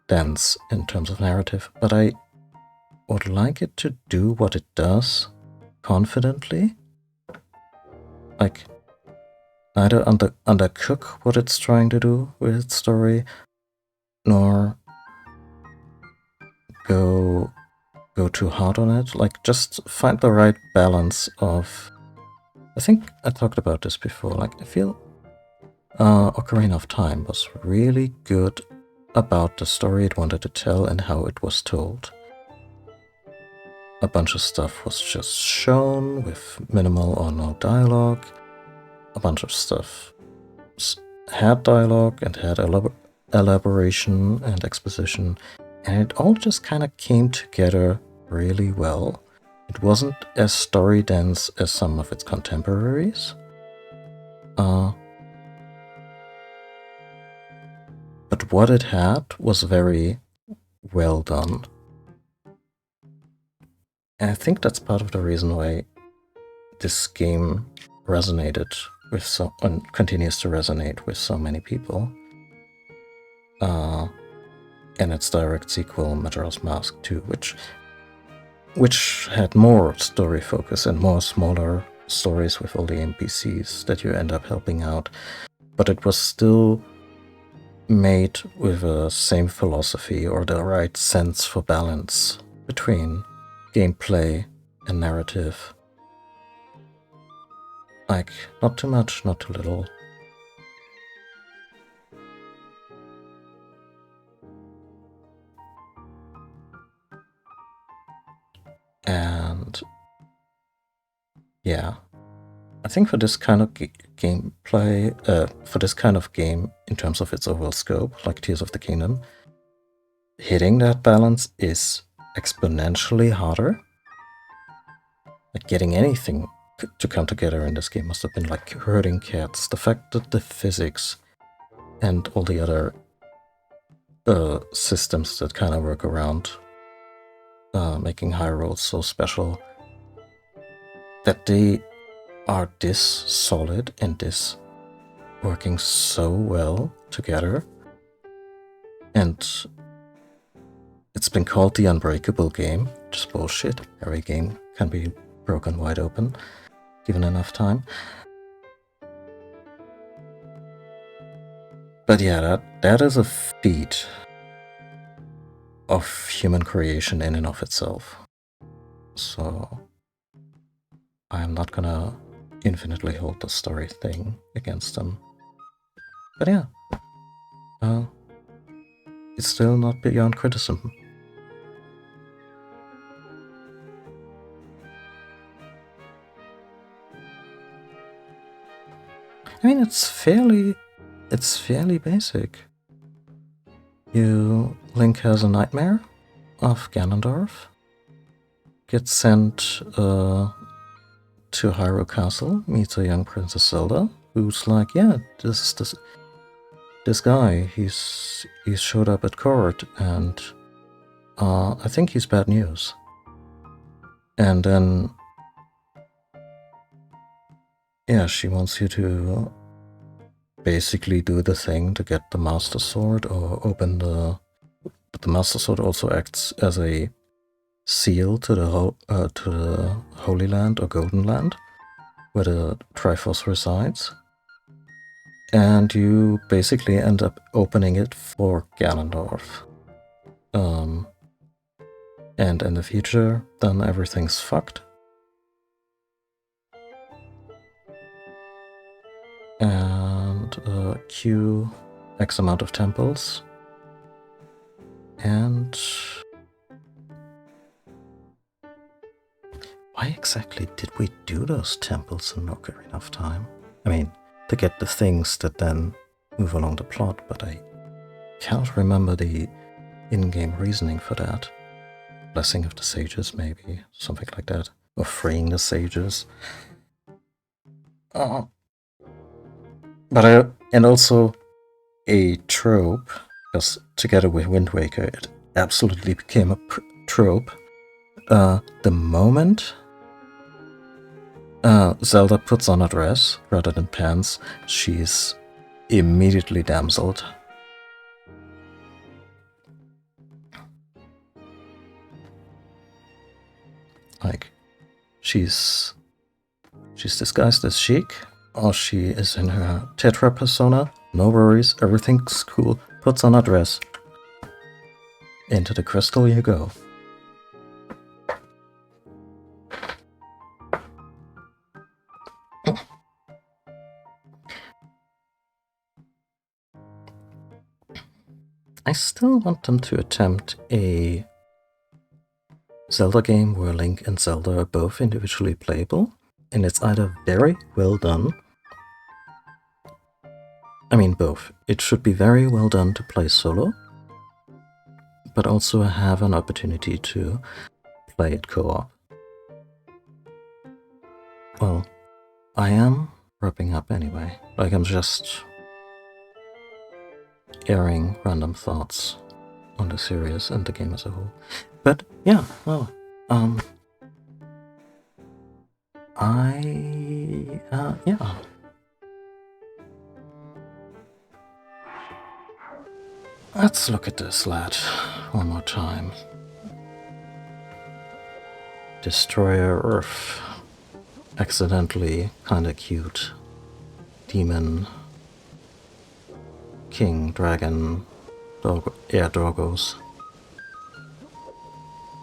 dense in terms of narrative, but I would like it to do what it does confidently. Like, neither undercook what it's trying to do with its story, nor go too hard on it. Like, just find the right balance of... I think I talked about this before. Like, I feel Ocarina of Time was really good about the story it wanted to tell and how it was told. A bunch of stuff was just shown with minimal or no dialogue. A bunch of stuff had dialogue and had elaboration and exposition, and it all just kind of came together really well. It wasn't as story dense as some of its contemporaries. But what it had was very well done. And I think that's part of the reason why this game resonated with and continues to resonate with so many people. And its direct sequel, Majora's Mask 2, which had more story focus and more smaller stories with all the NPCs that you end up helping out. But it was still made with the same philosophy or the right sense for balance between gameplay and narrative. Like, not too much, not too little. And yeah, I think for this kind of gameplay, for this kind of game, in terms of its overall scope, like Tears of the Kingdom, hitting that balance is exponentially harder. Like, getting anything to come together in this game must have been like herding cats. The fact that the physics and all the other systems that kind of work around making Hyrule so special, that they are this solid and this working so well together. And it's been called the Unbreakable game, which is bullshit. Every game can be broken wide open, given enough time. But yeah, that is a feat of human creation in and of itself. So I'm not gonna infinitely hold the story thing against them. But yeah, it's still not beyond criticism. I mean, it's fairly basic. Link has a nightmare of Ganondorf, gets sent to Hyrule Castle, meets a young Princess Zelda, who's like, yeah, this guy, he's showed up at court, and I think he's bad news. And then, yeah, she wants you to basically do the thing to get the Master Sword or open the... But the Master Sword also acts as a seal to the Holy Land or Golden Land, where the Triforce resides. And you basically end up opening it for Ganondorf. And in the future, then everything's fucked. And queue X amount of temples. And why exactly did we do those temples in Ocarina of Time? I mean, to get the things that then move along the plot, but I can't remember the in-game reasoning for that. Blessing of the Sages, maybe, something like that. Or freeing the Sages. And also a trope, because together with Wind Waker, it absolutely became a trope. The moment Zelda puts on a dress rather than pants, she's immediately damseled. Like, she's disguised as Sheik, or she is in her Tetra persona. No worries, everything's cool. Puts on a dress. Into the crystal you go. I still want them to attempt a Zelda game where Link and Zelda are both individually playable, and it's either very well done I mean, both. It should be very well done to play solo, but also have an opportunity to play it co-op. Well, I am wrapping up anyway. Like, I'm just airing random thoughts on the series and the game as a whole. But yeah, well, yeah. Let's look at this lad one more time. Destroyer Earth. Accidentally kinda cute. Demon. King, dragon, dog, yeah, doggos.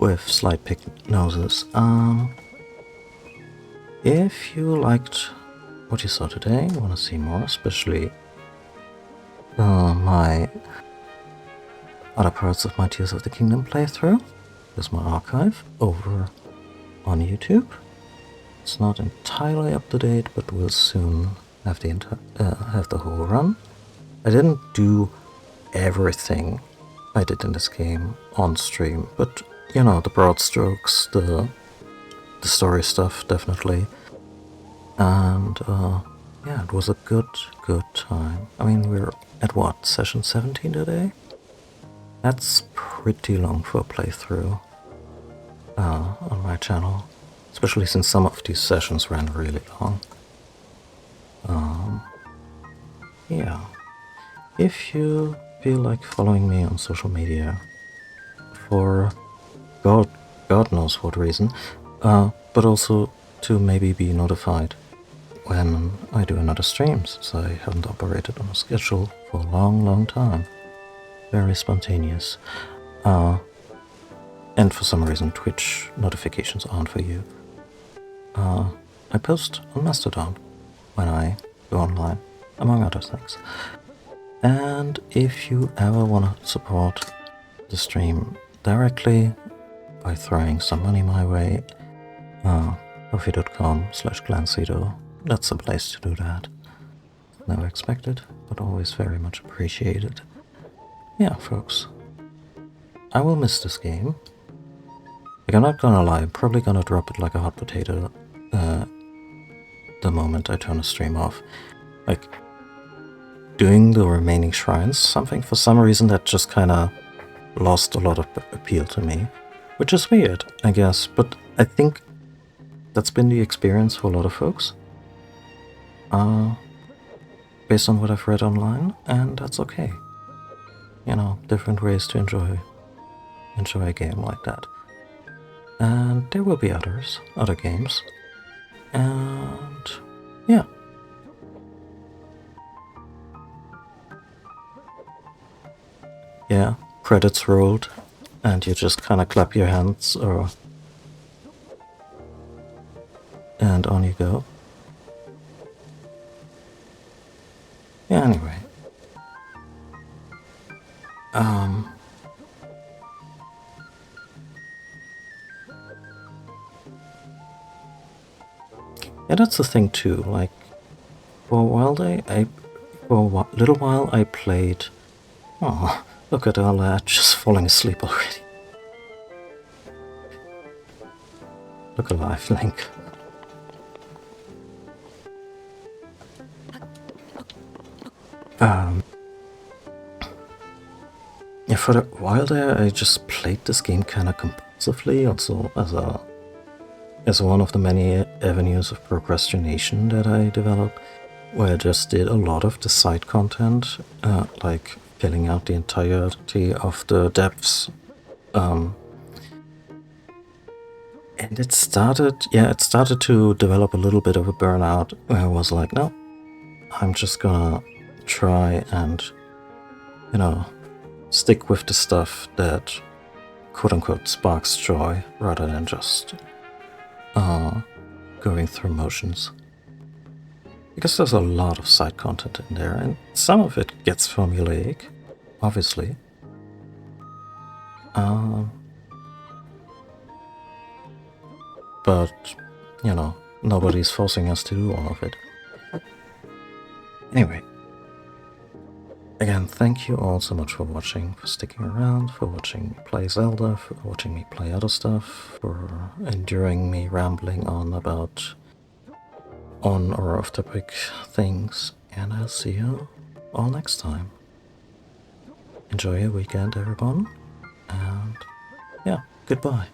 With slight pick noses. If you liked what you saw today, want to see more, especially my other parts of my Tears of the Kingdom playthrough, there's my archive over on YouTube. It's not entirely up to date, but we'll soon have the whole run. I didn't do everything I did in this game on stream, but you know, the broad strokes, the story stuff, definitely. And yeah, it was a good time. I mean, we're at what, session 17 today? That's pretty long for a playthrough on my channel, especially since some of these sessions ran really long. Yeah. If you feel like following me on social media for God knows what reason, but also to maybe be notified when I do another stream, since I haven't operated on a schedule for a long time. Very spontaneous. And for some reason Twitch notifications aren't for you. I post on Mastodon when I go online, among other things. And if you ever want to support the stream directly by throwing some money my way, coffee.com/Glancido, that's the place to do that. Never expected, but always very much appreciated. Yeah, folks. I will miss this game. Like, I'm not gonna lie, I'm probably gonna drop it like a hot potato the moment I turn the stream off. Like, doing the remaining shrines, something for some reason that just kinda lost a lot of appeal to me. Which is weird, I guess, but I think that's been the experience for a lot of folks. Based on what I've read online, and that's okay. You know, different ways to enjoy a game like that. And there will be other games. And yeah. Yeah, credits rolled, and you just kind of clap your hands, and on you go. Yeah, anyway. Yeah, that's the thing too, like, for a little while I played... Oh, look at our lad just falling asleep already. Look alive, Link. Yeah, for a while there I just played this game kind of compulsively, also as one of the many avenues of procrastination that I developed, where I just did a lot of the side content, like filling out the entirety of the depths. And it started to develop a little bit of a burnout, where I was like, no, I'm just gonna try and, you know, stick with the stuff that quote-unquote sparks joy, rather than just going through motions. Because there's a lot of side content in there, and some of it gets formulaic, obviously. But, you know, nobody's forcing us to do all of it. Anyway, And thank you all so much for watching, for sticking around, for watching me play Zelda, for watching me play other stuff, for enduring me rambling on about on or off topic things, and I'll see you all next time. Enjoy your weekend, everyone, and yeah, goodbye.